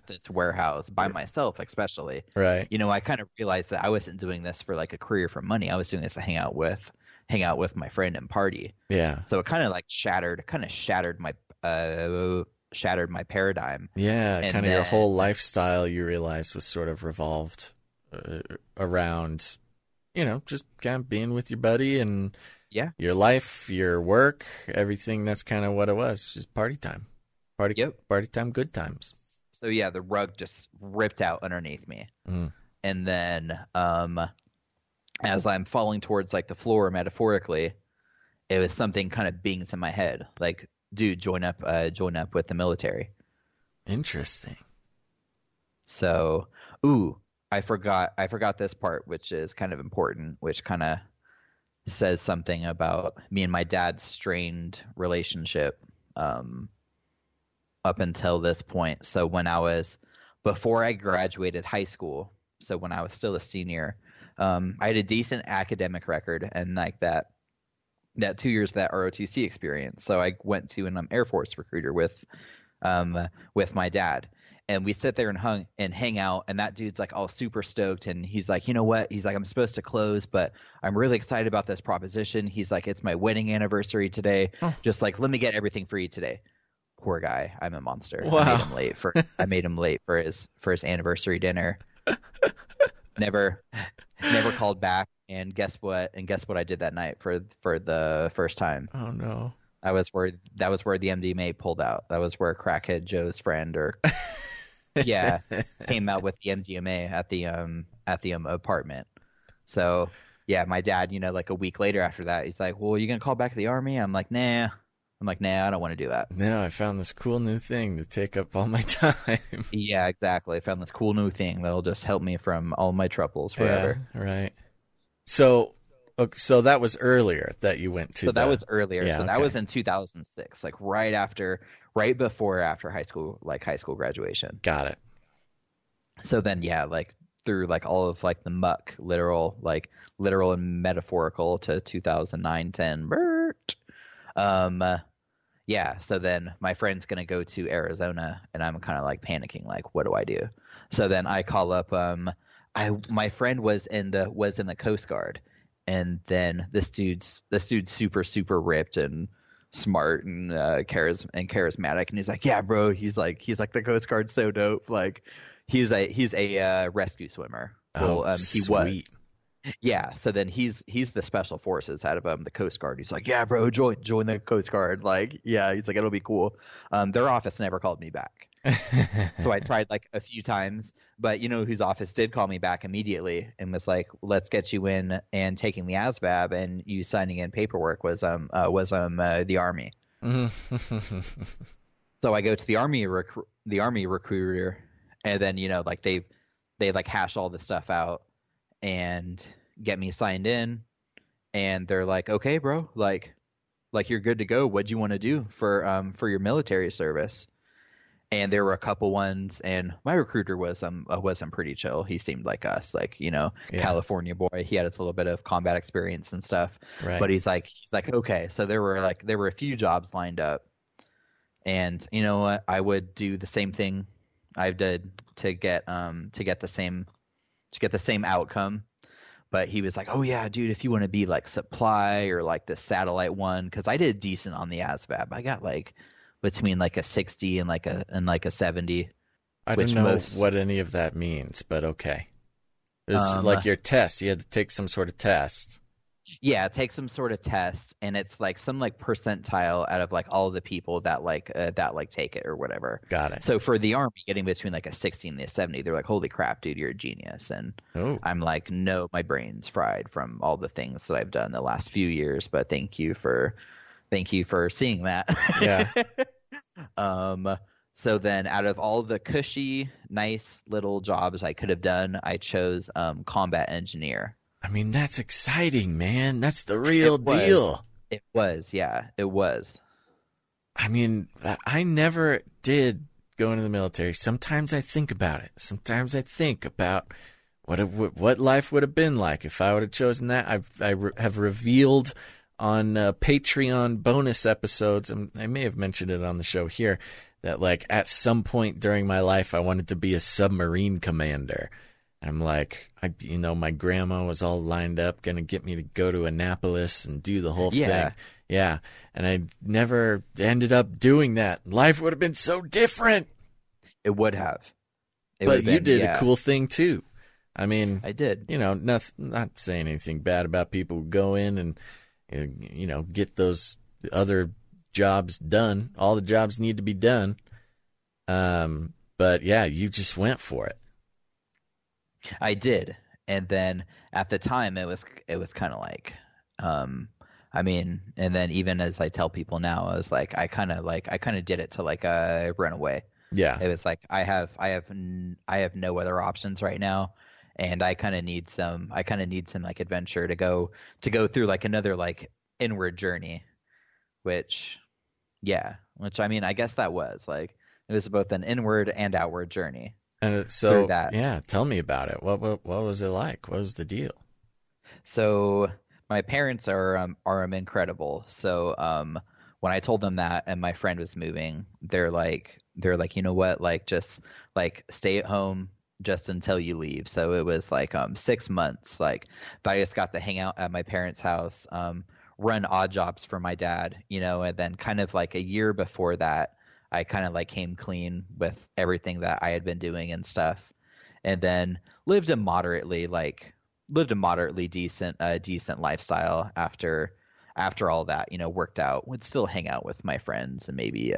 Speaker 2: this warehouse by myself, especially.
Speaker 1: Right.
Speaker 2: I kind of realized that I wasn't doing this for like a career for money. I was doing this to hang out with my friend and party.
Speaker 1: Yeah.
Speaker 2: So it kind of like shattered my paradigm.
Speaker 1: Yeah. And kind of your whole lifestyle, you realized, was sort of revolved around, just kind of being with your buddy and your life, your work, everything. That's kind of what it was. Just party time. Party time, good times.
Speaker 2: So yeah, the rug just ripped out underneath me. And then as I'm falling towards like the floor metaphorically, it was something kind of bings in my head. Like, dude, join up with the military.
Speaker 1: Interesting.
Speaker 2: So, forgot this part, which is kind of important, which kind of says something about me and my dad's strained relationship up until this point. So before I graduated high school, so when I was still a senior, I had a decent academic record and like that 2 years of that ROTC experience. So I went to an Air Force recruiter with my dad. And we sit there and hang out, and that dude's like all super stoked, and he's like, you know what? He's like, I'm supposed to close, but I'm really excited about this proposition. He's like, it's my wedding anniversary today. Just like, let me get everything for you today. Poor guy, I'm a monster.
Speaker 1: Wow.
Speaker 2: I made him late for his anniversary dinner. Never called back. And guess what? I did that night for the first time.
Speaker 1: Oh no.
Speaker 2: That was where the MDMA pulled out. That was where crackhead Joe's friend came out with the MDMA at the apartment. So yeah, my dad, like a week later after that, he's like, "Well, you gonna call back to the army?" I'm like, "Nah." I don't want to do that.
Speaker 1: No, I found this cool new thing to take up all my time.
Speaker 2: Yeah, exactly. I found this cool new thing that'll just help me from all my troubles forever.
Speaker 1: Yeah, right. So that was earlier that you went to.
Speaker 2: So that was earlier.
Speaker 1: Yeah,
Speaker 2: so that was in 2006, like right before high school, like high school graduation.
Speaker 1: Got it.
Speaker 2: So then, yeah, like through like all of like the muck, literal and metaphorical to 2009, 10. Yeah. So then my friend's gonna go to Arizona, and I'm kind of like panicking, like, what do I do? So then I call up. My friend was in the Coast Guard, and then this dude's super super ripped and smart and charismatic, and he's like, yeah, bro, he's like the Coast Guard's so dope. Like he's a rescue swimmer. Well, he
Speaker 1: sweet.
Speaker 2: was. Yeah, so then he's the special forces out of the Coast Guard. He's like, yeah, bro, join the Coast Guard. Like, yeah, he's like, it'll be cool. Their office never called me back. So I tried like a few times, but whose office did call me back immediately and was like, let's get you in, and taking the ASVAB and you signing in paperwork was the Army. So I go to the Army recruiter, and then like they like hash all the stuff out and get me signed in, and they're like, okay, bro, like you're good to go. What'd you want to do for your military service? And there were a couple ones, and my recruiter was pretty chill. He seemed like us, like California boy. He had a little bit of combat experience and stuff.
Speaker 1: Right.
Speaker 2: But he's like okay. So there were a few jobs lined up, and you know what? I would do the same thing I did to get the same outcome. But he was like, oh yeah, dude, if you want to be like supply or like the satellite one, because I did decent on the ASVAB. I got like between like a 60 and like a 70.
Speaker 1: I don't know what any of that means, but okay. It's like your test. You had to take some sort of test.
Speaker 2: Yeah, take some sort of test, and it's like some like percentile out of like all the people that take it or whatever.
Speaker 1: Got it.
Speaker 2: So for the Army, getting between like a 60 and a 70, they're like, holy crap, dude, you're a genius. And I'm like, no, my brain's fried from all the things that I've done the last few years, but thank you for seeing that.
Speaker 1: Yeah.
Speaker 2: So then out of all the cushy, nice little jobs I could have done, I chose combat engineer.
Speaker 1: I mean, that's exciting, man. That's the real deal.
Speaker 2: It was, yeah, it was.
Speaker 1: I mean, I never did go into the military. Sometimes I think about it. Sometimes I think about what life would have been like if I would have chosen that. I have revealed on Patreon bonus episodes, and I may have mentioned it on the show here, that like at some point during my life I wanted to be a submarine commander. I'm like, my grandma was all lined up, going to get me to go to Annapolis and do the whole thing. Yeah. And I never ended up doing that. Life would have been so different.
Speaker 2: It would have.
Speaker 1: But you did a cool thing too. I mean,
Speaker 2: I did.
Speaker 1: Not saying anything bad about people who go in and, get those other jobs done. All the jobs need to be done. But yeah, you just went for it.
Speaker 2: I did, and then at the time it was kind of like, and then even as I tell people now, I was like, I kind of did it to like run away.
Speaker 1: Yeah,
Speaker 2: it was like I have no other options right now, and I kind of need some like adventure to go through like another like inward journey, which I mean, I guess that was like it was both an inward and outward journey.
Speaker 1: And
Speaker 2: through that.
Speaker 1: Yeah, tell me about it. What was it like? What was the deal?
Speaker 2: So my parents are incredible. So when I told them that and my friend was moving, they're like, you know what, like just like stay at home just until you leave. So it was like 6 months. Like I just got to hang out at my parents' house, run odd jobs for my dad, you know, and then kind of like a year before that, I kind of like came clean with everything that I had been doing and stuff, and then lived a moderately decent lifestyle after all that, you know, worked out. Would still hang out with my friends and maybe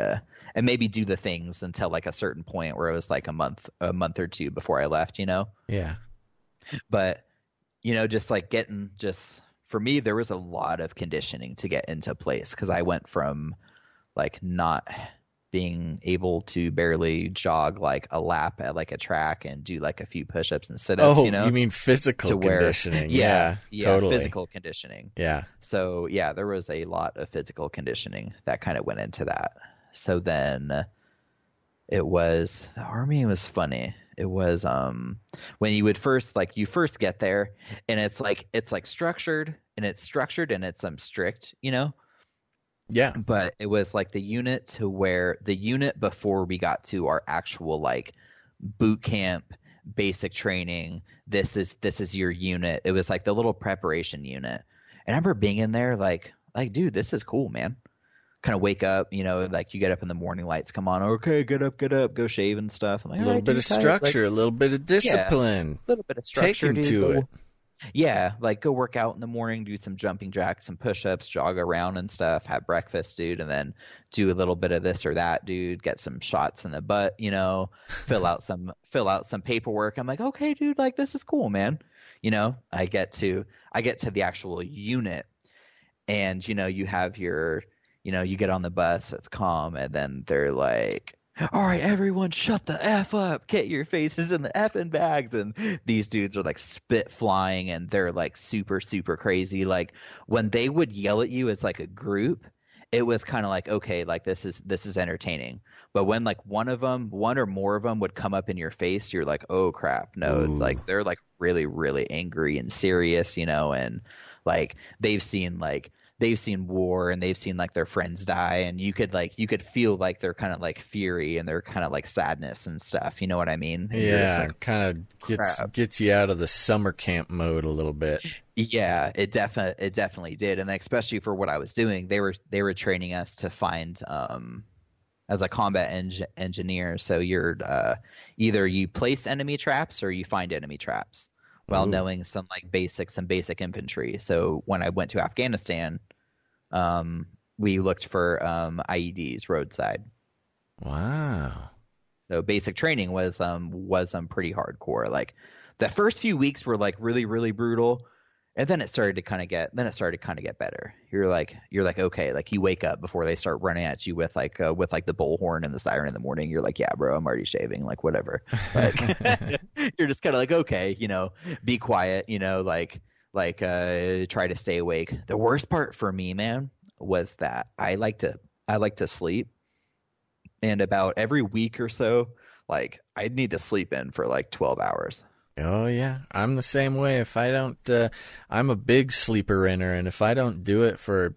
Speaker 2: do the things until like a certain point where it was like a month or two before I left, you know?
Speaker 1: Yeah.
Speaker 2: But, you know, for me, there was a lot of conditioning to get into place, because I went from like not being able to barely jog like a lap at like a track and do like a few push-ups and sit-ups, you know?
Speaker 1: You mean physical conditioning. Yeah, totally.
Speaker 2: Physical conditioning.
Speaker 1: Yeah.
Speaker 2: So yeah, there was a lot of physical conditioning that kind of went into that. So then the army was funny. It was when you first get there, and it's structured and it's strict, you know?
Speaker 1: Yeah.
Speaker 2: But it was like the unit before we got to our actual like boot camp, basic training. This is your unit. It was like the little preparation unit. And I remember being in there like, dude, this is cool, man. Kind of wake up, you know, like you get up in the morning, lights come on. Okay, get up, go shave and stuff. I'm like,
Speaker 1: a little bit of structure, a little bit of discipline.
Speaker 2: A little bit of structure.
Speaker 1: Take him to it.
Speaker 2: Yeah, like go work out in the morning, do some jumping jacks, some push-ups, jog around and stuff, have breakfast, dude, and then do a little bit of this or that, dude, get some shots in the butt, you know, fill out some paperwork. I'm like, okay, dude, like this is cool, man. You know, I get to the actual unit, and you know, you have your, you know, you get on the bus, it's calm, and then they're like, all right, everyone shut the F up. Get your faces in the effing bags. And these dudes are like spit flying, and they're like super, super crazy. Like when they would yell at you as like a group, it was kind of like, okay, like this is entertaining. But when like one or more of them would come up in your face, you're like, oh crap, no. Ooh. Like they're like really, really angry and serious, you know, and like they've seen war, and they've seen like their friends die, and you could feel like their kind of like fury and their kind of like sadness and stuff. You know what I mean? And
Speaker 1: yeah, like, kind of gets you out of the summer camp mode a little bit.
Speaker 2: Yeah, it definitely did, and especially for what I was doing, they were training us to find as a combat engineer. So you're either you place enemy traps or you find enemy traps, while knowing some basic infantry. So when I went to Afghanistan, we looked for IEDs roadside.
Speaker 1: Wow.
Speaker 2: So basic training was pretty hardcore. Like the first few weeks were like really, really brutal, and then it started to kind of get better. You're like okay, like you wake up before they start running at you with like the bullhorn and the siren in the morning. You're like, yeah, bro, I'm already shaving, like whatever. Like you're just kind of like, okay, you know, be quiet, you know, like try to stay awake. The worst part for me, man, was that I like to sleep, and about every week or so, like I'd need to sleep in for like 12 hours.
Speaker 1: Oh yeah, I'm the same way. If I don't, I'm a big sleeper inner, and if I don't do it for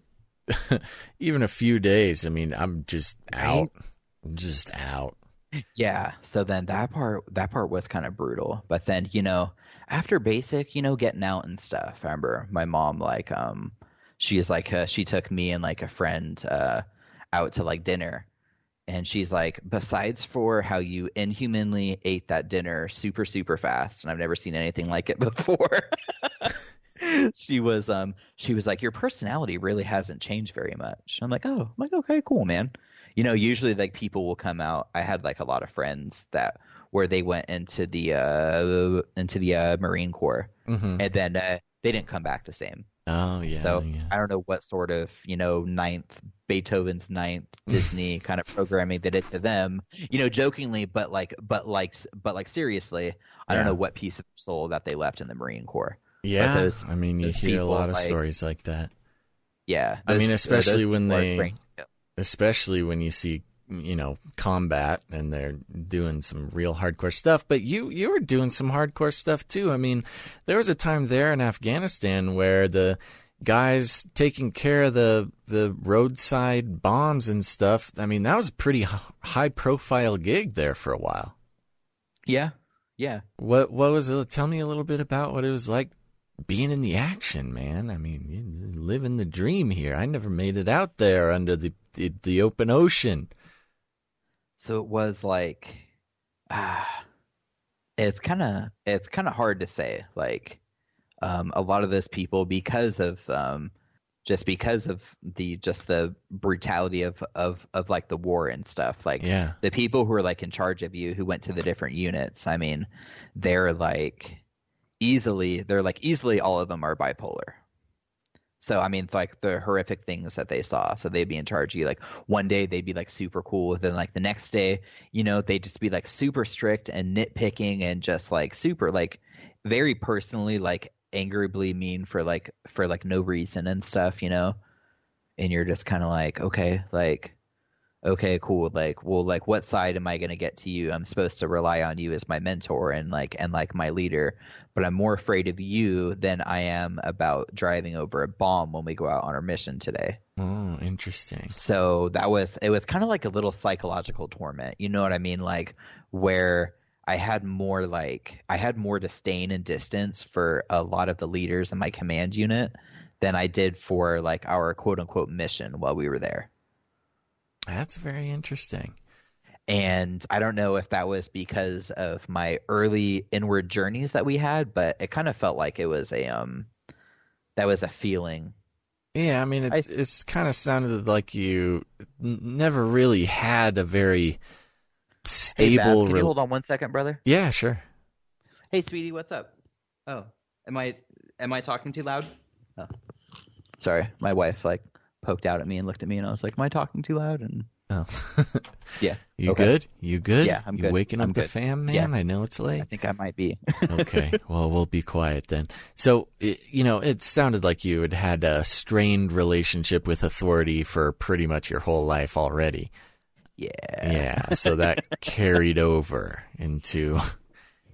Speaker 1: even a few days, I mean, I'm just out. I'm just out.
Speaker 2: Yeah. So then that part was kind of brutal. But then, you know, after basic, you know, getting out and stuff, I remember my mom, like, she's like, she took me and like a friend out to like dinner. And she's like, besides for how you inhumanly ate that dinner super, super fast, and I've never seen anything like it before. She was like, your personality really hasn't changed very much. I'm like, okay, cool, man. You know, usually like people will come out. I had like a lot of friends where they went into the Marine Corps, and then they didn't come back the same.
Speaker 1: Oh yeah.
Speaker 2: So
Speaker 1: Yeah.
Speaker 2: I don't know what sort of, Beethoven's ninth Disney kind of programming they did to them, jokingly, but seriously, I don't
Speaker 1: Yeah.
Speaker 2: know what piece of soul that they left in the Marine Corps. But
Speaker 1: Yeah. I mean, you
Speaker 2: those
Speaker 1: hear a
Speaker 2: people,
Speaker 1: lot of stories like that.
Speaker 2: yeah,
Speaker 1: I mean, especially
Speaker 2: those
Speaker 1: when
Speaker 2: people are great to go.
Speaker 1: especially when you see, combat and they're doing some real hardcore stuff. But you were doing some hardcore stuff too. I mean, there was a time there in Afghanistan where the guys taking care of the roadside bombs and stuff. I mean, that was a pretty high profile gig there for a while.
Speaker 2: Yeah, yeah.
Speaker 1: What was it? Tell me a little bit about what it was like being in the action, man. I mean, you're living the dream here. I never made it out there under the open ocean.
Speaker 2: So it was like, it's kind of hard to say. Like, a lot of those people, because of the brutality of like the war and stuff. Like,
Speaker 1: Yeah.
Speaker 2: the people who are like in charge of you, who went to the different units. I mean, they're like easily all of them are bipolar. So, I mean, like the horrific things that they saw. So they'd be in charge of you. Like one day they'd be like super cool. Then like the next day, they'd just be like super strict and nitpicking and just like super like very personally like angrably mean for no reason and stuff, And you're just kind of like, okay, cool. Like, well, like what side am I going to get to you? I'm supposed to rely on you as my mentor and my leader, but I'm more afraid of you than I am about driving over a bomb when we go out on our mission today.
Speaker 1: Oh, interesting.
Speaker 2: So it was kind of like a little psychological torment. You know what I mean? Like where I had more disdain and distance for a lot of the leaders in my command unit than I did for like our quote unquote mission while we were there.
Speaker 1: That's very interesting.
Speaker 2: And I don't know if that was because of my early inward journeys that we had, but it kind of felt like it was that was a feeling.
Speaker 1: Yeah, I mean, it's kind of sounded like you never really had a very stable.
Speaker 2: Hey, Baz, can you hold on 1 second, brother?
Speaker 1: Yeah, sure.
Speaker 2: Hey, sweetie, what's up? Oh, am I talking too loud? Oh, sorry, my wife like poked out at me and looked at me, and I was like, "Am I talking too loud?" And
Speaker 1: oh,
Speaker 2: yeah,
Speaker 1: you
Speaker 2: okay.
Speaker 1: good? You good?
Speaker 2: Yeah, I'm
Speaker 1: you
Speaker 2: good.
Speaker 1: Waking
Speaker 2: I'm
Speaker 1: up the
Speaker 2: good.
Speaker 1: fam, man.
Speaker 2: Yeah.
Speaker 1: I know it's late.
Speaker 2: I think I might be.
Speaker 1: Okay, well, we'll be quiet then. So, it sounded like you had had a strained relationship with authority for pretty much your whole life already.
Speaker 2: Yeah.
Speaker 1: Yeah, so that carried over into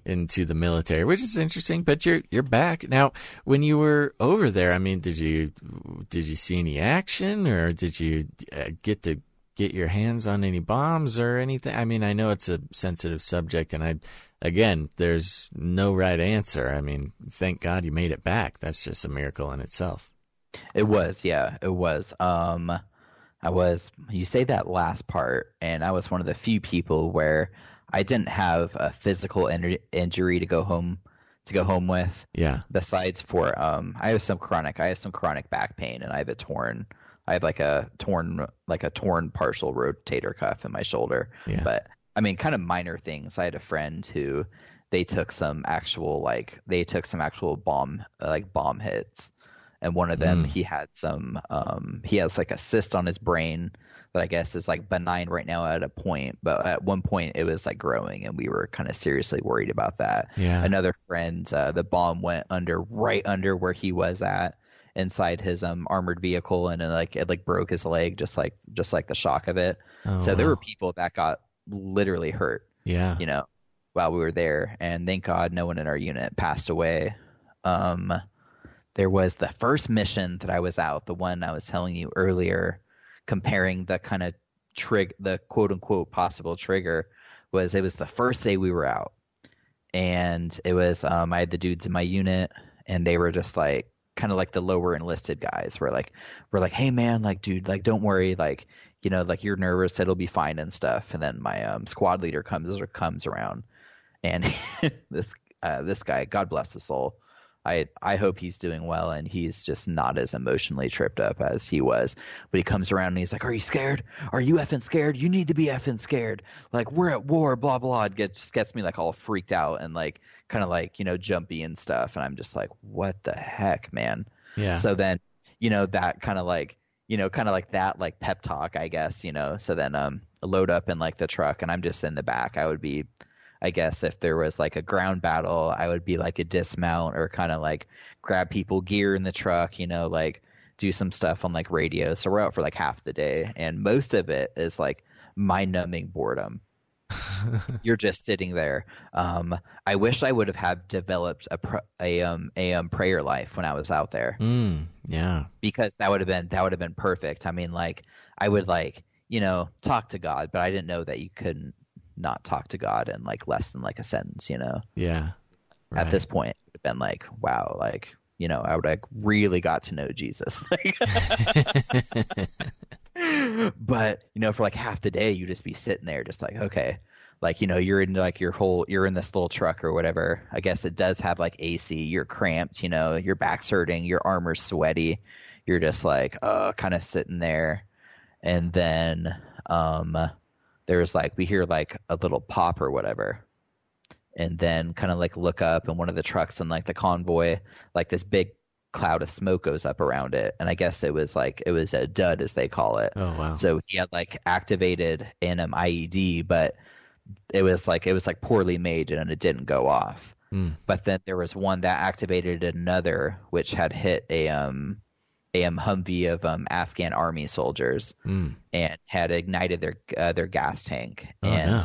Speaker 1: the military, which is interesting. But you're back now. When you were over there, I mean, did you see any action, or did you get your hands on any bombs or anything? I mean, I know it's a sensitive subject, and there's no right answer. I mean, thank God you made it back. That's just a miracle in itself.
Speaker 2: It was, yeah, it was. You say that last part, and I was one of the few people where I didn't have a physical injury to go home with.
Speaker 1: Yeah.
Speaker 2: Besides for I have some chronic back pain, and I have a torn partial rotator cuff in my shoulder.
Speaker 1: Yeah.
Speaker 2: But I mean, kind of minor things. I had a friend who they took some actual bomb hits. And one of them, he has like a cyst on his brain that I guess is like benign right now at a point, but at one point it was like growing, and we were kind of seriously worried about that.
Speaker 1: Yeah.
Speaker 2: Another friend, the bomb went right under where he was at inside his armored vehicle, and it broke his leg just like the shock of it.
Speaker 1: Oh,
Speaker 2: so there
Speaker 1: wow.
Speaker 2: were people that got literally hurt.
Speaker 1: Yeah.
Speaker 2: While we were there, and thank God no one in our unit passed away. There was the first mission that I was out, the one I was telling you earlier, comparing the kind of the quote unquote possible trigger. It was the first day we were out, and it was I had the dudes in my unit, and they were just like kind of like the lower enlisted guys. We're like, hey man, like dude, like don't worry, like like you're nervous, it'll be fine and stuff. And then my squad leader comes around, and this guy, God bless his soul. I hope he's doing well, and he's just not as emotionally tripped up as he was. But he comes around and he's like, "Are you scared? Are you effing scared? You need to be effing scared. Like, we're at war, blah, blah." It gets me like all freaked out and like kind of like, jumpy and stuff. And I'm just like, what the heck, man?
Speaker 1: Yeah.
Speaker 2: So then, that kind of like, that like pep talk, I guess, so then load up in like the truck and I'm just in the back. I would be, I guess if there was like a ground battle, I would be like a dismount or kind of like grab people gear in the truck, like do some stuff on like radio. So we're out for like half the day, and most of it is like mind-numbing boredom. You're just sitting there. I wish I would have had developed a prayer life when I was out there.
Speaker 1: Yeah.
Speaker 2: Because that would have been perfect. I mean, like I would like, talk to God, but I didn't know that you couldn't not talk to God in like less than like a sentence,
Speaker 1: Yeah. Right.
Speaker 2: At this point, it would have been like, wow, like, I would have really got to know Jesus. But, for like half the day, you just be sitting there just like, okay, like, you're in like you're in this little truck or whatever. I guess it does have like AC. You're cramped, your back's hurting, your armor's sweaty. You're just like, kind of sitting there. And then, there's like, we hear like a little pop or whatever. And then kind of like look up, and one of the trucks in like the convoy, like this big cloud of smoke goes up around it. And I guess it was a dud, as they call it.
Speaker 1: Oh, wow.
Speaker 2: So he had like activated an IED, but it was like poorly made and it didn't go off. But then there was one that activated another, which had hit a Humvee of Afghan army soldiers and had ignited their gas tank. No.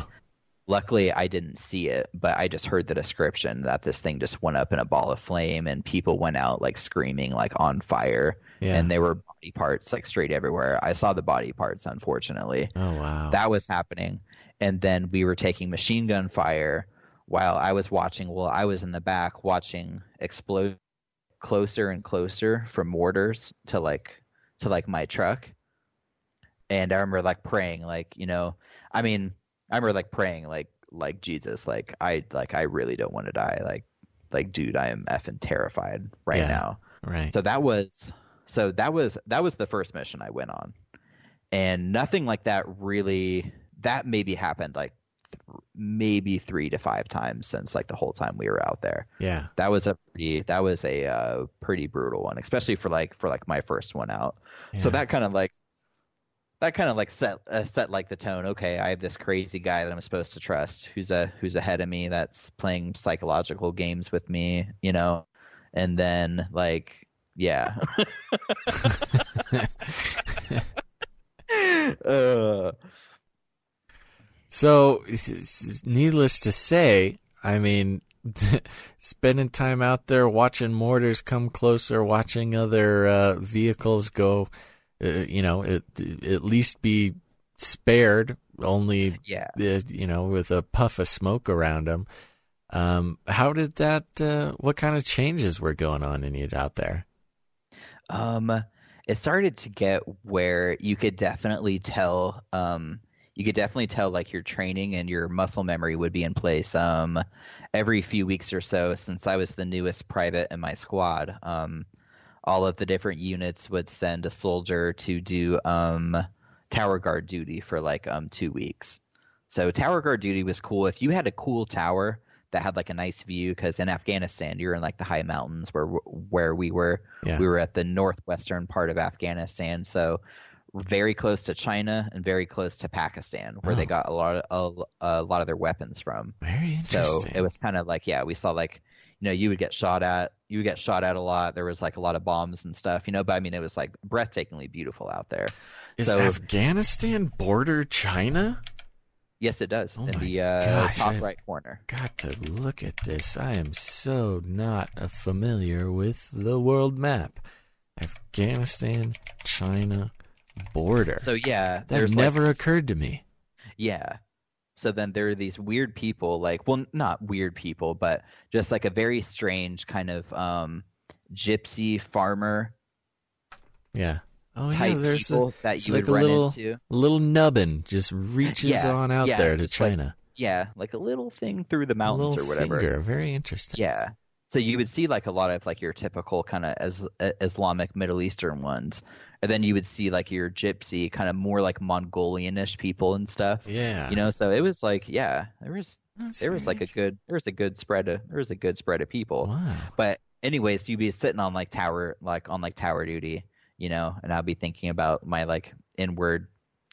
Speaker 2: Luckily, I didn't see it, but I just heard the description that this thing just went up in a ball of flame, and people went out like screaming, like on fire, and there were body parts like straight everywhere. I saw the body parts, unfortunately.
Speaker 1: Oh, wow.
Speaker 2: That was happening. And then we were taking machine gun fire while I was watching. Well, I was in the back watching explode closer and closer from mortars to my truck. And I remember like praying, like, I remember like praying like Jesus, like I really don't want to die. Like dude, I am effing terrified right now.
Speaker 1: Right.
Speaker 2: So that was the first mission I went on. And nothing like that really, that maybe happened like maybe 3 to 5 times since like the whole time we were out there.
Speaker 1: Yeah.
Speaker 2: That was a pretty brutal one, especially for my first one out. Yeah. So that kind of like set like the tone. Okay, I have this crazy guy that I'm supposed to trust, who's ahead of me, that's playing psychological games with me, and then like, yeah.
Speaker 1: So, needless to say, I mean, spending time out there watching mortars come closer, watching other vehicles go, at least be spared, only, with a puff of smoke around them. How did that, what kind of changes were going on in you out there?
Speaker 2: It started to get where you could definitely tell, like your training and your muscle memory would be in place. Every few weeks or so, since I was the newest private in my squad, all of the different units would send a soldier to do tower guard duty for like 2 weeks. So tower guard duty was cool. If you had a cool tower that had like a nice view, because in Afghanistan you're in like the high mountains where we were. Yeah. We were at the northwestern part of Afghanistan, so very close to China and very close to Pakistan, where they got a lot of their weapons from.
Speaker 1: Very interesting.
Speaker 2: So it was kind of like, we saw like, you would get shot at a lot. There was like a lot of bombs and stuff, but I mean, it was like breathtakingly beautiful out there.
Speaker 1: Is Afghanistan border China?
Speaker 2: Yes, it does. In the top right corner.
Speaker 1: Got to look at this. I am so not familiar with the world map. Afghanistan, China border.
Speaker 2: So yeah,
Speaker 1: that never occurred to me.
Speaker 2: Yeah. So then there are these weird people, like, well, not weird people, but just like a very strange kind of gypsy farmer.
Speaker 1: Yeah. Oh,
Speaker 2: type
Speaker 1: there's
Speaker 2: people that you would run into.
Speaker 1: A little nubbin just reaches on out there to China.
Speaker 2: Like a little thing through the mountains or whatever.
Speaker 1: Finger. Very interesting.
Speaker 2: Yeah. So you would see like a lot of like your typical kind of Islamic Middle Eastern ones. And then you would see like your gypsy, kind of more like Mongolian-ish people and stuff.
Speaker 1: Yeah.
Speaker 2: So it was like, there was a good spread of people.
Speaker 1: Wow.
Speaker 2: But anyways, you'd be sitting on like tower duty, and I'd be thinking about my like inward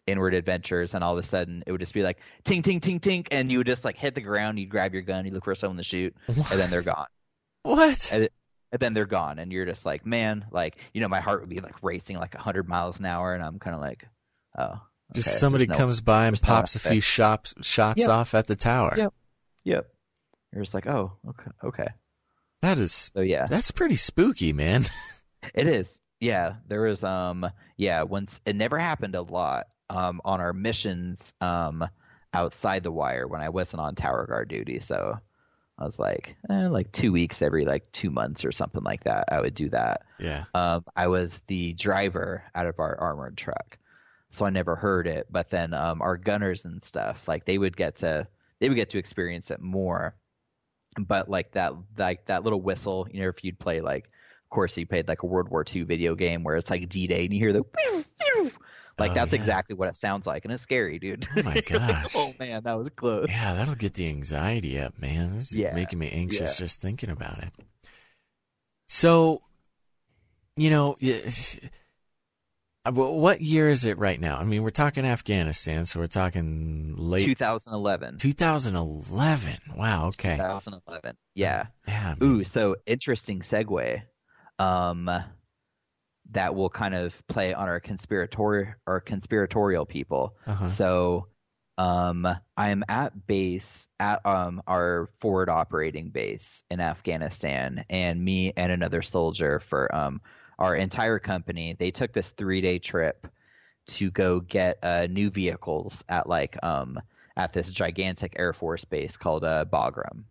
Speaker 2: adventures, and all of a sudden it would just be like ting ting ting ting, and you would just like hit the ground, you'd grab your gun, you look for someone to shoot,
Speaker 1: What?
Speaker 2: and then they're gone.
Speaker 1: What?
Speaker 2: And then they're gone, and you're just like, man, like, my heart would be like racing like 100 miles an hour, and I'm kind of like, oh,
Speaker 1: Just
Speaker 2: okay,
Speaker 1: somebody comes by and pops a few shots
Speaker 2: Yep.
Speaker 1: off at the tower.
Speaker 2: Yep. You're just like, oh, okay.
Speaker 1: That is
Speaker 2: So yeah,
Speaker 1: that's pretty spooky, man.
Speaker 2: it is. Yeah, there was once, it never happened a lot on our missions outside the wire when I wasn't on tower guard duty. So I was like 2 weeks every like 2 months or something like that. I would do that.
Speaker 1: Yeah.
Speaker 2: I was the driver out of our armored truck, so I never heard it. But then our gunners and stuff, like they would get to experience it more. But like that little whistle, if you'd play like, of course you played like a World War II video game where it's like D-Day and you hear the like, that's exactly what it sounds like, and it's scary, dude.
Speaker 1: Oh my gosh.
Speaker 2: Oh man, that was close.
Speaker 1: Yeah, that'll get the anxiety up, man. This is making me anxious just thinking about it. So, what year is it right now? I mean, we're talking Afghanistan, so we're talking late
Speaker 2: 2011.
Speaker 1: 2011. Wow. Okay.
Speaker 2: 2011. Yeah.
Speaker 1: Yeah.
Speaker 2: Ooh, so interesting segue. That will kind of play on our conspiratorial people.
Speaker 1: Uh-huh.
Speaker 2: So, I'm at base at our forward operating base in Afghanistan, and me and another soldier for our entire company, they took this 3-day trip to go get new vehicles at at this gigantic Air Force base called Bagram.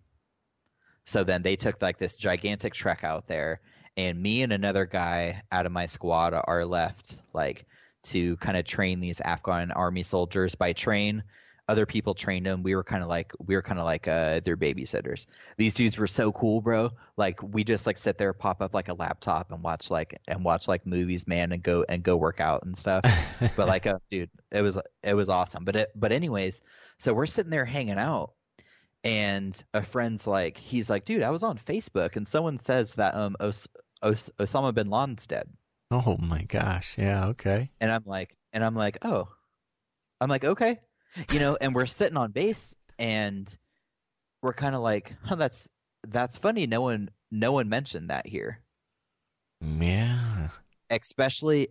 Speaker 2: So then they took like this gigantic trek out there, and me and another guy out of my squad are left like to kind of train these Afghan army soldiers. By train, other people trained them. We were kind of like their babysitters. These dudes were so cool, bro. Like we just like sit there, pop up like a laptop, and watch movies, man, and go work out and stuff. But like, dude, it was awesome. But anyways, so we're sitting there hanging out, and a friend's like, he's like, dude, I was on Facebook, and someone says that Osama Ben Laden's dead.
Speaker 1: Oh my gosh. Yeah. Okay.
Speaker 2: And I'm like, oh, okay. And we're sitting on base, and we're kind of like, huh, that's funny. No one mentioned that here.
Speaker 1: Yeah.
Speaker 2: Especially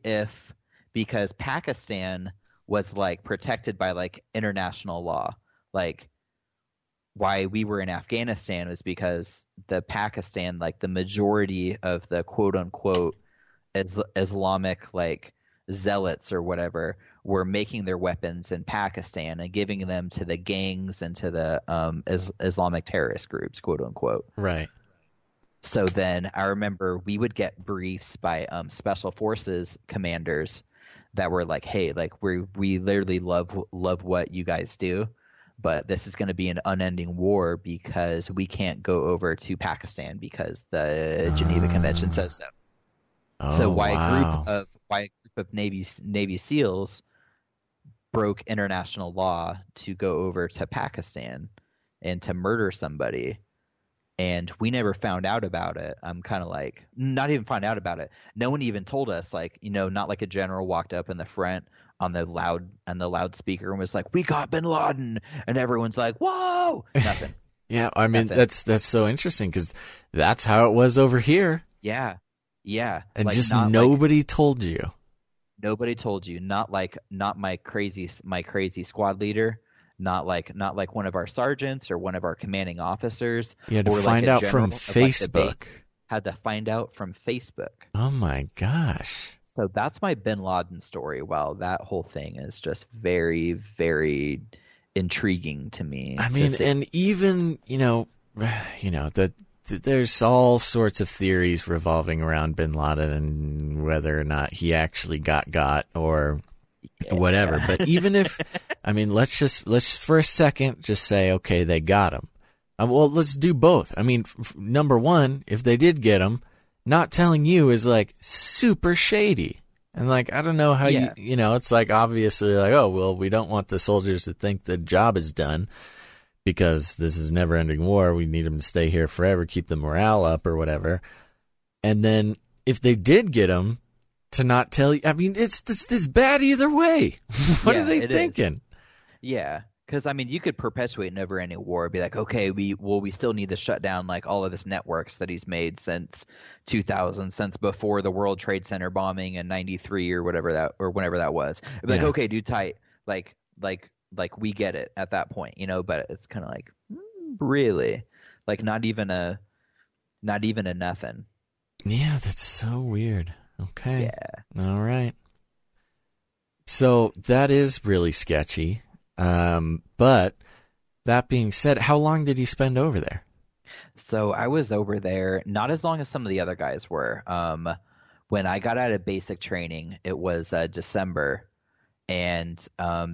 Speaker 2: because Pakistan was like protected by like international law. Like why we were in Afghanistan was because the Pakistan, like the majority of the quote unquote Islamic like zealots or whatever, were making their weapons in Pakistan and giving them to the gangs and to the Islamic terrorist groups, quote unquote.
Speaker 1: Right.
Speaker 2: So then I remember we would get briefs by special forces commanders that were like, hey, like we literally love what you guys do, but this is going to be an unending war because we can't go over to Pakistan because the Geneva Convention says so. So why a group of Navy SEALs broke international law to go over to Pakistan and to murder somebody, and we never found out about it. I'm kind of like, not even found out about it. No one even told us, like, not like a general walked up in the front on the loudspeaker and was like, we got Bin Laden, and everyone's like, whoa, nothing.
Speaker 1: Yeah, I mean, that's so interesting because that's how it was over here.
Speaker 2: Yeah.
Speaker 1: And like, just nobody told you.
Speaker 2: Nobody told you. Not my crazy squad leader. Not like one of our sergeants or one of our commanding officers.
Speaker 1: You had to find out from Facebook.
Speaker 2: Had to find out from Facebook.
Speaker 1: Oh my gosh.
Speaker 2: So that's my Bin Laden story. Wow, that whole thing is just very, very intriguing to me.
Speaker 1: I mean, and even there's all sorts of theories revolving around Bin Laden and whether or not he actually got or whatever. But even if, I mean, let's for a second just say, okay, they got him. Well, let's do both. I mean, number one, if they did get him, not telling you is like super shady. And like, I don't know how it's like obviously like, oh, well, we don't want the soldiers to think the job is done. Because this is a never-ending war, we need them to stay here forever, keep the morale up or whatever. And then if they did get him, to not tell you. I mean, it's this bad either way. What are they thinking?
Speaker 2: Yeah. Because, I mean, you could perpetuate never ending war. Be like, okay, we still need to shut down like all of his networks that he's made since 2000, since before the World Trade Center bombing in 93 or whatever whenever that was. Be like, okay, dude, tight. Like we get it at that point, you know. But it's kind of like, really, like not even a nothing.
Speaker 1: Yeah, that's so weird. Okay.
Speaker 2: Yeah.
Speaker 1: All right. So that is really sketchy. But that being said, how long did you spend over there?
Speaker 2: So I was over there not as long as some of the other guys were. When I got out of basic training, it was December, and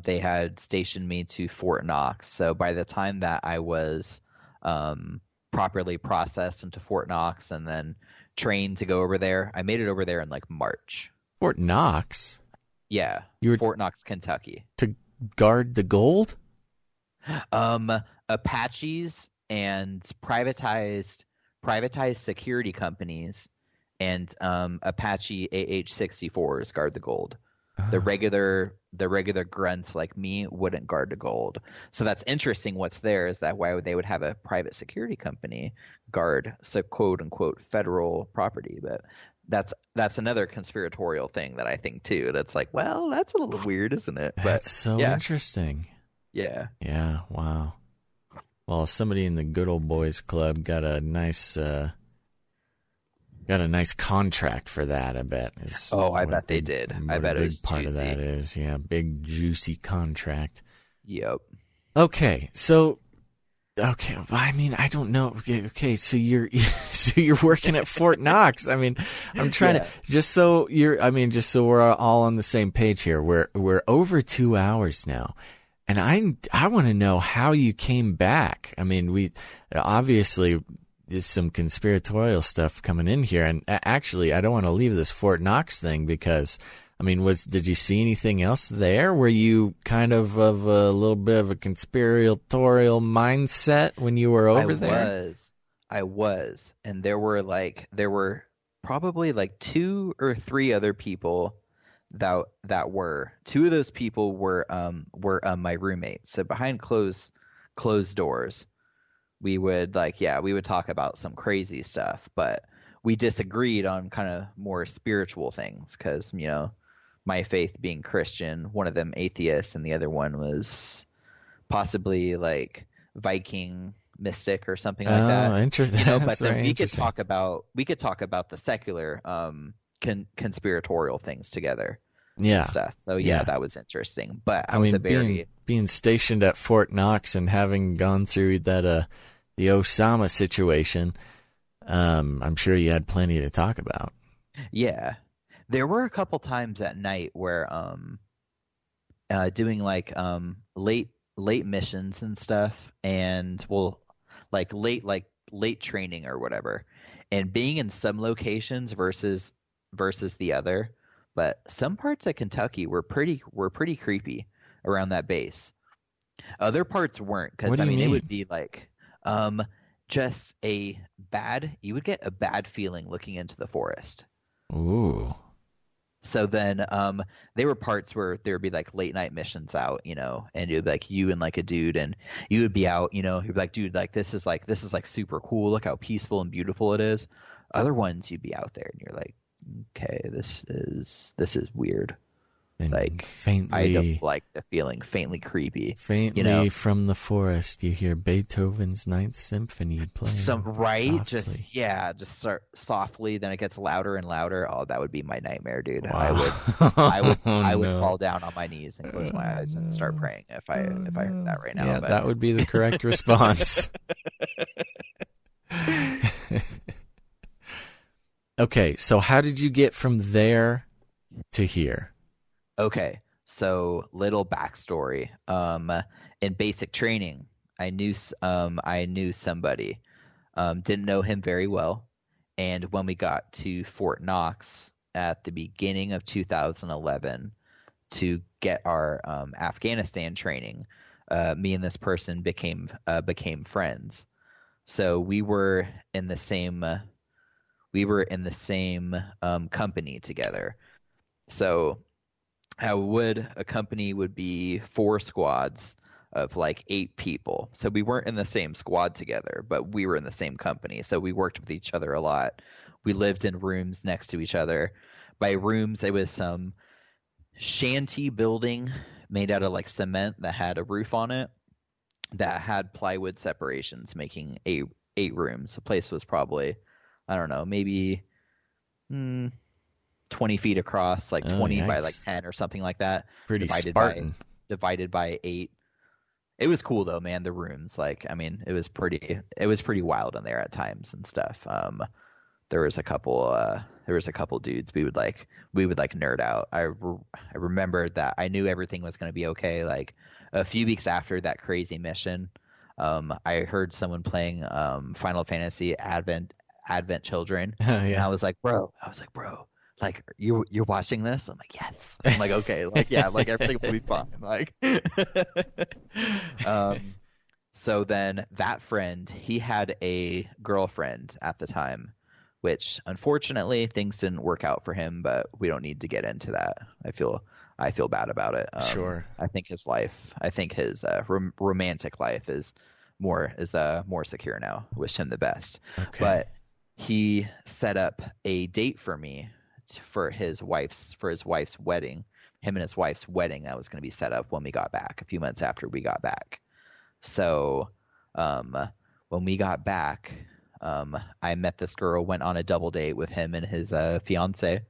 Speaker 2: they had stationed me to Fort Knox. So by the time that I was properly processed into Fort Knox and then trained to go over there, I made it over there in like March.
Speaker 1: Fort Knox?
Speaker 2: Yeah, Fort Knox, Kentucky.
Speaker 1: To guard the gold?
Speaker 2: Apaches and privatized security companies and Apache AH-64s guard the gold. The regular grunts like me wouldn't guard the gold. So that's interesting. What's there is that why they would have a private security company guard, so quote unquote federal property. But that's another conspiratorial thing that I think too. That's like, well, that's a little weird, isn't it? But
Speaker 1: that's so interesting.
Speaker 2: Yeah.
Speaker 1: Yeah. Wow. Well, somebody in the Good Old Boys Club got a nice contract for that. I bet.
Speaker 2: I bet they did. I bet it was
Speaker 1: part
Speaker 2: juicy.
Speaker 1: of that is big juicy contract.
Speaker 2: Yep.
Speaker 1: Okay. So. Okay, I mean, I don't know. Okay, so you're working at Fort Knox. I mean, I'm trying to just so we're all on the same page here. We're over 2 hours now, and I want to know how you came back. I mean, we obviously there's some conspiratorial stuff coming in here, and actually, I don't want to leave this Fort Knox thing because. I mean, did you see anything else there? Were you kind of a little bit of a conspiratorial mindset when you were over there?
Speaker 2: I was, and there were probably like 2 or 3 other people that were. 2 of those people were my roommates. So behind closed doors, we would talk about some crazy stuff, but we disagreed on kind of more spiritual things because my faith being Christian, one of them atheist, and the other one was possibly like Viking mystic or something like that.
Speaker 1: Interesting.
Speaker 2: But then we could talk about the secular conspiratorial things together.
Speaker 1: Yeah.
Speaker 2: And stuff. So that was interesting. But
Speaker 1: I mean, being stationed at Fort Knox and having gone through that the Osama situation, I'm sure you had plenty to talk about.
Speaker 2: Yeah. There were a couple times at night where doing like late missions and stuff, and late training or whatever, and being in some locations versus the other. But some parts of Kentucky were pretty creepy around that base. Other parts weren't, because it would be like just you would get a bad feeling looking into the forest.
Speaker 1: Ooh.
Speaker 2: So then there were parts where there would be like late night missions out, and it would be like you and like a dude, and you would be out, you'd be like, dude, like this is like super cool. Look how peaceful and beautiful it is. Other ones you'd be out there and you're like, okay, this is weird.
Speaker 1: And
Speaker 2: like
Speaker 1: faintly,
Speaker 2: I don't like the feeling, faintly creepy.
Speaker 1: Faintly from the forest, you hear Beethoven's Ninth Symphony playing.
Speaker 2: Softly. Just start softly. Then it gets louder and louder. Oh, that would be my nightmare, dude.
Speaker 1: Wow.
Speaker 2: I would fall down on my knees and close my eyes and start praying if I heard that right now.
Speaker 1: Yeah, that would be the correct response. Okay, so how did you get from there to here?
Speaker 2: Okay, so little backstory. In basic training, I knew somebody. Didn't know him very well, and when we got to Fort Knox at the beginning of 2011 to get our Afghanistan training, me and this person became friends. So we were in the same we were in the same company together. So how would a company would be 4 squads of like 8 people. So we weren't in the same squad together, but we were in the same company. So we worked with each other a lot. We lived in rooms next to each other. By rooms, it was some shanty building made out of like cement that had a roof on it that had plywood separations, making 8 rooms. The place was probably, I don't know, maybe 20 feet across, like 20 by like 10 or something like that.
Speaker 1: Pretty Spartan.
Speaker 2: Divided by 8. It was cool though, man. The rooms, like, I mean, it was pretty wild in there at times and stuff. There was a couple dudes we would like nerd out. I remember that I knew everything was going to be okay. Like a few weeks after that crazy mission, I heard someone playing Final Fantasy Advent Children.
Speaker 1: Yeah.
Speaker 2: And I was like, bro, like you're watching this? I'm like, yes. I'm like, okay, like yeah, like everything will be fine. Like so then that friend, he had a girlfriend at the time, which unfortunately things didn't work out for him, but we don't need to get into that. I feel bad about it.
Speaker 1: Sure.
Speaker 2: I think his romantic life is more secure now. Wish him the best.
Speaker 1: Okay.
Speaker 2: But he set up a date for me for his wife's wedding. Him and his wife's wedding that was going to be set up when we got back, a few months after we got back. So when we got back, I met this girl, went on a double date with him and his fiance,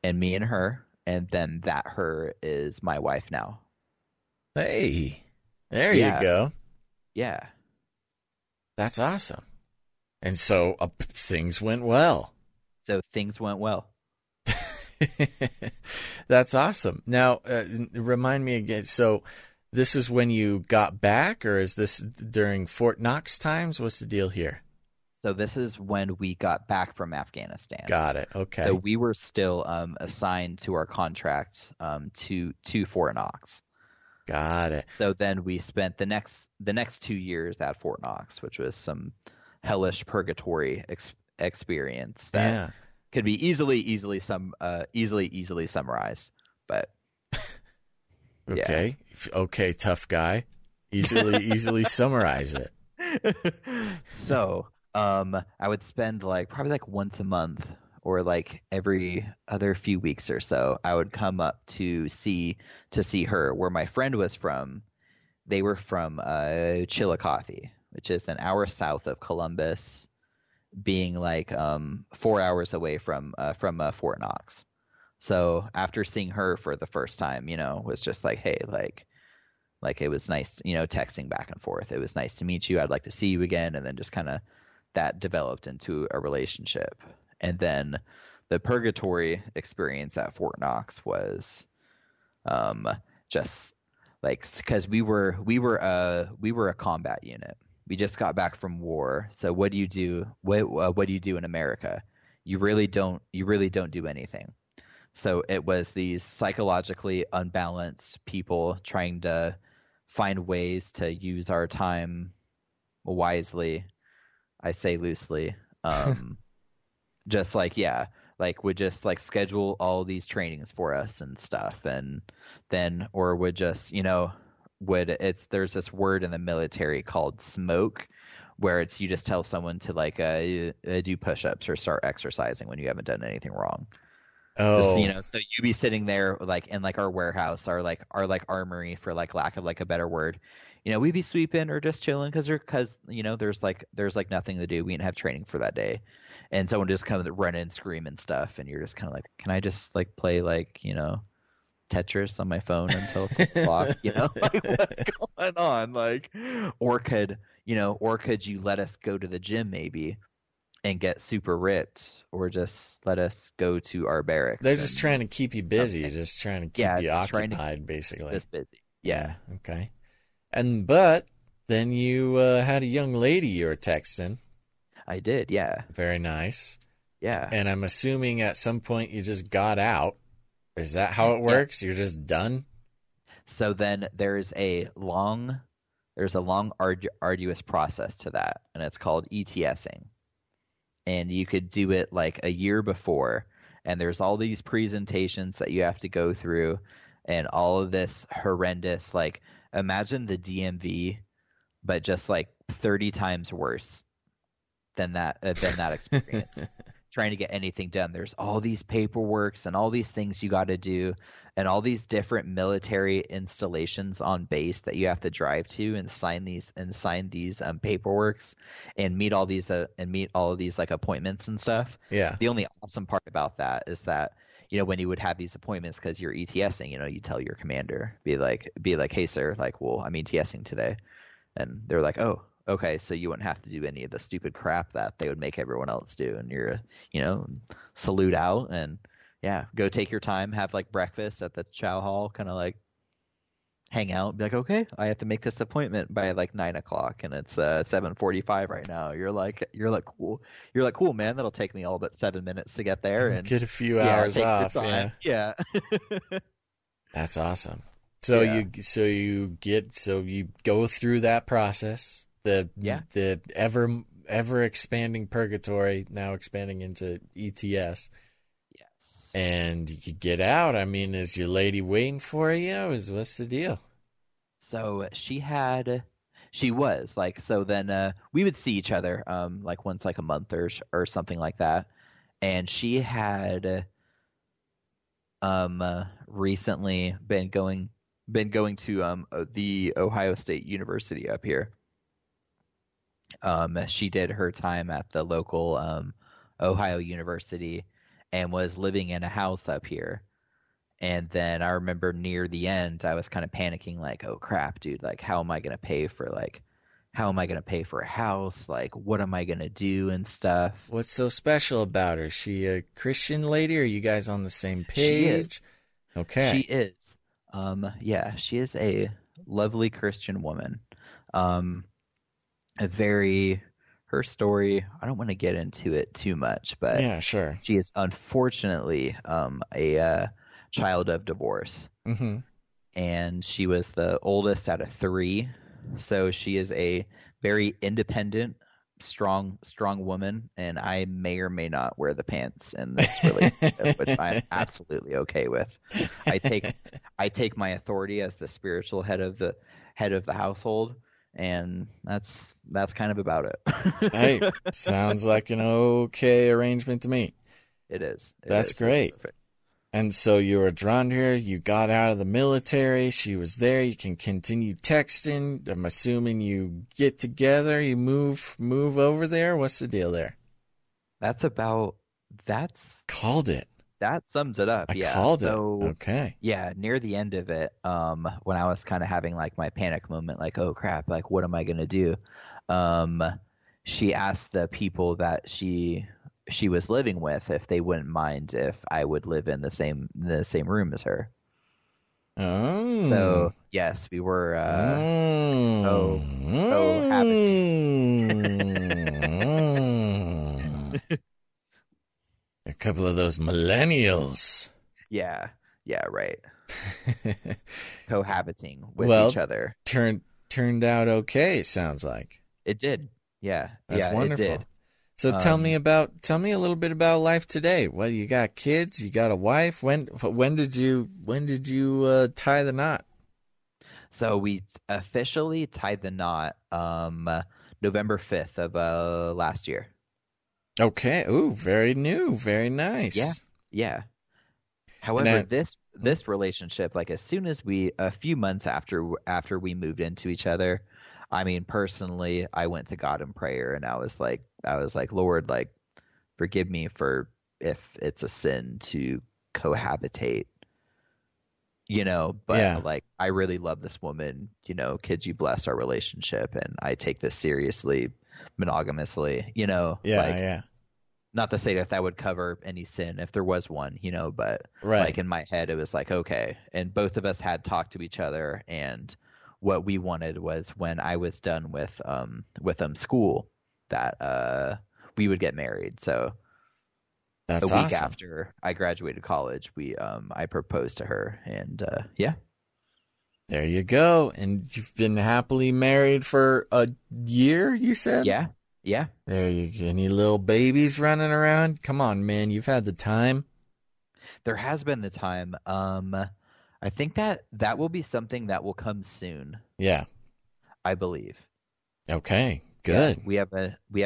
Speaker 2: and me and her, and then that her is my wife now.
Speaker 1: Hey, there you go.
Speaker 2: Yeah.
Speaker 1: That's awesome. And so things went well. That's awesome. Now, remind me again. So this is when you got back, or is this during Fort Knox times? What's the deal here?
Speaker 2: So this is when we got back from Afghanistan.
Speaker 1: Got it. Okay.
Speaker 2: So we were still assigned to our contract to Fort Knox.
Speaker 1: Got it.
Speaker 2: So then we spent the next 2 years at Fort Knox, which was some hellish purgatory experience that could be easily summarized. But
Speaker 1: okay, okay, tough guy. Easily summarize it.
Speaker 2: So I would spend probably once a month or every other few weeks or so, I would come up to see her. Where my friend was from, they were from Chillicothe, which is an hour south of Columbus, being 4 hours away from Fort Knox. So after seeing her for the first time, was just hey, it was nice, texting back and forth. It was nice to meet you. I'd like to see you again. And then just kind of that developed into a relationship. And then the purgatory experience at Fort Knox was just because we were a combat unit. We just got back from war. So what do you do? What do you do in America? You really don't do anything. So it was these psychologically unbalanced people trying to find ways to use our time wisely. I say loosely. Just would just schedule all these trainings for us and stuff, and then would just there's this word in the military called smoke, where it's you just tell someone to do push-ups or start exercising when you haven't done anything wrong.
Speaker 1: Oh,
Speaker 2: just, so you be sitting there in our warehouse, our armory, for lack of a better word. We'd be sweeping or just chilling because there's nothing to do. We didn't have training for that day, and someone just come run and scream and stuff, and you're just kind of can I just play Tetris on my phone until o'clock? What's going on? Or could you let us go to the gym maybe and get super ripped, or just let us go to our barracks?
Speaker 1: They're just trying to keep you busy,
Speaker 2: something.
Speaker 1: just trying to keep you occupied, basically.
Speaker 2: Just busy. Yeah.
Speaker 1: Okay. But then you had a young lady you were texting.
Speaker 2: I did, yeah.
Speaker 1: Very nice.
Speaker 2: Yeah.
Speaker 1: And I'm assuming at some point you just got out. Is that how it works? Yeah. You're just done?
Speaker 2: So then there's a long arduous process to that, and it's called ETSing. and you could do it like a year before. And there's all these presentations that you have to go through, and all of this horrendous, like, imagine the DMV, but just like 30 times worse than that experience. Trying to get anything done. There's all these paperworks and all these things you got to do, and all these different military installations on base that you have to drive to and sign these paperworks and meet all of these like appointments and stuff.
Speaker 1: Yeah.
Speaker 2: The only awesome part about that is that, you know, when you would have these appointments, because you're ETSing, you know, you tell your commander, be like, hey sir, like, well, I'm ETSing today, and they're like, oh, okay, so you wouldn't have to do any of the stupid crap that they would make everyone else do, and you're, you know, salute out and yeah, go take your time, have like breakfast at the chow hall, kind of like hang out, be like, okay, I have to make this appointment by like 9 o'clock, and it's 7:45 right now. You're like cool, man. That'll take me all but 7 minutes to get there and
Speaker 1: get a few hours off.
Speaker 2: Yeah.
Speaker 1: That's awesome. So you go through that process. The ever expanding purgatory, now expanding into ETS.
Speaker 2: Yes.
Speaker 1: And you get out. I mean, is your lady waiting for you? What's the deal?
Speaker 2: So she was like, so then we would see each other like once like a month or something like that. And she had recently been going to the Ohio State University up here. She did her time at the local Ohio University and was living in a house up here. And then I remember near the end, I was kind of panicking, like, oh crap, dude, like, how am I going to pay for a house? Like, what am I going to do and stuff?
Speaker 1: What's so special about her? Is she a Christian lady? Or are you guys on the same page?
Speaker 2: She is.
Speaker 1: Okay.
Speaker 2: She is. Yeah, she is a lovely Christian woman. Her story, I don't want to get into it too much, but
Speaker 1: yeah, sure.
Speaker 2: She is unfortunately a child of divorce.
Speaker 1: Mm-hmm.
Speaker 2: And she was the oldest out of 3. So she is a very independent, strong woman, and I may or may not wear the pants in this relationship, which I'm absolutely okay with. I take my authority as the spiritual head of the household, and that's kind of about it.
Speaker 1: Hey, sounds like an okay arrangement to me.
Speaker 2: It is.
Speaker 1: That's great. And so you were drawn to her. You got out of the military. She was there. You can continue texting. I'm assuming you get together. You move over there. What's the deal there? Called it.
Speaker 2: That sums it up.
Speaker 1: I called it. Okay.
Speaker 2: Yeah, near the end of it, when I was kind of having like my panic moment, like, oh crap, like what am I gonna do? She asked the people that she was living with if they wouldn't mind if I would live in the same room as her.
Speaker 1: Oh.
Speaker 2: So yes, we were
Speaker 1: A couple of those millennials.
Speaker 2: Yeah, right. Cohabiting with each other.
Speaker 1: Turned out okay, sounds like.
Speaker 2: It did. Yeah.
Speaker 1: That's wonderful.
Speaker 2: It did.
Speaker 1: So tell me a little bit about life today. What, you got kids? You got a wife? When did you tie the knot?
Speaker 2: So we officially tied the knot November 5th of last year.
Speaker 1: Okay. Ooh, very new. Very nice.
Speaker 2: Yeah. However, this relationship, like as soon as a few months after we moved into each other, I mean, personally, I went to God in prayer, and I was like, Lord, like, forgive me for if it's a sin to cohabitate, but like, I really love this woman, could you bless our relationship? And I take this seriously, monogamously, not to say that would cover any sin if there was one, but like in my head, it was like, okay. And both of us had talked to each other, and what we wanted was when I was done with school that we would get married. So
Speaker 1: that's
Speaker 2: a week
Speaker 1: awesome.
Speaker 2: After I graduated college, I proposed to her, and
Speaker 1: there you go. And you've been happily married for a year, you said?
Speaker 2: Yeah, Yeah.
Speaker 1: There you any little babies running around? Come on, man, you've had the time.
Speaker 2: There has been the time. I think that will be something that will come soon,
Speaker 1: Yeah.
Speaker 2: I believe.
Speaker 1: Okay.
Speaker 2: Yeah,
Speaker 1: Good.
Speaker 2: we have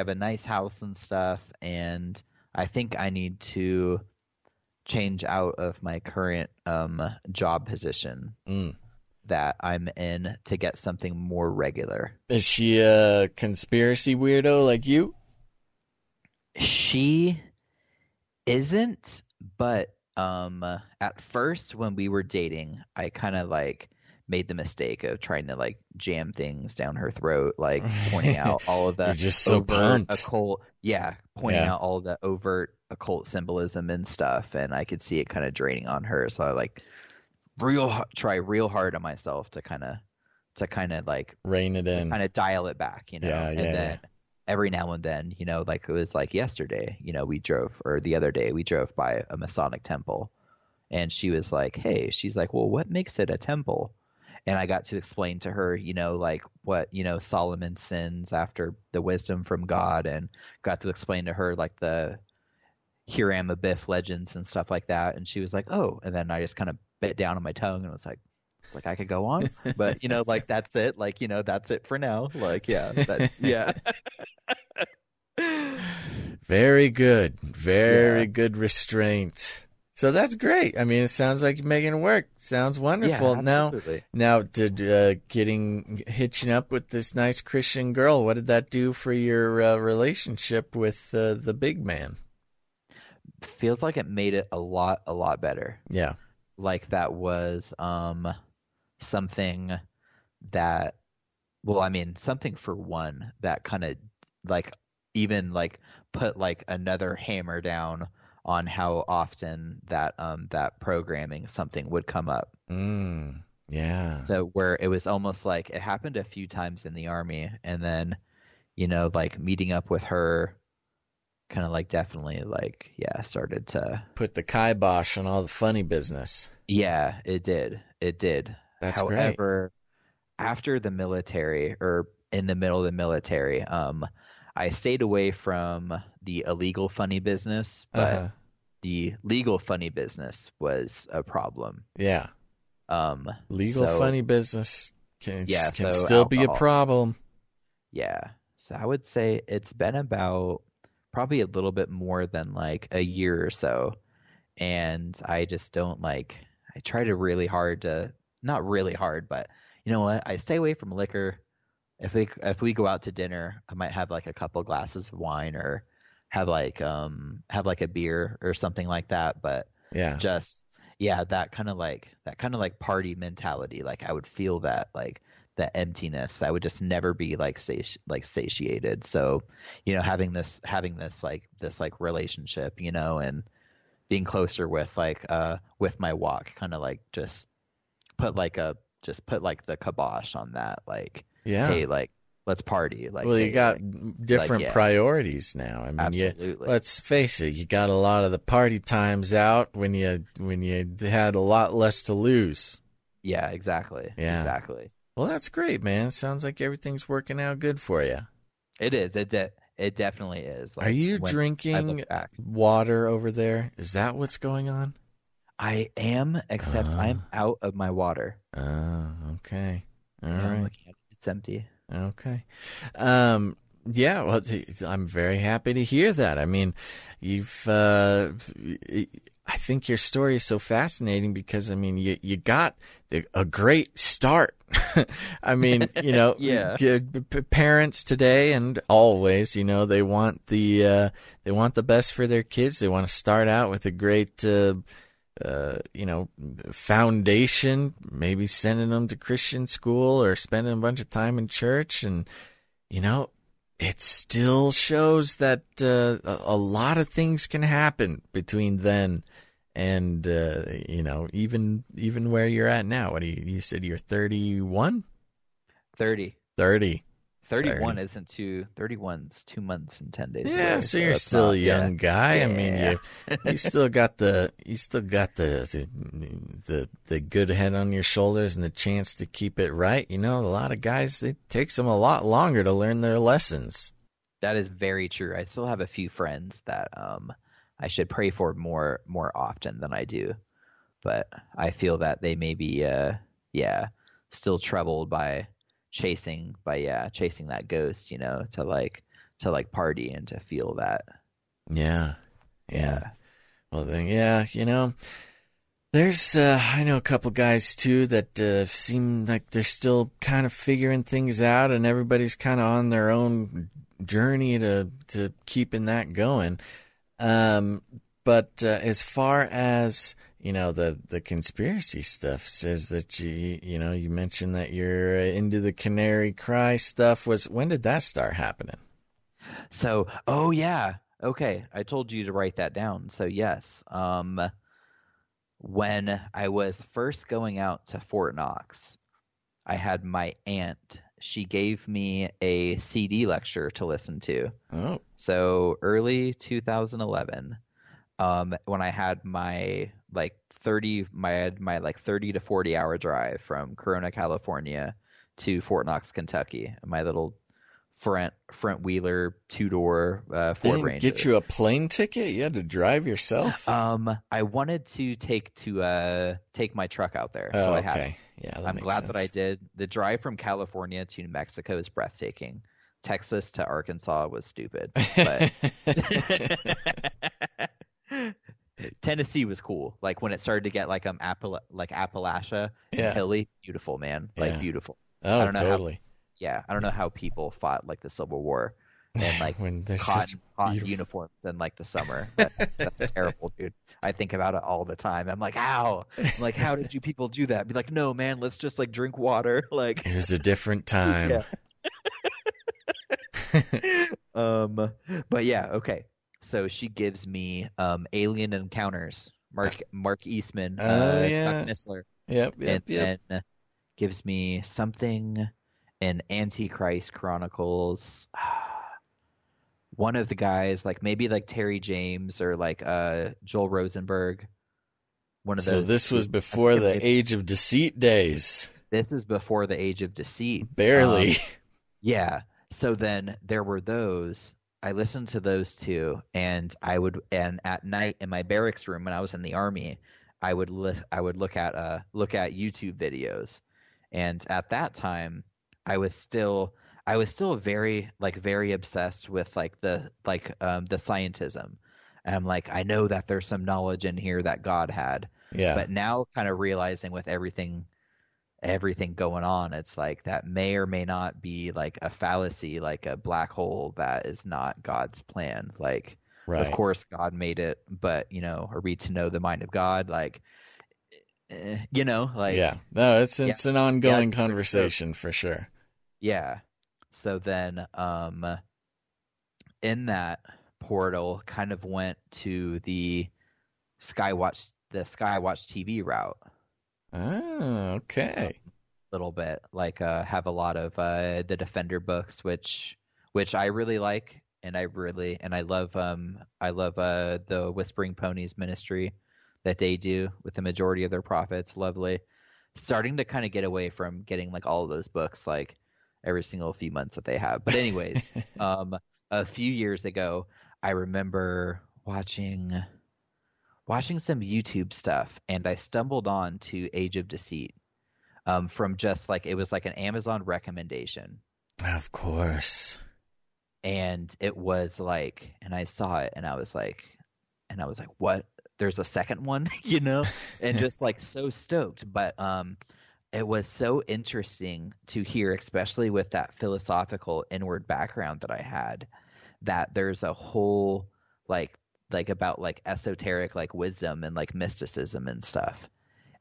Speaker 2: a nice house and stuff, and I think I need to change out of my current job position
Speaker 1: Mm.
Speaker 2: that I'm in to get something more regular.
Speaker 1: Is she a conspiracy weirdo like you?
Speaker 2: She isn't, but at first when we were dating, I kind of like made the mistake of trying to like jam things down her throat, like pointing out all of
Speaker 1: You're
Speaker 2: the
Speaker 1: just so
Speaker 2: overt
Speaker 1: pumped.
Speaker 2: occult, yeah, pointing
Speaker 1: Yeah.
Speaker 2: out all the overt occult symbolism and stuff, and I could see it kind of draining on her. So I like try real hard on myself to kind of like
Speaker 1: Rein it in.
Speaker 2: kind of dial it back,
Speaker 1: Yeah,
Speaker 2: and
Speaker 1: yeah,
Speaker 2: then every now and then, like it was like yesterday, we drove, or the other day we drove by a Masonic temple, and she was like, hey, she's like, well, what makes it a temple? And I got to explain to her, like what, Solomon sins after the wisdom from God, and got to explain to her like the Hiram Abiff legends and stuff like that. And she was like, oh, and then I just kind of bit down on my tongue and was like, it's like I could go on, but like that's it. Like, that's it for now. Like, yeah, yeah.
Speaker 1: Very good. Very
Speaker 2: Yeah.
Speaker 1: good restraint. So that's great. I mean, it sounds like you're making it work. Sounds wonderful.
Speaker 2: Yeah,
Speaker 1: Now,
Speaker 2: absolutely.
Speaker 1: did hitching up with this nice Christian girl, what did that do for your relationship with the big man?
Speaker 2: Feels like it made it a lot better.
Speaker 1: Yeah.
Speaker 2: Like that was something that, well, I mean, something for one that kind of like even like put like another hammer down on how often that programming something would come up.
Speaker 1: Yeah.
Speaker 2: So where it was almost like it happened a few times in the army, and then like meeting up with her kind of like definitely like, yeah, started to
Speaker 1: Put the kibosh on all the funny business.
Speaker 2: Yeah, it did.
Speaker 1: That's
Speaker 2: However, after the military, or in the middle of the military, I stayed away from the illegal funny business, but the legal funny business was a problem.
Speaker 1: Yeah. Legal
Speaker 2: So,
Speaker 1: funny business can
Speaker 2: so
Speaker 1: still be a
Speaker 2: alcohol.
Speaker 1: problem.
Speaker 2: Yeah. So I would say it's been about probably a little bit more than like a year or so. And I just don't like, I try to really hard to, not really hard, but you know what? I stay away from liquor. If we go out to dinner, I might have like a couple glasses of wine, or have like a beer or something like that. But
Speaker 1: Yeah.
Speaker 2: just, yeah, that kind of like party mentality. Like I would feel that like the emptiness. I would just never be like satiated. So, having this like relationship, and being closer with with my walk, kind of like just put like the kibosh on that. Like,
Speaker 1: Yeah.
Speaker 2: hey, like let's party. Like,
Speaker 1: Well, you
Speaker 2: hey,
Speaker 1: got
Speaker 2: like,
Speaker 1: different
Speaker 2: yeah,
Speaker 1: priorities now. I mean,
Speaker 2: absolutely.
Speaker 1: let's face it, you got a lot of the party times out when you had a lot less to lose.
Speaker 2: Yeah, exactly.
Speaker 1: Yeah.
Speaker 2: Exactly.
Speaker 1: Well, that's great, man. Sounds like everything's working out good for you.
Speaker 2: It is. It definitely is. Like,
Speaker 1: Are you
Speaker 2: when I
Speaker 1: drinking
Speaker 2: look back,
Speaker 1: water over there? Is that what's going on?
Speaker 2: I am, except I'm out of my water.
Speaker 1: Oh, okay. All
Speaker 2: I'm
Speaker 1: right.
Speaker 2: looking at it. It's empty.
Speaker 1: Okay. Yeah, well, I'm very happy to hear that. I mean, I think your story is so fascinating because, I mean, you got a great start. I mean,
Speaker 2: Yeah.
Speaker 1: Parents today and always, they want the best for their kids. They want to start out with a great, foundation, maybe sending them to Christian school or spending a bunch of time in church. And, it still shows that a lot of things can happen between then and, even where you're at now. What you said you're 31?
Speaker 2: 30.
Speaker 1: 30.
Speaker 2: 31 isn't 31's 2 months and 10 days
Speaker 1: Yeah,
Speaker 2: away.
Speaker 1: so you're still a young guy.
Speaker 2: Yeah.
Speaker 1: I mean, you still got the good head on your shoulders and the chance to keep it right. A lot of guys, it takes them a lot longer to learn their lessons.
Speaker 2: That is very true. I still have a few friends that I should pray for more often than I do, but I feel that they may be yeah, still troubled by chasing that ghost, to party and to feel that.
Speaker 1: Yeah.
Speaker 2: Yeah.
Speaker 1: Well, then, yeah, there's, I know a couple guys, too, that seem like they're still kind of figuring things out, and everybody's kind of on their own journey to keeping that going. But as far as, the conspiracy stuff says that you mentioned that you're into the Canary Cry stuff. When did that start happening?
Speaker 2: So, oh yeah. Okay, I told you to write that down. So yes, when I was first going out to Fort Knox, I had my aunt. She gave me a CD lecture to listen to.
Speaker 1: Oh.
Speaker 2: So early 2011, when I had my 30 to 40 hour drive from Corona, California to Fort Knox, Kentucky, my little front wheeler 2-door Ford
Speaker 1: They didn't
Speaker 2: Ranger.
Speaker 1: get you a plane ticket? You had to drive yourself?
Speaker 2: I wanted to take my truck out there, so I had.
Speaker 1: Okay. Yeah,
Speaker 2: I'm glad that I did. The drive from California to New Mexico is breathtaking. Texas to Arkansas was stupid, but Tennessee was cool. Like when it started to get Appalachia,
Speaker 1: Yeah.
Speaker 2: hilly, beautiful, man, beautiful.
Speaker 1: Oh,
Speaker 2: I don't know
Speaker 1: totally.
Speaker 2: I don't know how people fought the Civil War and
Speaker 1: when there's
Speaker 2: cotton
Speaker 1: beautiful
Speaker 2: uniforms in the summer. That's terrible, dude. I think about it all the time. I'm like, how? How did you people do that? Be like, no, man, let's just drink water.
Speaker 1: It was a different time.
Speaker 2: But yeah, okay. So she gives me Alien Encounters, Mark Eastman, Chuck Missler.
Speaker 1: Yep.
Speaker 2: And then gives me something in Antichrist Chronicles. One of the guys, maybe Terry James or Joel Rosenberg. One of those.
Speaker 1: So this was before the Age of Deceit days.
Speaker 2: This is before the Age of Deceit.
Speaker 1: Barely.
Speaker 2: Yeah. So then there were those. I listened to those two, and at night in my barracks room when I was in the Army, I would look at YouTube videos, and at that time, I was still very very obsessed with the scientism. And I'm like, I know that there's some knowledge in here that God had.
Speaker 1: Yeah.
Speaker 2: But now kind of realizing with everything going on, it's that may or may not be a fallacy, a black hole that is not God's plan.
Speaker 1: Right.
Speaker 2: Of course God made it, but are we to know the mind of God?
Speaker 1: Yeah. No, it's an ongoing conversation for sure.
Speaker 2: Yeah. So then in that portal kind of went to the Skywatch TV route.
Speaker 1: Oh, okay.
Speaker 2: A little bit have a lot of the Defender books, which I really like, and I love the Whispering Ponies ministry that they do with the majority of their prophets. Lovely. Starting to kind of get away from getting all of those books every single few months that they have. But anyways, a few years ago, I remember watching some YouTube stuff, and I stumbled on to Age of Deceit from just it was an Amazon recommendation.
Speaker 1: Of course.
Speaker 2: And it was and I saw it, and I was like, what? There's a second one, and just so stoked. But it was so interesting to hear, especially with that philosophical inward background that I had, that there's a whole about esoteric wisdom and mysticism and stuff.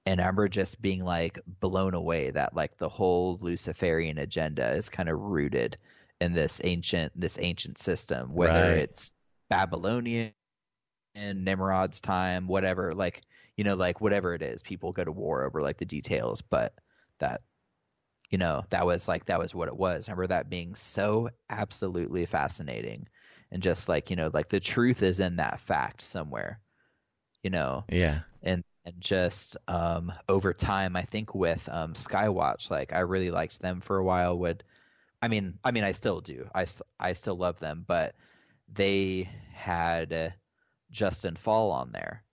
Speaker 2: And I remember just being blown away that the whole Luciferian agenda is kind of rooted in this ancient system, whether it's Babylonian and Nimrod's time, whatever, whatever it is, people go to war over the details, but that that was what it was. I remember that being so absolutely fascinating. And just the truth is in that fact somewhere,
Speaker 1: Yeah.
Speaker 2: And just over time, I think with Skywatch, I really liked them for a while. Would I still do. I still love them, but they had Justin Fall on there.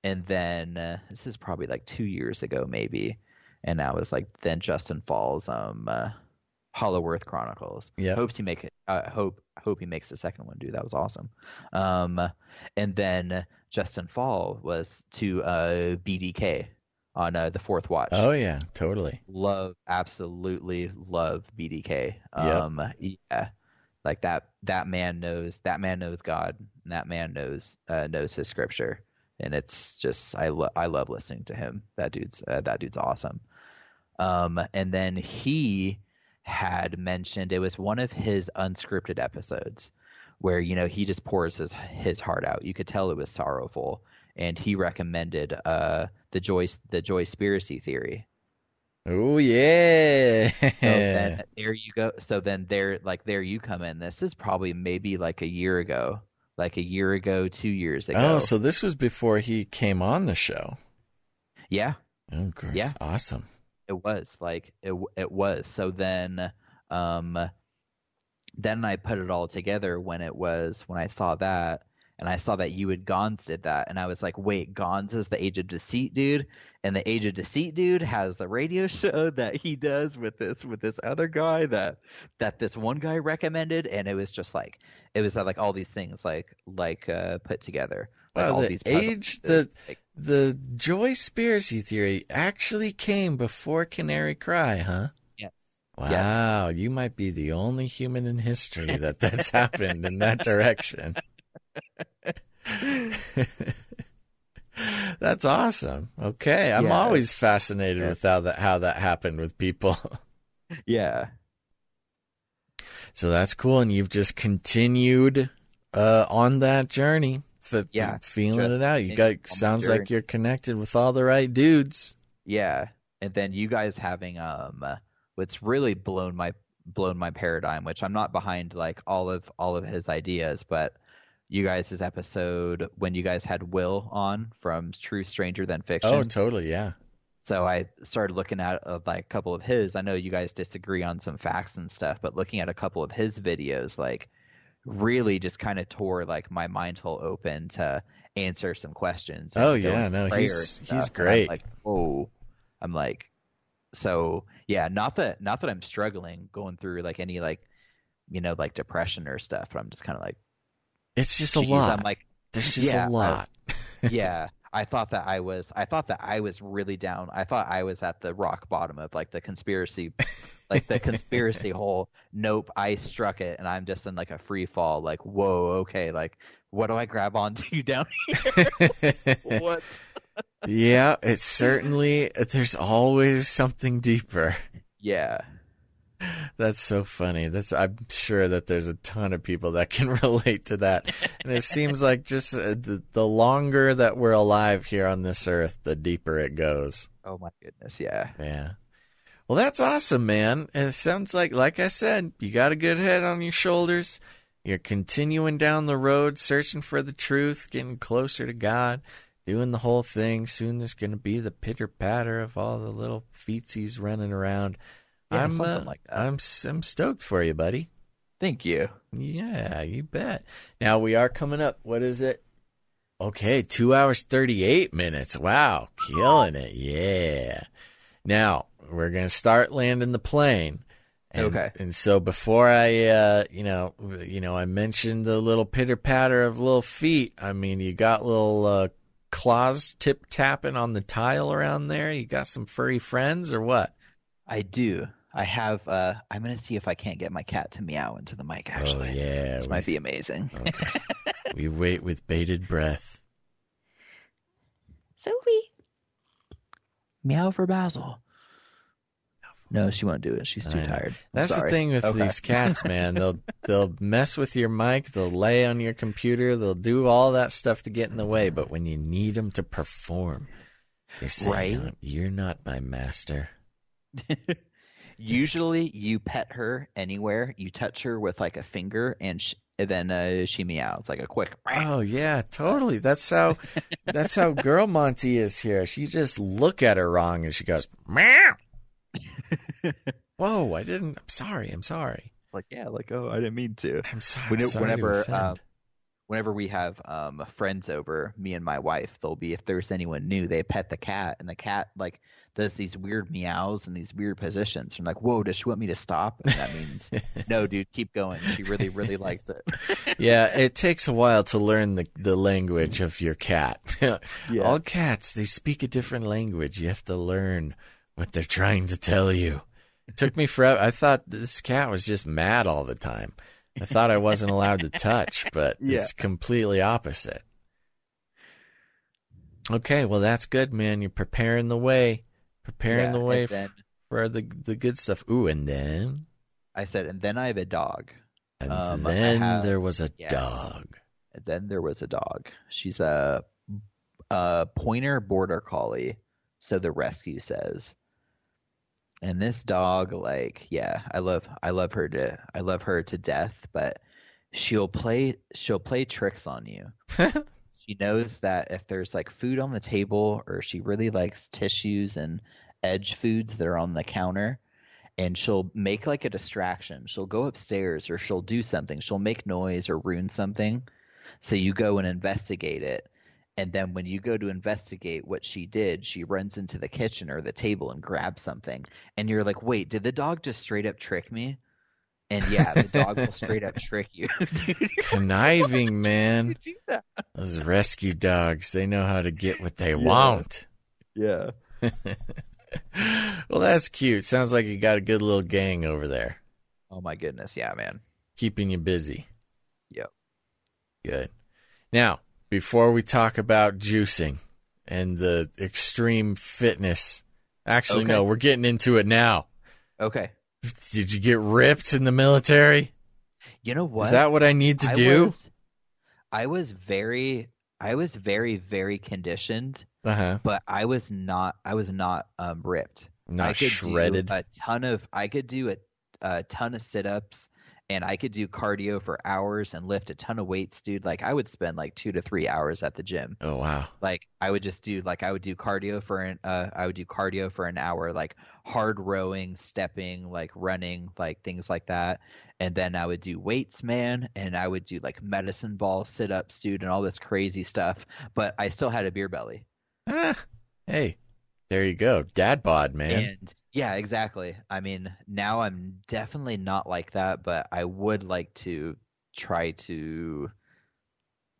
Speaker 2: And then this is probably like 2 years ago, maybe. And that was like then Justin Fall's Hollow Earth Chronicles.
Speaker 1: Yeah.
Speaker 2: Hope he makes the second one, dude. That was awesome. And then Justin Fall was to BDK on the Fourth Watch.
Speaker 1: Oh yeah, totally.
Speaker 2: Absolutely love BDK. Yeah, like that man knows God, and that man knows his scripture, and it's just I love listening to him. That dude's awesome. And then he had mentioned, it was one of his unscripted episodes where he just pours his heart out. You could tell it was sorrowful. And he recommended the Joyspiracy theory.
Speaker 1: Oh yeah.
Speaker 2: So then there you go. So then there you come in. This is probably maybe like a year ago, 2 years ago.
Speaker 1: Oh, so this was before he came on the show.
Speaker 2: Yeah.
Speaker 1: Oh, gross.
Speaker 2: Yeah.
Speaker 1: Awesome.
Speaker 2: It was it was. So then I put it all together when I saw that. And I saw that you and Gons did that, and I was like, "Wait, Gons is the Age of Deceit dude, and the Age of Deceit dude has a radio show that he does with this other guy that this one guy recommended." And it was just like all these things like put together. Like all these puzzles.
Speaker 1: The Joyspiracy theory actually came before Canary Cry, huh?
Speaker 2: Yes.
Speaker 1: Wow,
Speaker 2: yes.
Speaker 1: You might be the only human in history that's happened in that direction. That's awesome. Okay, I'm always fascinated with how that happened with people.
Speaker 2: Yeah.
Speaker 1: So that's cool, and you've just continued on that journey. Feeling it out. Sounds like you're connected with all the right dudes.
Speaker 2: Yeah, and then you guys having what's really blown my paradigm, which I'm not behind like all of his ideas, but you guys' episode when you guys had Will on from True Stranger Than Fiction.
Speaker 1: Oh, totally, yeah.
Speaker 2: So I started looking at like a couple of his. I know you guys disagree on some facts and stuff, but looking at a couple of his videos, like really just kind of tore like my mind hole open to answer some questions.
Speaker 1: Oh yeah, no, he's great.
Speaker 2: I'm like, so yeah, not that I'm struggling going through like any like depression or stuff, but I'm just kind of like.
Speaker 1: It's just a lot.
Speaker 2: I'm like,
Speaker 1: there's just a lot.
Speaker 2: Yeah. I thought that I was really down. I thought I was at the rock bottom of like the conspiracy hole. Nope. I struck it and I'm just in like a free fall. Like, whoa, okay. Like, what do I grab onto down here? What?
Speaker 1: Yeah, it's certainly, there's always something deeper.
Speaker 2: Yeah.
Speaker 1: That's so funny. I'm sure that there's a ton of people that can relate to that. And it seems like just the longer that we're alive here on this earth, the deeper it goes.
Speaker 2: Oh my goodness, yeah.
Speaker 1: Yeah. Well, that's awesome, man. And it sounds like I said, you got a good head on your shoulders. You're continuing down the road, searching for the truth, getting closer to God, doing the whole thing. Soon there's going to be the pitter-patter of all the little feetsies running around.
Speaker 2: Yeah, something like that.
Speaker 1: I'm stoked for you, buddy.
Speaker 2: Thank you.
Speaker 1: Yeah, you bet. Now we are coming up. What is it? Okay, 2 hours, 38 minutes. Wow, killing it. Yeah. Now we're going to start landing the plane.
Speaker 2: Okay.
Speaker 1: And so before I, I mentioned the little pitter patter of little feet. I mean, you got little claws tip tapping on the tile around there. You got some furry friends or what?
Speaker 2: I do. I have. I'm gonna see if I can't get my cat to meow into the mic. Actually,
Speaker 1: oh yeah,
Speaker 2: this might be amazing.
Speaker 1: Okay. We wait with bated breath.
Speaker 2: Sophie, meow for Basil. No, she won't do it. She's too tired.
Speaker 1: That's the thing with these cats, man. They'll mess with your mic. They'll lay on your computer. They'll do all that stuff to get in the way. But when you need them to perform, they say,
Speaker 2: right?
Speaker 1: You're not my master.
Speaker 2: Usually you pet her anywhere, you touch her with like a finger and then she meows like a quick.
Speaker 1: Oh yeah, totally. That's how girl Monty is here. She just look at her wrong and she goes meow. Whoa, I didn't. I'm sorry.
Speaker 2: Like, yeah, like, oh, I didn't mean to.
Speaker 1: I'm sorry.
Speaker 2: Whenever we have friends over, me and my wife, they'll be, if there's anyone new, they pet the cat, and the cat like does these weird meows and these weird positions. I'm like, whoa, does she want me to stop? And that means, no, dude, keep going. She really, really likes it.
Speaker 1: Yeah, it takes a while to learn the language of your cat. Yeah. All cats, they speak a different language. You have to learn what they're trying to tell you. It took me forever. I thought this cat was just mad all the time. I thought I wasn't allowed to touch, but it's completely opposite. Okay, well, that's good, man. You're preparing the way. For the good stuff. Ooh, and then?
Speaker 2: I said, and then I have a dog.
Speaker 1: And then there was a dog.
Speaker 2: And then there was a dog. She's a pointer border collie, so the rescue says. And this dog, like, I love her to death, but she'll play tricks on you. She knows that if there's like food on the table, or she really likes tissues and edge foods that are on the counter, and she'll make like a distraction. She'll go upstairs, or she'll do something. She'll make noise or ruin something. So you go and investigate it. And then when you go to investigate what she did, she runs into the kitchen or the table and grabs something. And you're like, wait, did the dog just straight up trick me? And yeah, the dog will straight up trick you. Dude,
Speaker 1: conniving, man.
Speaker 2: You do that?
Speaker 1: Those rescue dogs, they know how to get what they want.
Speaker 2: Yeah.
Speaker 1: Well, that's cute. Sounds like you got a good little gang over there.
Speaker 2: Oh, my goodness. Yeah, man.
Speaker 1: Keeping you busy.
Speaker 2: Yep.
Speaker 1: Good. Now, before we talk about juicing and the extreme fitness, actually, no, we're getting into it now.
Speaker 2: Okay.
Speaker 1: Did you get ripped in the military?
Speaker 2: You know what?
Speaker 1: Is that what I need to do?
Speaker 2: I was very, very conditioned, but I was not ripped.
Speaker 1: Not shredded.
Speaker 2: I could do a ton of sit-ups, and I could do cardio for hours and lift a ton of weights, dude. Like, I would spend like 2 to 3 hours at the gym.
Speaker 1: Oh, wow.
Speaker 2: Like, I would do cardio for an hour, like hard rowing, stepping, like running, like things like that. And then I would do weights, man, and I would do like medicine ball sit-ups, dude, and all this crazy stuff. But I still had a beer belly.
Speaker 1: Hey, there you go. Dad bod, man.
Speaker 2: And yeah, exactly. I mean, now I'm definitely not like that, but I would like to try to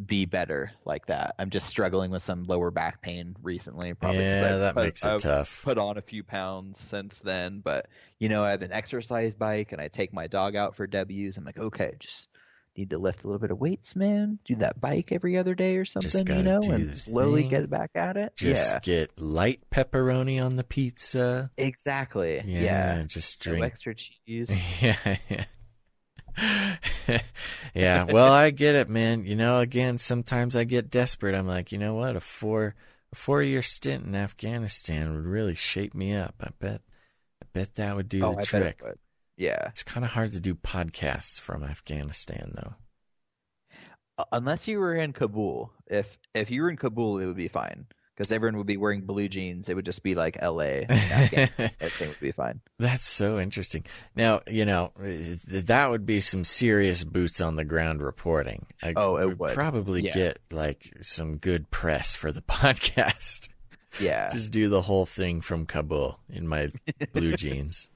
Speaker 2: be better like that. I'm just struggling with some lower back pain recently. Probably
Speaker 1: that makes it tough.
Speaker 2: Put on a few pounds since then, but I have an exercise bike, and I take my dog out for W's. I'm like, okay, just need to lift a little bit of weights, man. Do that bike every other day or something, and slowly get back at it.
Speaker 1: Just get light pepperoni on the pizza.
Speaker 2: Exactly.
Speaker 1: Yeah. Just drink.
Speaker 2: No extra cheese.
Speaker 1: Yeah. Yeah. Well, I get it, man. Again, sometimes I get desperate. I'm like, you know what? A 4-year stint in Afghanistan would really shape me up. I bet that would do the trick.
Speaker 2: Yeah.
Speaker 1: It's kind of hard to do podcasts from Afghanistan, though.
Speaker 2: Unless you were in Kabul. If you were in Kabul, it would be fine, because everyone would be wearing blue jeans. It would just be like L.A. Everything would be fine.
Speaker 1: That's so interesting. Now, that would be some serious boots on the ground reporting.
Speaker 2: It would
Speaker 1: probably get like some good press for the podcast.
Speaker 2: Yeah.
Speaker 1: Just do the whole thing from Kabul in my blue jeans.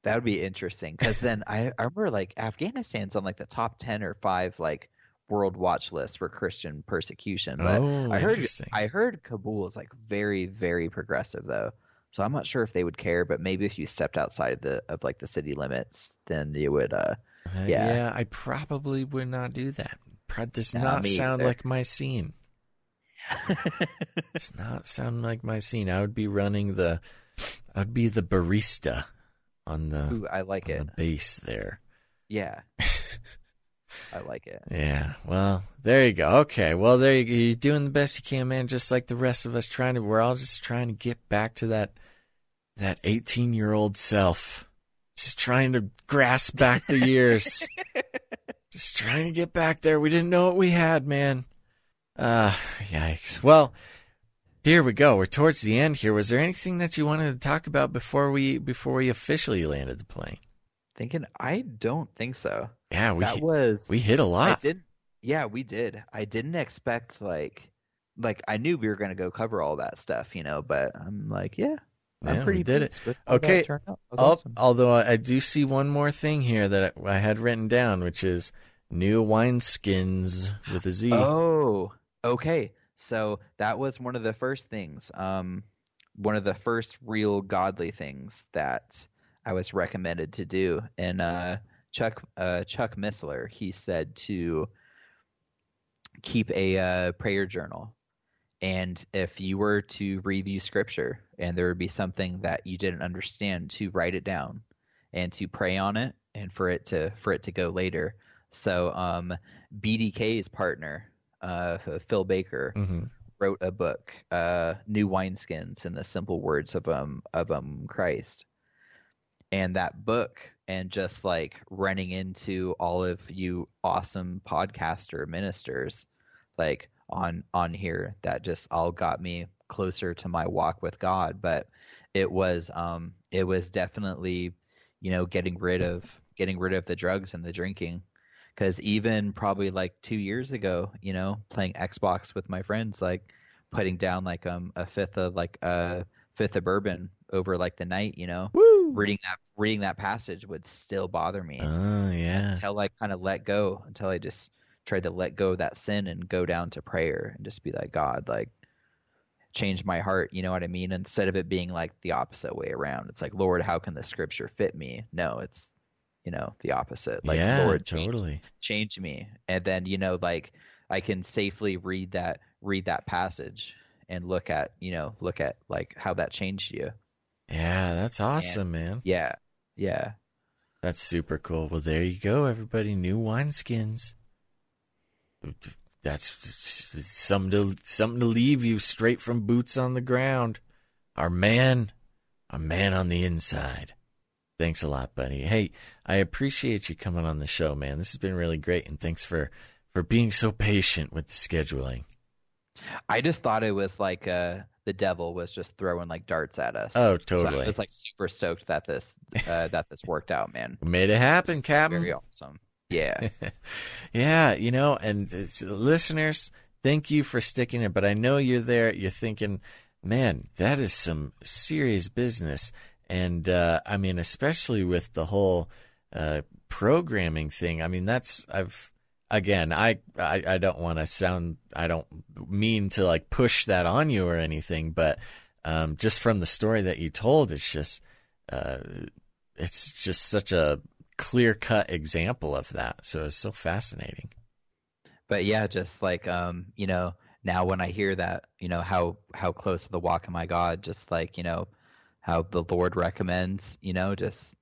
Speaker 2: That would be interesting, because then I remember like Afghanistan's on like the top 10 or 5 like world watch lists for Christian persecution. But I heard Kabul is like very, very progressive though, so I'm not sure if they would care. But maybe if you stepped outside of the city limits, then you would. Yeah,
Speaker 1: I probably would not do that. Does not sound like my scene. Does not sound like my scene. I would be running I'd be the barista on the
Speaker 2: I like it.
Speaker 1: The base there.
Speaker 2: Yeah. I like it.
Speaker 1: Yeah. Well, there you go. Okay. Well, there you go. You're doing the best you can, man. Just like the rest of us we're all just trying to get back to that 18-year-old self. Just trying to grasp back the years. Just trying to get back there. We didn't know what we had, man. Yikes. Well, Here we go. We're towards the end here. Was there anything that you wanted to talk about before we officially landed the plane?
Speaker 2: I don't think so.
Speaker 1: Yeah, we hit a lot.
Speaker 2: Yeah, we did. I didn't expect like I knew we were going to go cover all that stuff, but I'm like, I'm pretty
Speaker 1: did it.
Speaker 2: with how
Speaker 1: Okay.
Speaker 2: that turned out. That was awesome.
Speaker 1: Although I do see one more thing here that I had written down, which is new wineskins with a Z.
Speaker 2: Oh, okay. So that was one of the first things, one of the first real godly things that I was recommended to do. And Chuck Missler, he said to keep a prayer journal. And if you were to review scripture and there would be something that you didn't understand, to write it down and to pray on it and for it to go later. So BDK's partner, Phil Baker, wrote a book, New Wineskins and the Simple Words of Christ. And that book, and just like running into all of you awesome podcaster ministers like on here, that just all got me closer to my walk with God. But it was definitely, getting rid of the drugs and the drinking. Because even probably like 2 years ago, playing Xbox with my friends, like putting down like a fifth of bourbon over like the night,
Speaker 1: Woo!
Speaker 2: reading that passage would still bother me.
Speaker 1: Oh yeah.
Speaker 2: Until I kind of let go, until I just tried to let go of that sin and go down to prayer and just be like, God, like change my heart. You know what I mean? Instead of it being like the opposite way around, it's like, Lord, how can the scripture fit me? No, it's the opposite. Like,
Speaker 1: yeah,
Speaker 2: Lord,
Speaker 1: totally
Speaker 2: change me. And then, like I can safely read that passage and look at like how that changed you.
Speaker 1: Yeah, that's awesome, man.
Speaker 2: Yeah. Yeah.
Speaker 1: That's super cool. Well, there you go, everybody. New wineskins. That's something to leave you straight from boots on the ground. Our man on the inside. Thanks a lot, buddy. Hey, I appreciate you coming on the show, man. This has been really great, and thanks for being so patient with the scheduling.
Speaker 2: I just thought it was like the devil was just throwing like darts at us.
Speaker 1: Oh, totally.
Speaker 2: So I was like super stoked that this worked out, man.
Speaker 1: We made it happen, Captain.
Speaker 2: Very awesome. Yeah.
Speaker 1: Yeah, and listeners, thank you for sticking it. But I know you're there. You're thinking, man, that is some serious business. And, I mean, especially with the whole programming thing, I mean, I don't want to sound, I don't mean to like push that on you or anything, but just from the story that you told, it's just such a clear-cut example of that. So it's so fascinating.
Speaker 2: But yeah, just like, now when I hear that, how close to the walk of my God, just like, how the Lord recommends, just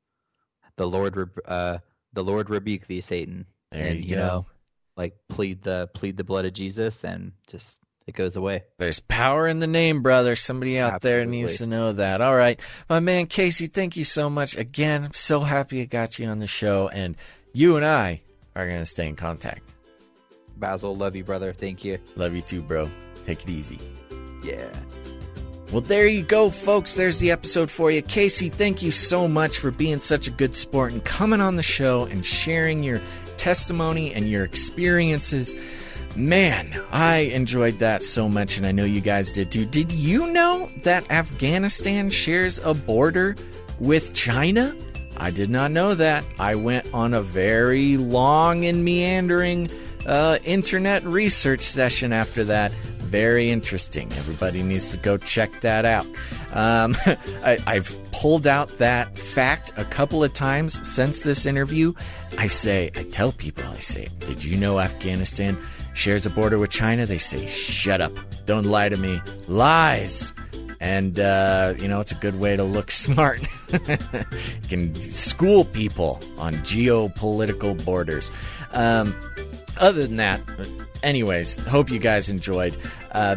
Speaker 2: the Lord rebuke thee, Satan.
Speaker 1: There
Speaker 2: and
Speaker 1: you go.
Speaker 2: Like plead the blood of Jesus, and just it goes away.
Speaker 1: There's power in the name, brother. Somebody out there needs to know that. All right. My man, Casey, thank you so much. Again, I'm so happy I got you on the show, and you and I are going to stay in contact.
Speaker 2: Basil, love you, brother. Thank you.
Speaker 1: Love you too, bro. Take it easy.
Speaker 2: Yeah.
Speaker 1: Well, there you go, folks. There's the episode for you. Casey, thank you so much for being such a good sport and coming on the show and sharing your testimony and your experiences. Man, I enjoyed that so much, and I know you guys did too. Did you know that Afghanistan shares a border with China? I did not know that. I went on a very long and meandering internet research session after that. Very interesting. Everybody needs to go check that out. I've pulled out that fact a couple of times since this interview. I tell people, did you know Afghanistan shares a border with China? They say, shut up. Don't lie to me. Lies. And, it's a good way to look smart. You can school people on geopolitical borders. Other than that, anyways, hope you guys enjoyed.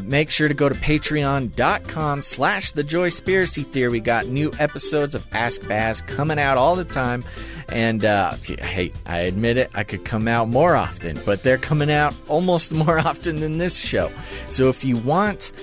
Speaker 1: Make sure to go to patreon.com/thejoyspiracy theory. We got new episodes of Ask Baz coming out all the time. And hey, I admit it, I could come out more often, but they're coming out almost more often than this show. So if you want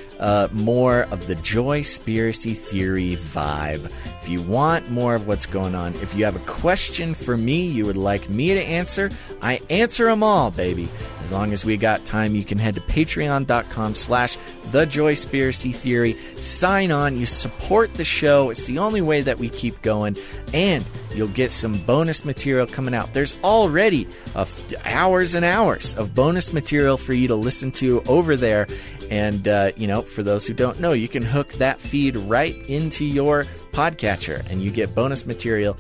Speaker 1: more of the Joyspiracy Theory vibe, if you want more of what's going on, if you have a question for me you would like me to answer, I answer them all, baby. As long as we got time, you can head to patreon.com/thejoyspiracy theory. Sign on. You support the show. It's the only way that we keep going. And you'll get some bonus material coming out. There's already hours and hours of bonus material for you to listen to over there. And, for those who don't know, you can hook that feed right into your podcatcher, and you get bonus material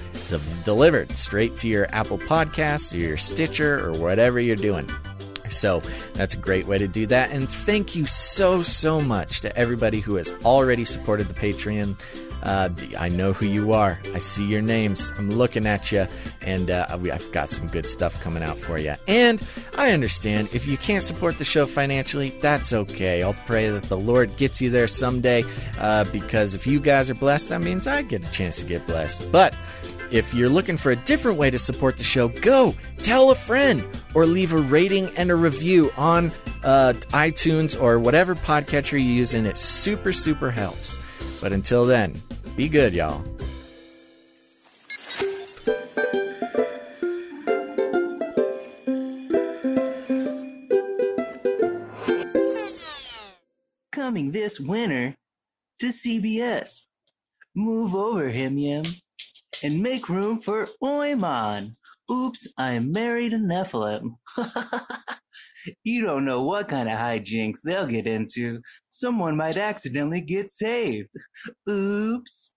Speaker 1: delivered straight to your Apple Podcasts or your Stitcher or whatever you're doing. So that's a great way to do that. And thank you so, so much to everybody who has already supported the Patreon. I know who you are. I see your names. I'm looking at you, and I've got some good stuff coming out for you. And I understand if you can't support the show financially, that's okay. I'll pray that the Lord gets you there someday, because if you guys are blessed, that means I get a chance to get blessed. But if you're looking for a different way to support the show, go tell a friend or leave a rating and a review on iTunes or whatever podcatcher you use, and it super, super helps. But until then, be good, y'all.
Speaker 3: Coming this winter to CBS. Move over, Him and make room for Oymon. Oops, I'm married a Nephilim. You don't know what kind of hijinks they'll get into. Someone might accidentally get saved. Oops.